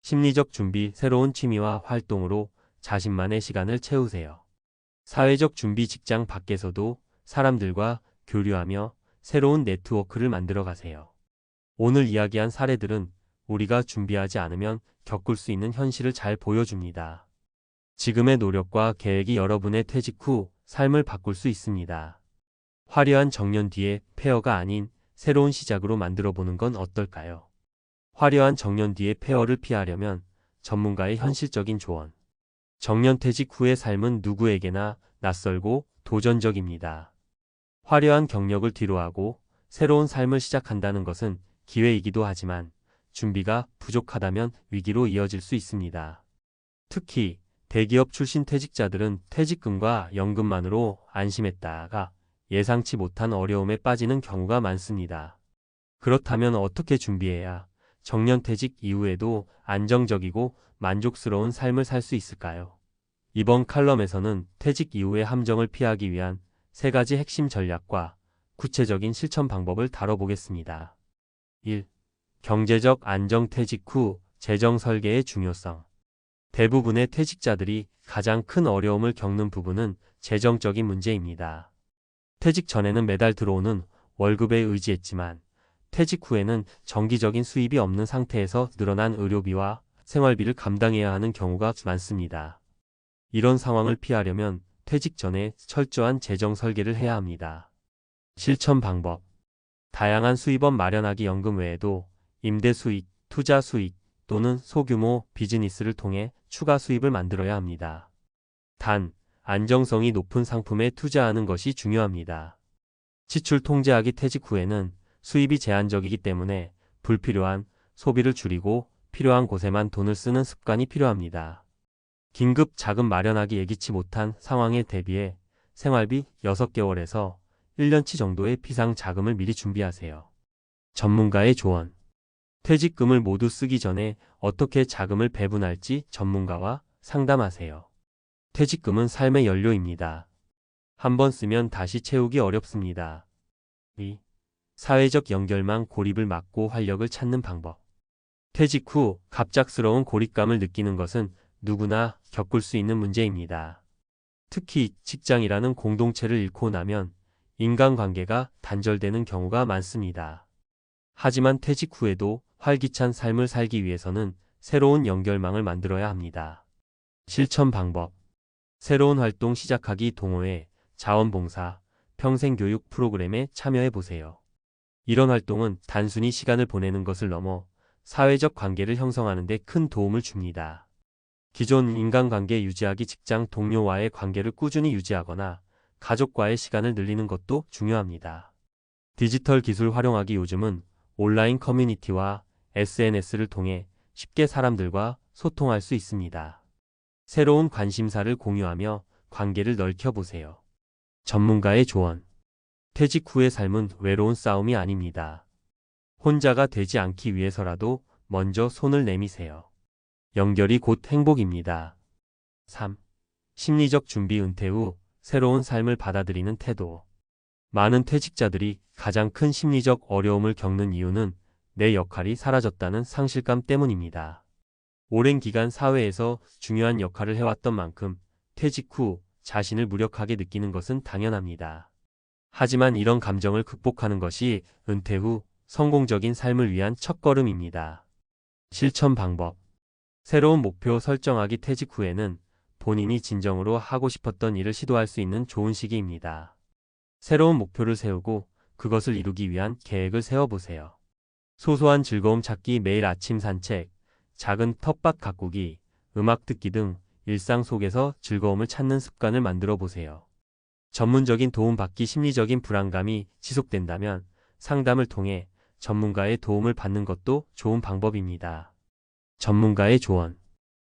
심리적 준비 새로운 취미와 활동으로 자신만의 시간을 채우세요. 사회적 준비 직장 밖에서도 사람들과 교류하며 새로운 네트워크를 만들어 가세요. 오늘 이야기한 사례들은 우리가 준비하지 않으면 겪을 수 있는 현실을 잘 보여줍니다. 지금의 노력과 계획이 여러분의 퇴직 후 삶을 바꿀 수 있습니다. 화려한 정년 뒤의 폐허가 아닌 새로운 시작으로 만들어 보는 건 어떨까요? 화려한 정년 뒤의 폐허를 피하려면 전문가의 현실적인 조언. 정년퇴직 후의 삶은 누구에게나 낯설고 도전적입니다. 화려한 경력을 뒤로하고 새로운 삶을 시작한다는 것은 기회이기도 하지만 준비가 부족하다면 위기로 이어질 수 있습니다. 특히 대기업 출신 퇴직자들은 퇴직금과 연금만으로 안심했다가 예상치 못한 어려움에 빠지는 경우가 많습니다. 그렇다면 어떻게 준비해야 정년퇴직 이후에도 안정적이고 만족스러운 삶을 살 수 있을까요? 이번 칼럼에서는 퇴직 이후의 함정을 피하기 위한 3가지 핵심 전략과 구체적인 실천 방법을 다뤄보겠습니다. 1. 경제적 안정 퇴직 후 재정 설계의 중요성. 대부분의 퇴직자들이 가장 큰 어려움을 겪는 부분은 재정적인 문제입니다. 퇴직 전에는 매달 들어오는 월급에 의지했지만 퇴직 후에는 정기적인 수입이 없는 상태에서 늘어난 의료비와 생활비를 감당해야 하는 경우가 많습니다. 이런 상황을 피하려면 퇴직 전에 철저한 재정 설계를 해야 합니다. 실천 방법. 다양한 수입원 마련하기 연금 외에도 임대 수익, 투자 수익 또는 소규모 비즈니스를 통해 추가 수입을 만들어야 합니다. 단, 안정성이 높은 상품에 투자하는 것이 중요합니다. 지출 통제하기. 퇴직 후에는 수입이 제한적이기 때문에 불필요한 소비를 줄이고 필요한 곳에만 돈을 쓰는 습관이 필요합니다. 긴급 자금 마련하기. 예기치 못한 상황에 대비해 생활비 6개월에서 1년치 정도의 비상 자금을 미리 준비하세요. 전문가의 조언. 퇴직금을 모두 쓰기 전에 어떻게 자금을 배분할지 전문가와 상담하세요. 퇴직금은 삶의 연료입니다. 한번 쓰면 다시 채우기 어렵습니다. 2. 사회적 연결망 고립을 막고 활력을 찾는 방법. 퇴직 후 갑작스러운 고립감을 느끼는 것은 누구나 겪을 수 있는 문제입니다. 특히 직장이라는 공동체를 잃고 나면 인간관계가 단절되는 경우가 많습니다. 하지만 퇴직 후에도 활기찬 삶을 살기 위해서는 새로운 연결망을 만들어야 합니다. 실천 방법. 새로운 활동 시작하기. 동호회, 자원봉사, 평생교육 프로그램에 참여해 보세요. 이런 활동은 단순히 시간을 보내는 것을 넘어 사회적 관계를 형성하는 데 큰 도움을 줍니다. 기존 인간관계 유지하기. 직장 동료와의 관계를 꾸준히 유지하거나 가족과의 시간을 늘리는 것도 중요합니다. 디지털 기술 활용하기. 요즘은 온라인 커뮤니티와 SNS를 통해 쉽게 사람들과 소통할 수 있습니다. 새로운 관심사를 공유하며 관계를 넓혀보세요. 전문가의 조언. 퇴직 후의 삶은 외로운 싸움이 아닙니다. 혼자가 되지 않기 위해서라도 먼저 손을 내미세요. 연결이 곧 행복입니다. 3. 심리적 준비. 은퇴 후 새로운 삶을 받아들이는 태도. 많은 퇴직자들이 가장 큰 심리적 어려움을 겪는 이유는 내 역할이 사라졌다는 상실감 때문입니다. 오랜 기간 사회에서 중요한 역할을 해왔던 만큼 퇴직 후 자신을 무력하게 느끼는 것은 당연합니다. 하지만 이런 감정을 극복하는 것이 은퇴 후 성공적인 삶을 위한 첫걸음입니다. 실천 방법. 새로운 목표 설정하기. 퇴직 후에는 본인이 진정으로 하고 싶었던 일을 시도할 수 있는 좋은 시기입니다. 새로운 목표를 세우고 그것을 이루기 위한 계획을 세워보세요. 소소한 즐거움 찾기. 매일 아침 산책, 작은 텃밭 가꾸기, 음악 듣기 등 일상 속에서 즐거움을 찾는 습관을 만들어 보세요. 전문적인 도움 받기. 심리적인 불안감이 지속된다면 상담을 통해 전문가의 도움을 받는 것도 좋은 방법입니다. 전문가의 조언.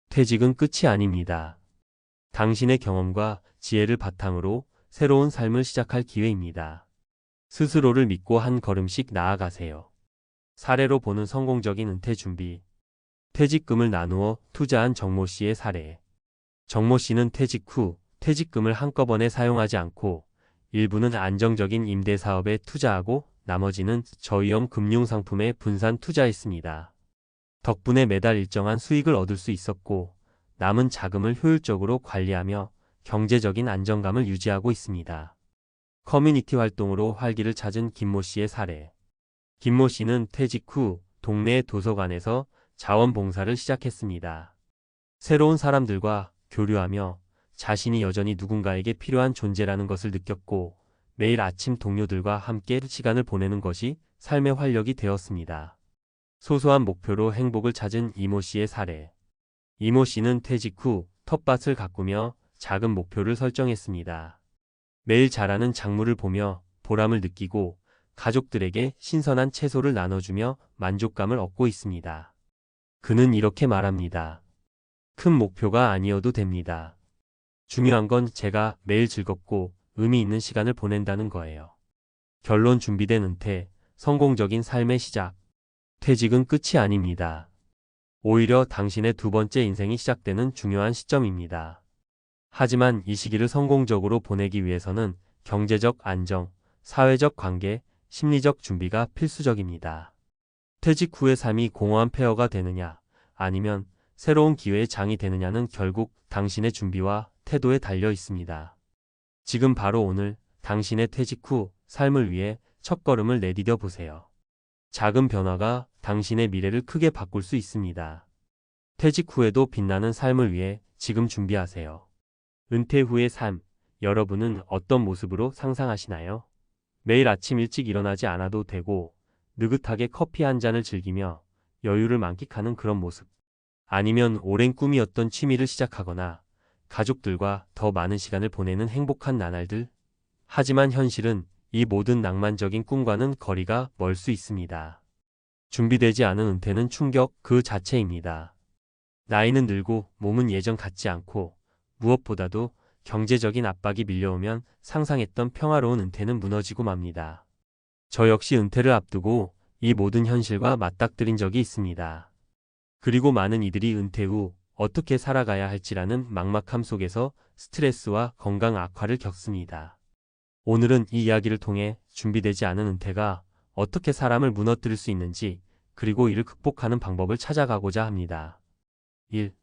퇴직은 끝이 아닙니다. 당신의 경험과 지혜를 바탕으로 새로운 삶을 시작할 기회입니다. 스스로를 믿고 한 걸음씩 나아가세요. 사례로 보는 성공적인 은퇴 준비. 퇴직금을 나누어 투자한 정모 씨의 사례. 정모 씨는 퇴직 후 퇴직금을 한꺼번에 사용하지 않고 일부는 안정적인 임대 사업에 투자하고 나머지는 저위험 금융상품에 분산 투자했습니다. 덕분에 매달 일정한 수익을 얻을 수 있었고 남은 자금을 효율적으로 관리하며 경제적인 안정감을 유지하고 있습니다. 커뮤니티 활동으로 활기를 찾은 김모 씨의 사례. 김모 씨는 퇴직 후 동네 도서관에서 자원봉사를 시작했습니다. 새로운 사람들과 교류하며 자신이 여전히 누군가에게 필요한 존재라는 것을 느꼈고 매일 아침 동료들과 함께 시간을 보내는 것이 삶의 활력이 되었습니다. 소소한 목표로 행복을 찾은 이모 씨의 사례. 이모 씨는 퇴직 후 텃밭을 가꾸며 작은 목표를 설정했습니다. 매일 자라는 작물을 보며 보람을 느끼고 가족들에게 신선한 채소를 나눠주며 만족감을 얻고 있습니다. 그는 이렇게 말합니다. 큰 목표가 아니어도 됩니다. 중요한 건 제가 매일 즐겁고 의미 있는 시간을 보낸다는 거예요. 결론. 준비된 은퇴, 성공적인 삶의 시작. 퇴직은 끝이 아닙니다. 오히려 당신의 두 번째 인생이 시작되는 중요한 시점입니다. 하지만 이 시기를 성공적으로 보내기 위해서는 경제적 안정, 사회적 관계, 심리적 준비가 필수적입니다. 퇴직 후의 삶이 공허한 폐허가 되느냐, 아니면 새로운 기회의 장이 되느냐는 결국 당신의 준비와 태도에 달려 있습니다. 지금 바로 오늘 당신의 퇴직 후 삶을 위해 첫걸음을 내디뎌 보세요. 작은 변화가 당신의 미래를 크게 바꿀 수 있습니다. 퇴직 후에도 빛나는 삶을 위해 지금 준비하세요. 은퇴 후의 삶, 여러분은 어떤 모습으로 상상하시나요? 매일 아침 일찍 일어나지 않아도 되고 느긋하게 커피 한 잔을 즐기며 여유를 만끽하는 그런 모습. 아니면 오랜 꿈이었던 취미를 시작하거나 가족들과 더 많은 시간을 보내는 행복한 나날들. 하지만 현실은 이 모든 낭만적인 꿈과는 거리가 멀 수 있습니다. 준비되지 않은 은퇴는 충격 그 자체입니다. 나이는 늘고 몸은 예전 같지 않고 무엇보다도 경제적인 압박이 밀려오면 상상했던 평화로운 은퇴는 무너지고 맙니다. 저 역시 은퇴를 앞두고 이 모든 현실과 맞닥뜨린 적이 있습니다. 그리고 많은 이들이 은퇴 후 어떻게 살아가야 할지라는 막막함 속에서 스트레스와 건강 악화를 겪습니다. 오늘은 이 이야기를 통해 준비되지 않은 은퇴가 어떻게 사람을 무너뜨릴 수 있는지, 그리고 이를 극복하는 방법을 찾아가고자 합니다. 1.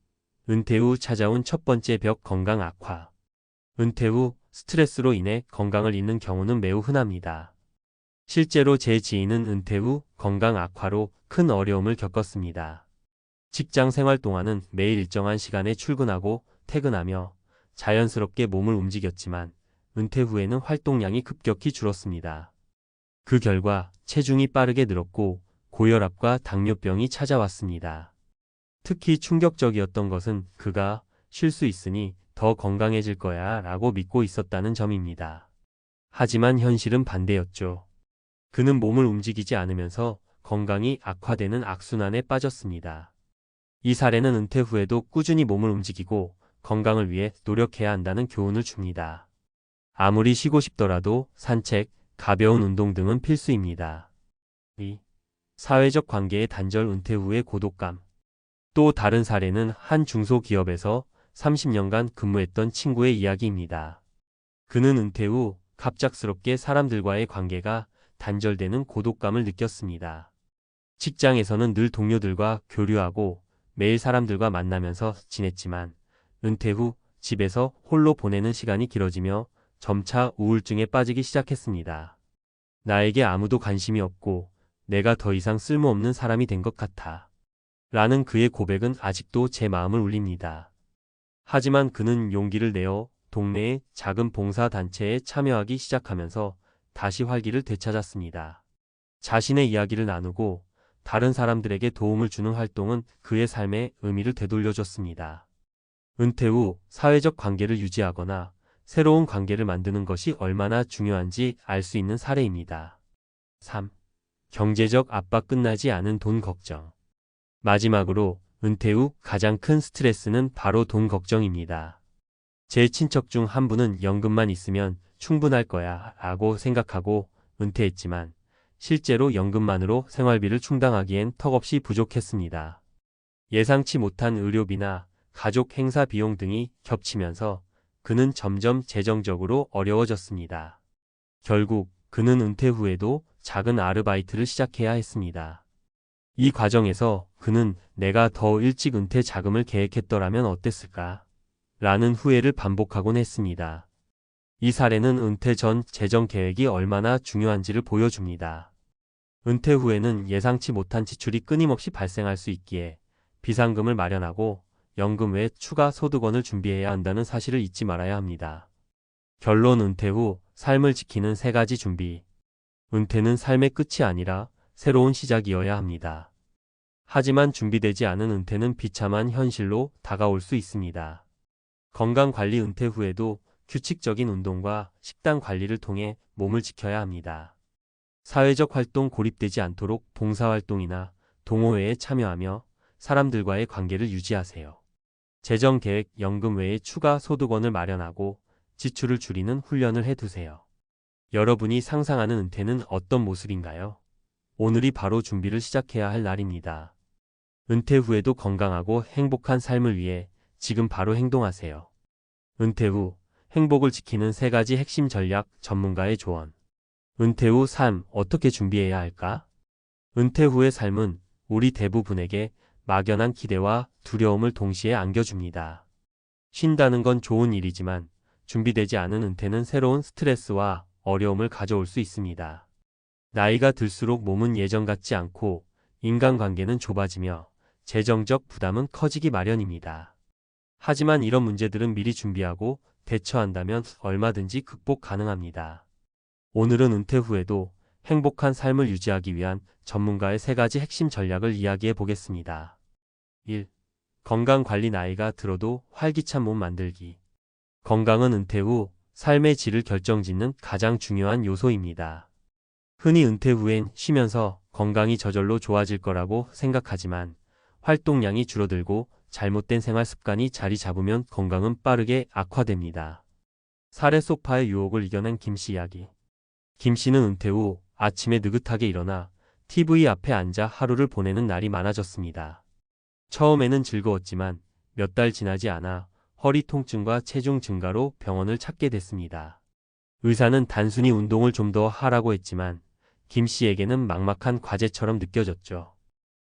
은퇴 후 찾아온 첫 번째 벽, 건강 악화. 은퇴 후 스트레스로 인해 건강을 잃는 경우는 매우 흔합니다. 실제로 제 지인은 은퇴 후 건강 악화로 큰 어려움을 겪었습니다. 직장 생활 동안은 매일 일정한 시간에 출근하고 퇴근하며 자연스럽게 몸을 움직였지만 은퇴 후에는 활동량이 급격히 줄었습니다. 그 결과 체중이 빠르게 늘었고 고혈압과 당뇨병이 찾아왔습니다. 특히 충격적이었던 것은 그가 쉴 수 있으니 더 건강해질 거야 라고 믿고 있었다는 점입니다. 하지만 현실은 반대였죠. 그는 몸을 움직이지 않으면서 건강이 악화되는 악순환에 빠졌습니다. 이 사례는 은퇴 후에도 꾸준히 몸을 움직이고 건강을 위해 노력해야 한다는 교훈을 줍니다. 아무리 쉬고 싶더라도 산책, 가벼운 운동 등은 필수입니다. 2. 사회적 관계의 단절, 은퇴 후의 고독감. 또 다른 사례는 한 중소기업에서 30년간 근무했던 친구의 이야기입니다. 그는 은퇴 후 갑작스럽게 사람들과의 관계가 단절되는 고독감을 느꼈습니다. 직장에서는 늘 동료들과 교류하고 매일 사람들과 만나면서 지냈지만 은퇴 후 집에서 홀로 보내는 시간이 길어지며 점차 우울증에 빠지기 시작했습니다. 나에게 아무도 관심이 없고 내가 더 이상 쓸모없는 사람이 된 것 같아. 라는 그의 고백은 아직도 제 마음을 울립니다. 하지만 그는 용기를 내어 동네의 작은 봉사단체에 참여하기 시작하면서 다시 활기를 되찾았습니다. 자신의 이야기를 나누고 다른 사람들에게 도움을 주는 활동은 그의 삶의 의미를 되돌려줬습니다. 은퇴 후 사회적 관계를 유지하거나 새로운 관계를 만드는 것이 얼마나 중요한지 알 수 있는 사례입니다. 3. 경제적 압박, 끝나지 않은 돈 걱정. 마지막으로 은퇴 후 가장 큰 스트레스는 바로 돈 걱정입니다. 제 친척 중 한 분은 연금만 있으면 충분할 거야 라고 생각하고 은퇴했지만 실제로 연금만으로 생활비를 충당하기엔 턱없이 부족했습니다. 예상치 못한 의료비나 가족 행사 비용 등이 겹치면서 그는 점점 재정적으로 어려워졌습니다. 결국 그는 은퇴 후에도 작은 아르바이트를 시작해야 했습니다. 이 과정에서 그는 내가 더 일찍 은퇴 자금을 계획했더라면 어땠을까? 라는 후회를 반복하곤 했습니다. 이 사례는 은퇴 전 재정 계획이 얼마나 중요한지를 보여줍니다. 은퇴 후에는 예상치 못한 지출이 끊임없이 발생할 수 있기에 비상금을 마련하고 연금 외 추가 소득원을 준비해야 한다는 사실을 잊지 말아야 합니다. 결론, 은퇴 후 삶을 지키는 3가지 준비. 은퇴는 삶의 끝이 아니라 새로운 시작이어야 합니다. 하지만 준비되지 않은 은퇴는 비참한 현실로 다가올 수 있습니다. 건강관리, 은퇴 후에도 규칙적인 운동과 식단 관리를 통해 몸을 지켜야 합니다. 사회적 활동, 고립되지 않도록 봉사활동이나 동호회에 참여하며 사람들과의 관계를 유지하세요. 재정계획, 연금 외에 추가 소득원을 마련하고 지출을 줄이는 훈련을 해두세요. 여러분이 상상하는 은퇴는 어떤 모습인가요? 오늘이 바로 준비를 시작해야 할 날입니다. 은퇴 후에도 건강하고 행복한 삶을 위해 지금 바로 행동하세요. 은퇴 후 행복을 지키는 3가지 핵심 전략 전문가의 조언. 은퇴 후 삶 어떻게 준비해야 할까? 은퇴 후의 삶은 우리 대부분에게 막연한 기대와 두려움을 동시에 안겨줍니다. 쉰다는 건 좋은 일이지만 준비되지 않은 은퇴는 새로운 스트레스와 어려움을 가져올 수 있습니다. 나이가 들수록 몸은 예전 같지 않고 인간관계는 좁아지며 재정적 부담은 커지기 마련입니다. 하지만 이런 문제들은 미리 준비하고 대처한다면 얼마든지 극복 가능합니다. 오늘은 은퇴 후에도 행복한 삶을 유지하기 위한 전문가의 3가지 핵심 전략을 이야기해 보겠습니다. 1. 건강관리. 나이가 들어도 활기찬 몸 만들기. 건강은 은퇴 후 삶의 질을 결정짓는 가장 중요한 요소입니다. 흔히 은퇴 후엔 쉬면서 건강이 저절로 좋아질 거라고 생각하지만 활동량이 줄어들고 잘못된 생활 습관이 자리 잡으면 건강은 빠르게 악화됩니다. 사례. 소파의 유혹을 이겨낸 김씨 이야기. 김씨는 은퇴 후 아침에 느긋하게 일어나 TV 앞에 앉아 하루를 보내는 날이 많아졌습니다. 처음에는 즐거웠지만 몇 달 지나지 않아 허리 통증과 체중 증가로 병원을 찾게 됐습니다. 의사는 단순히 운동을 좀 더 하라고 했지만 김씨에게는 막막한 과제처럼 느껴졌죠.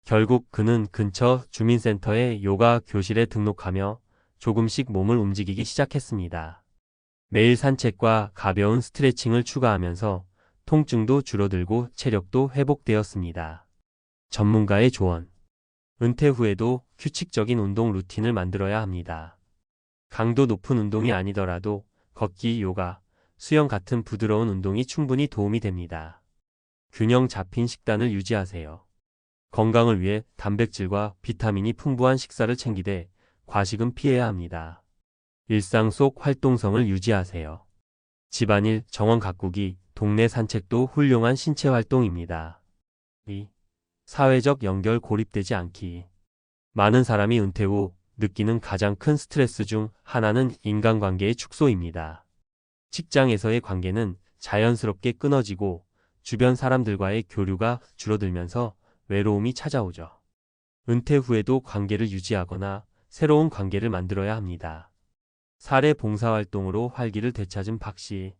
결국 그는 근처 주민센터의 요가 교실에 등록하며 조금씩 몸을 움직이기 시작했습니다. 매일 산책과 가벼운 스트레칭을 추가하면서 통증도 줄어들고 체력도 회복되었습니다. 전문가의 조언. 은퇴 후에도 규칙적인 운동 루틴을 만들어야 합니다. 강도 높은 운동이 아니더라도 걷기, 요가, 수영 같은 부드러운 운동이 충분히 도움이 됩니다. 균형 잡힌 식단을 유지하세요. 건강을 위해 단백질과 비타민이 풍부한 식사를 챙기되 과식은 피해야 합니다. 일상 속 활동성을 유지하세요. 집안일, 정원 가꾸기, 동네 산책도 훌륭한 신체 활동입니다. 2. 사회적 연결. 고립되지 않기. 많은 사람이 은퇴 후 느끼는 가장 큰 스트레스 중 하나는 인간관계의 축소입니다. 직장에서의 관계는 자연스럽게 끊어지고 주변 사람들과의 교류가 줄어들면서 외로움이 찾아오죠. 은퇴 후에도 관계를 유지하거나 새로운 관계를 만들어야 합니다. 사례. 봉사활동으로 활기를 되찾은 박씨.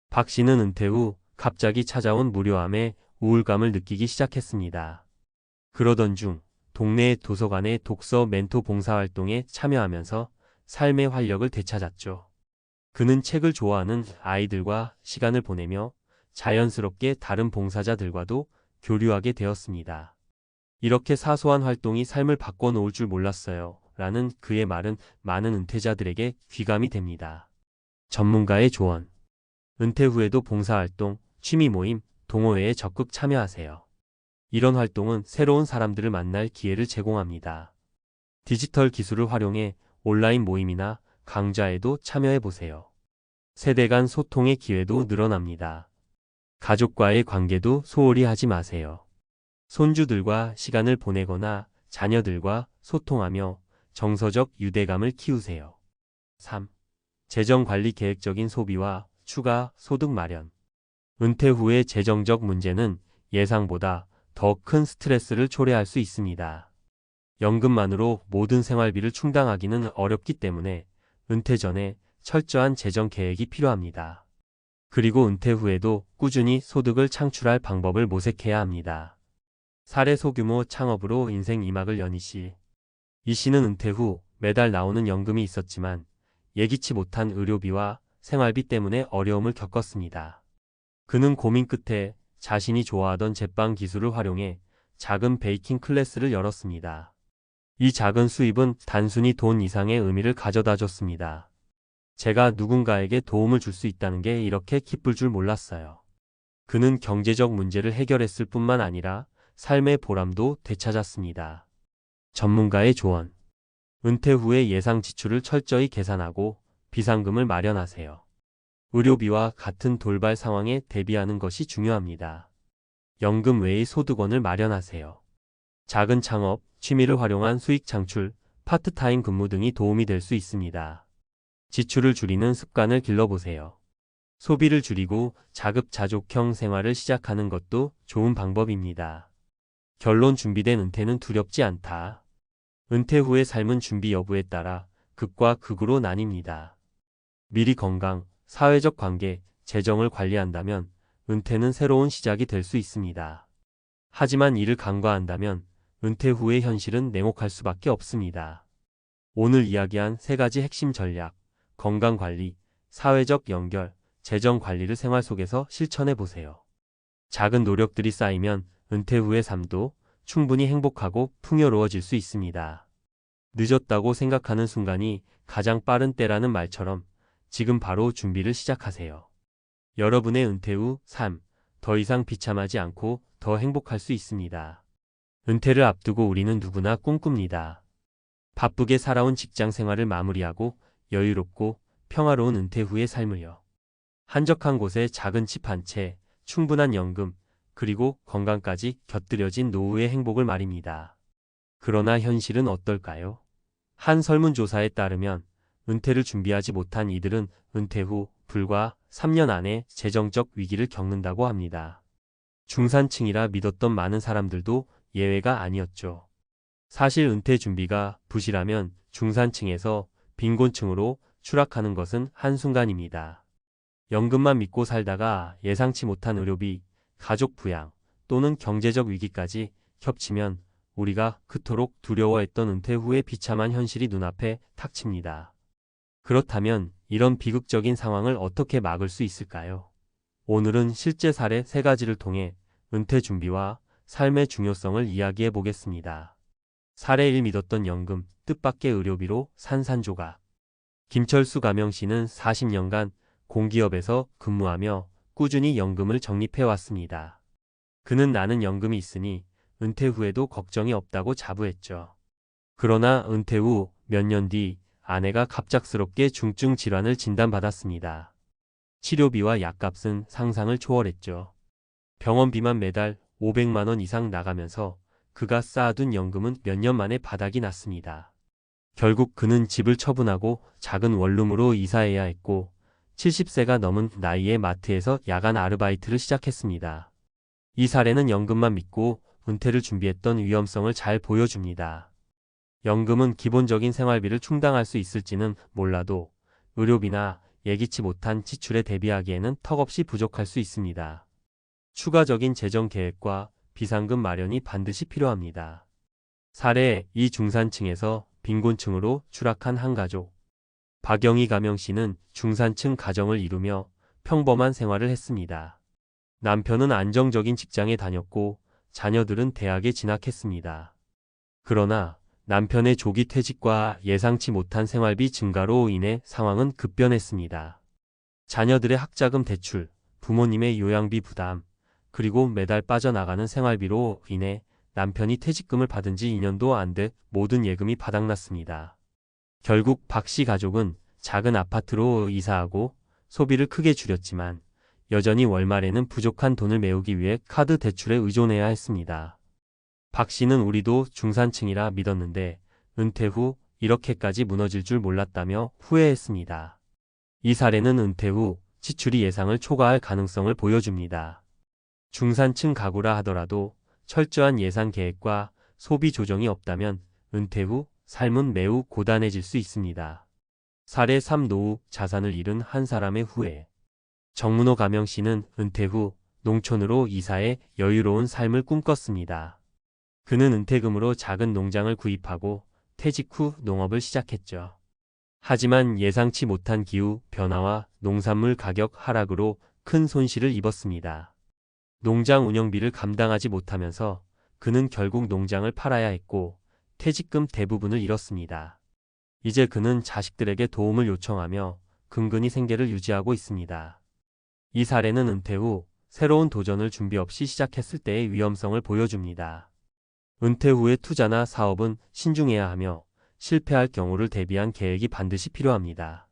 박씨는 은퇴 후 갑자기 찾아온 무료함에 우울감을 느끼기 시작했습니다. 그러던 중 동네 도서관의 독서 멘토 봉사활동에 참여하면서 삶의 활력을 되찾았죠. 그는 책을 좋아하는 아이들과 시간을 보내며 자연스럽게 다른 봉사자들과도 교류하게 되었습니다. 이렇게 사소한 활동이 삶을 바꿔놓을 줄 몰랐어요. 라는 그의 말은 많은 은퇴자들에게 귀감이 됩니다. 전문가의 조언. 은퇴 후에도 봉사활동, 취미 모임, 동호회에 적극 참여하세요. 이런 활동은 새로운 사람들을 만날 기회를 제공합니다. 디지털 기술을 활용해 온라인 모임이나 강좌에도 참여해보세요. 세대 간 소통의 기회도 늘어납니다. 가족과의 관계도 소홀히 하지 마세요. 손주들과 시간을 보내거나 자녀들과 소통하며 정서적 유대감을 키우세요. 3. 재정관리. 계획적인 소비와 추가 소득 마련. 은퇴 후의 재정적 문제는 예상보다 더 큰 스트레스를 초래할 수 있습니다. 연금만으로 모든 생활비를 충당하기는 어렵기 때문에 은퇴 전에 철저한 재정 계획이 필요합니다. 그리고 은퇴 후에도 꾸준히 소득을 창출할 방법을 모색해야 합니다. 사례. 소규모 창업으로 인생 2막을 연 이씨. 이씨는 은퇴 후 매달 나오는 연금이 있었지만 예기치 못한 의료비와 생활비 때문에 어려움을 겪었습니다. 그는 고민 끝에 자신이 좋아하던 제빵 기술을 활용해 작은 베이킹 클래스를 열었습니다. 이 작은 수입은 단순히 돈 이상의 의미를 가져다 줬습니다. 제가 누군가에게 도움을 줄 수 있다는 게 이렇게 기쁠 줄 몰랐어요. 그는 경제적 문제를 해결했을 뿐만 아니라 삶의 보람도 되찾았습니다. 전문가의 조언. 은퇴 후에 예상 지출을 철저히 계산하고 비상금을 마련하세요. 의료비와 같은 돌발 상황에 대비하는 것이 중요합니다. 연금 외의 소득원을 마련하세요. 작은 창업, 취미를 활용한 수익 창출, 파트타임 근무 등이 도움이 될 수 있습니다. 지출을 줄이는 습관을 길러보세요. 소비를 줄이고 자급자족형 생활을 시작하는 것도 좋은 방법입니다. 결론 준비된 은퇴는 두렵지 않다. 은퇴 후의 삶은 준비 여부에 따라 극과 극으로 나뉩니다. 미리 건강, 사회적 관계, 재정을 관리한다면 은퇴는 새로운 시작이 될 수 있습니다. 하지만 이를 간과한다면 은퇴 후의 현실은 냉혹할 수밖에 없습니다. 오늘 이야기한 세 가지 핵심 전략, 건강관리, 사회적 연결, 재정 관리를 생활 속에서 실천해 보세요. 작은 노력들이 쌓이면 은퇴 후의 삶도 충분히 행복하고 풍요로워질 수 있습니다. 늦었다고 생각하는 순간이 가장 빠른 때라는 말처럼 지금 바로 준비를 시작하세요. 여러분의 은퇴 후 삶, 더 이상 비참하지 않고 더 행복할 수 있습니다. 은퇴를 앞두고 우리는 누구나 꿈꿉니다. 바쁘게 살아온 직장 생활을 마무리하고 여유롭고 평화로운 은퇴 후의 삶을요. 한적한 곳에 작은 집 한 채, 충분한 연금, 그리고 건강까지 곁들여진 노후의 행복을 말입니다. 그러나 현실은 어떨까요? 한 설문조사에 따르면 은퇴를 준비하지 못한 이들은 은퇴 후 불과 3년 안에 재정적 위기를 겪는다고 합니다. 중산층이라 믿었던 많은 사람들도 예외가 아니었죠. 사실 은퇴 준비가 부실하면 중산층에서 빈곤층으로 추락하는 것은 한순간입니다. 연금만 믿고 살다가 예상치 못한 의료비, 가족 부양 또는 경제적 위기까지 겹치면 우리가 그토록 두려워했던 은퇴 후의 비참한 현실이 눈앞에 닥칩니다. 그렇다면 이런 비극적인 상황을 어떻게 막을 수 있을까요? 오늘은 실제 사례 3가지를 통해 은퇴 준비와 삶의 중요성을 이야기해 보겠습니다. 사례 1. 믿었던 연금, 뜻밖의 의료비로 산산조각. 김철수 가명씨는 40년간 공기업에서 근무하며 꾸준히 연금을 적립해 왔습니다. 그는 나는 연금이 있으니 은퇴 후에도 걱정이 없다고 자부했죠. 그러나 은퇴 후 몇 년 뒤 아내가 갑작스럽게 중증 질환을 진단받았습니다. 치료비와 약값은 상상을 초월했죠. 병원비만 매달 500만 원 이상 나가면서 그가 쌓아둔 연금은 몇 년 만에 바닥이 났습니다. 결국 그는 집을 처분하고 작은 원룸으로 이사해야 했고 70세가 넘은 나이에 마트에서 야간 아르바이트를 시작했습니다. 이 사례는 연금만 믿고 은퇴를 준비했던 위험성을 잘 보여줍니다. 연금은 기본적인 생활비를 충당할 수 있을지는 몰라도 의료비나 예기치 못한 지출에 대비하기에는 턱없이 부족할 수 있습니다. 추가적인 재정 계획과 비상금 마련이 반드시 필요합니다. 사례 2. 중산층에서 빈곤층으로 추락한 한 가족. 박영희 가명씨는 중산층 가정을 이루며 평범한 생활을 했습니다. 남편은 안정적인 직장에 다녔고 자녀들은 대학에 진학했습니다. 그러나 남편의 조기 퇴직과 예상치 못한 생활비 증가로 인해 상황은 급변했습니다. 자녀들의 학자금 대출, 부모님의 요양비 부담, 그리고 매달 빠져나가는 생활비로 인해 남편이 퇴직금을 받은 지 2년도 안 돼 모든 예금이 바닥났습니다. 결국 박 씨 가족은 작은 아파트로 이사하고 소비를 크게 줄였지만 여전히 월말에는 부족한 돈을 메우기 위해 카드 대출에 의존해야 했습니다. 박 씨는 우리도 중산층이라 믿었는데 은퇴 후 이렇게까지 무너질 줄 몰랐다며 후회했습니다. 이 사례는 은퇴 후 지출이 예상을 초과할 가능성을 보여줍니다. 중산층 가구라 하더라도 철저한 예산 계획과 소비 조정이 없다면 은퇴 후 삶은 매우 고단해질 수 있습니다. 사례 3. 노후 자산을 잃은 한 사람의 후회. 정문호 가명씨는 은퇴 후 농촌으로 이사해 여유로운 삶을 꿈꿨습니다. 그는 은퇴금으로 작은 농장을 구입하고 퇴직 후 농업을 시작했죠. 하지만 예상치 못한 기후 변화와 농산물 가격 하락으로 큰 손실을 입었습니다. 농장 운영비를 감당하지 못하면서 그는 결국 농장을 팔아야 했고 퇴직금 대부분을 잃었습니다. 이제 그는 자식들에게 도움을 요청하며 근근히 생계를 유지하고 있습니다. 이 사례는 은퇴 후 새로운 도전을 준비 없이 시작했을 때의 위험성을 보여줍니다. 은퇴 후의 투자나 사업은 신중해야 하며 실패할 경우를 대비한 계획이 반드시 필요합니다.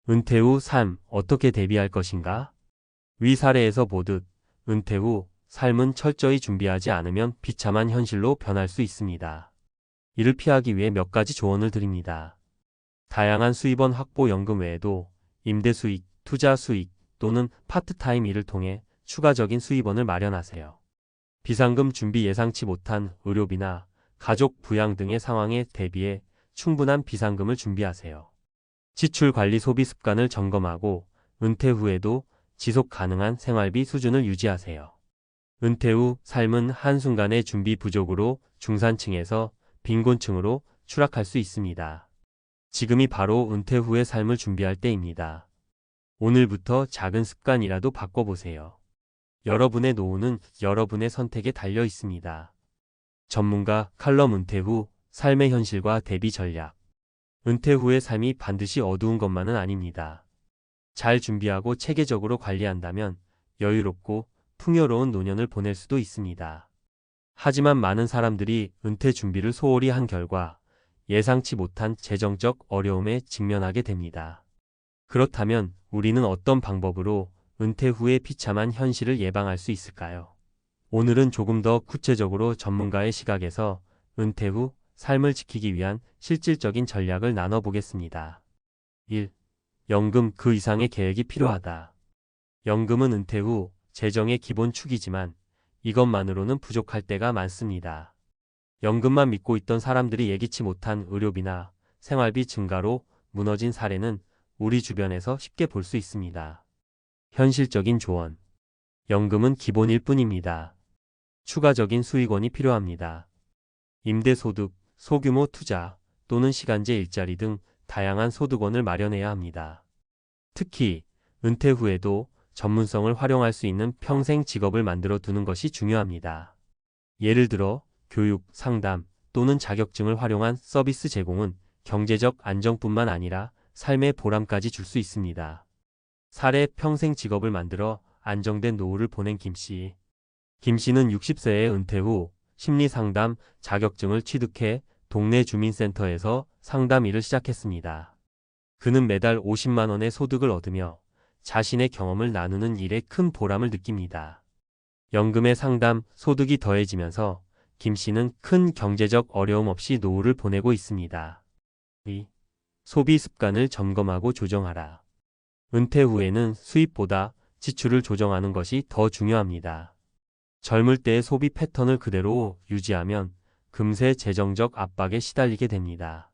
은퇴 후 삶 어떻게 대비할 것인가? 위 사례에서 보듯 은퇴 후 삶은 철저히 준비하지 않으면 비참한 현실로 변할 수 있습니다. 이를 피하기 위해 몇 가지 조언을 드립니다. 다양한 수입원 확보 연금 외에도 임대 수익, 투자 수익 또는 파트타임 일을 통해 추가적인 수입원을 마련하세요. 비상금 준비 예상치 못한 의료비나 가족 부양 등의 상황에 대비해 충분한 비상금을 준비하세요. 지출 관리 소비 습관을 점검하고 은퇴 후에도 지속 가능한 생활비 수준을 유지하세요. 은퇴 후 삶은 한순간의 준비 부족으로 중산층에서 빈곤층으로 추락할 수 있습니다. 지금이 바로 은퇴 후의 삶을 준비할 때입니다. 오늘부터 작은 습관이라도 바꿔보세요. 여러분의 노후는 여러분의 선택에 달려 있습니다. 전문가 칼럼 은퇴 후 삶의 현실과 대비 전략. 은퇴 후의 삶이 반드시 어두운 것만은 아닙니다. 잘 준비하고 체계적으로 관리한다면 여유롭고 풍요로운 노년을 보낼 수도 있습니다. 하지만 많은 사람들이 은퇴 준비를 소홀히 한 결과 예상치 못한 재정적 어려움에 직면하게 됩니다. 그렇다면 우리는 어떤 방법으로 은퇴 후의 비참한 현실을 예방할 수 있을까요? 오늘은 조금 더 구체적으로 전문가의 시각에서 은퇴 후 삶을 지키기 위한 실질적인 전략을 나눠보겠습니다. 1. 연금 그 이상의 계획이 필요하다. 연금은 은퇴 후 재정의 기본 축이지만 이것만으로는 부족할 때가 많습니다. 연금만 믿고 있던 사람들이 예기치 못한 의료비나 생활비 증가로 무너진 사례는 우리 주변에서 쉽게 볼 수 있습니다. 현실적인 조언. 연금은 기본일 뿐입니다. 추가적인 수익원이 필요합니다. 임대소득, 소규모 투자 또는 시간제 일자리 등 다양한 소득원을 마련해야 합니다. 특히 은퇴 후에도 전문성을 활용할 수 있는 평생 직업을 만들어 두는 것이 중요합니다. 예를 들어 교육, 상담 또는 자격증을 활용한 서비스 제공은 경제적 안정뿐만 아니라 삶의 보람까지 줄 수 있습니다. 사례 평생 직업을 만들어 안정된 노후를 보낸 김 씨. 김 씨는 60세의 은퇴 후 심리상담 자격증을 취득해 동네 주민센터에서 상담 일을 시작했습니다. 그는 매달 50만 원의 소득을 얻으며 자신의 경험을 나누는 일에 큰 보람을 느낍니다. 연금의 상담 소득이 더해지면서 김 씨는 큰 경제적 어려움 없이 노후를 보내고 있습니다. 2. 소비 습관을 점검하고 조정하라. 은퇴 후에는 수입보다 지출을 조정하는 것이 더 중요합니다. 젊을 때의 소비 패턴을 그대로 유지하면 금세 재정적 압박에 시달리게 됩니다.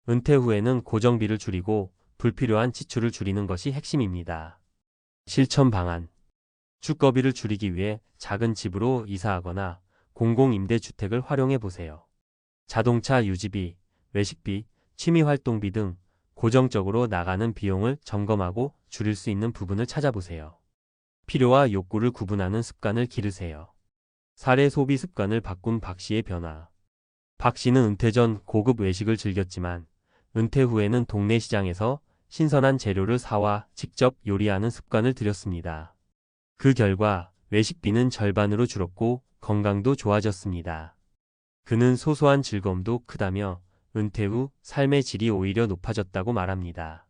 은퇴 후에는 고정비를 줄이고 불필요한 지출을 줄이는 것이 핵심입니다. 실천 방안. 주거비를 줄이기 위해 작은 집으로 이사하거나 공공임대주택을 활용해 보세요. 자동차 유지비, 외식비, 취미활동비 등 고정적으로 나가는 비용을 점검하고 줄일 수 있는 부분을 찾아보세요. 필요와 욕구를 구분하는 습관을 기르세요. 사례 소비 습관을 바꾼 박 씨의 변화. 박 씨는 은퇴 전 고급 외식을 즐겼지만 은퇴 후에는 동네 시장에서 신선한 재료를 사와 직접 요리하는 습관을 들였습니다. 그 결과 외식비는 절반으로 줄었고 건강도 좋아졌습니다. 그는 소소한 즐거움도 크다며 은퇴 후 삶의 질이 오히려 높아졌다고 말합니다.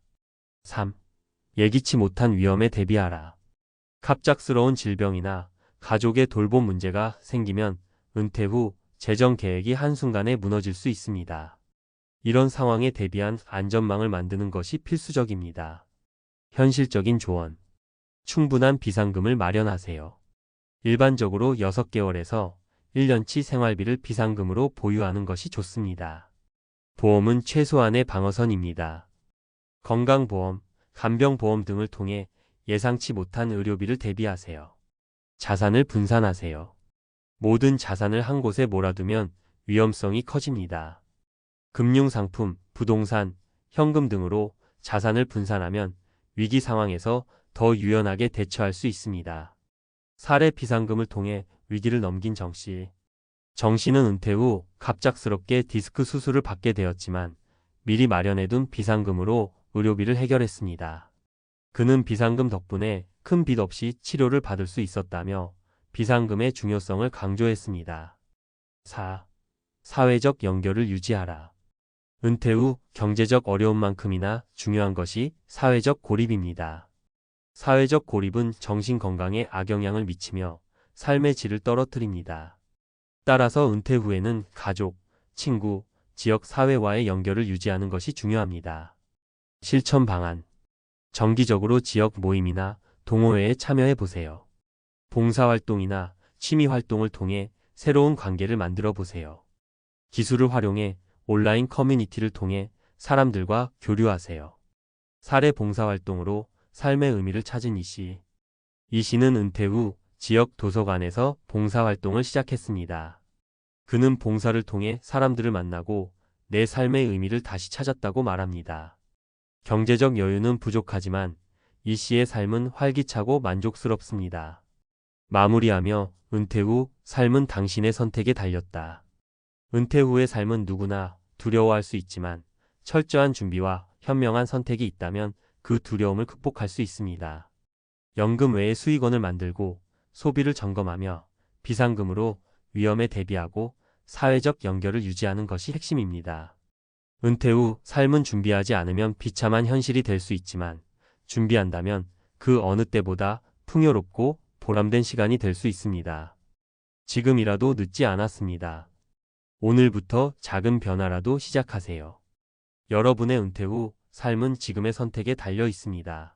3. 예기치 못한 위험에 대비하라. 갑작스러운 질병이나 가족의 돌봄 문제가 생기면 은퇴 후 재정 계획이 한순간에 무너질 수 있습니다. 이런 상황에 대비한 안전망을 만드는 것이 필수적입니다. 현실적인 조언. 충분한 비상금을 마련하세요. 일반적으로 6개월에서 1년치 생활비를 비상금으로 보유하는 것이 좋습니다. 보험은 최소한의 방어선입니다. 건강보험, 간병보험 등을 통해 예상치 못한 의료비를 대비하세요. 자산을 분산하세요. 모든 자산을 한 곳에 몰아두면 위험성이 커집니다. 금융상품, 부동산, 현금 등으로 자산을 분산하면 위기 상황에서 더 유연하게 대처할 수 있습니다. 사례 비상금을 통해 위기를 넘긴 정 씨. 정 씨는 은퇴 후 갑작스럽게 디스크 수술을 받게 되었지만 미리 마련해둔 비상금으로 의료비를 해결했습니다. 그는 비상금 덕분에 큰 빚 없이 치료를 받을 수 있었다며 비상금의 중요성을 강조했습니다. 4. 사회적 연결을 유지하라. 은퇴 후 경제적 어려움만큼이나 중요한 것이 사회적 고립입니다. 사회적 고립은 정신 건강에 악영향을 미치며 삶의 질을 떨어뜨립니다. 따라서 은퇴 후에는 가족, 친구, 지역 사회와의 연결을 유지하는 것이 중요합니다. 실천 방안. 정기적으로 지역 모임이나 동호회에 참여해 보세요. 봉사활동이나 취미활동을 통해 새로운 관계를 만들어 보세요. 기술을 활용해 온라인 커뮤니티를 통해 사람들과 교류하세요. 사례 봉사활동으로 삶의 의미를 찾은 이 씨. 이 씨는 은퇴 후 지역 도서관에서 봉사활동을 시작했습니다. 그는 봉사를 통해 사람들을 만나고 내 삶의 의미를 다시 찾았다고 말합니다. 경제적 여유는 부족하지만 이 씨의 삶은 활기차고 만족스럽습니다. 마무리하며 은퇴 후 삶은 당신의 선택에 달렸다. 은퇴 후의 삶은 누구나 두려워할 수 있지만 철저한 준비와 현명한 선택이 있다면 그 두려움을 극복할 수 있습니다. 연금 외의 수익원을 만들고 소비를 점검하며 비상금으로 위험에 대비하고 사회적 연결을 유지하는 것이 핵심입니다. 은퇴 후 삶은 준비하지 않으면 비참한 현실이 될 수 있지만 준비한다면 그 어느 때보다 풍요롭고 보람된 시간이 될 수 있습니다. 지금이라도 늦지 않았습니다. 오늘부터 작은 변화라도 시작하세요. 여러분의 은퇴 후 삶은 지금의 선택에 달려 있습니다.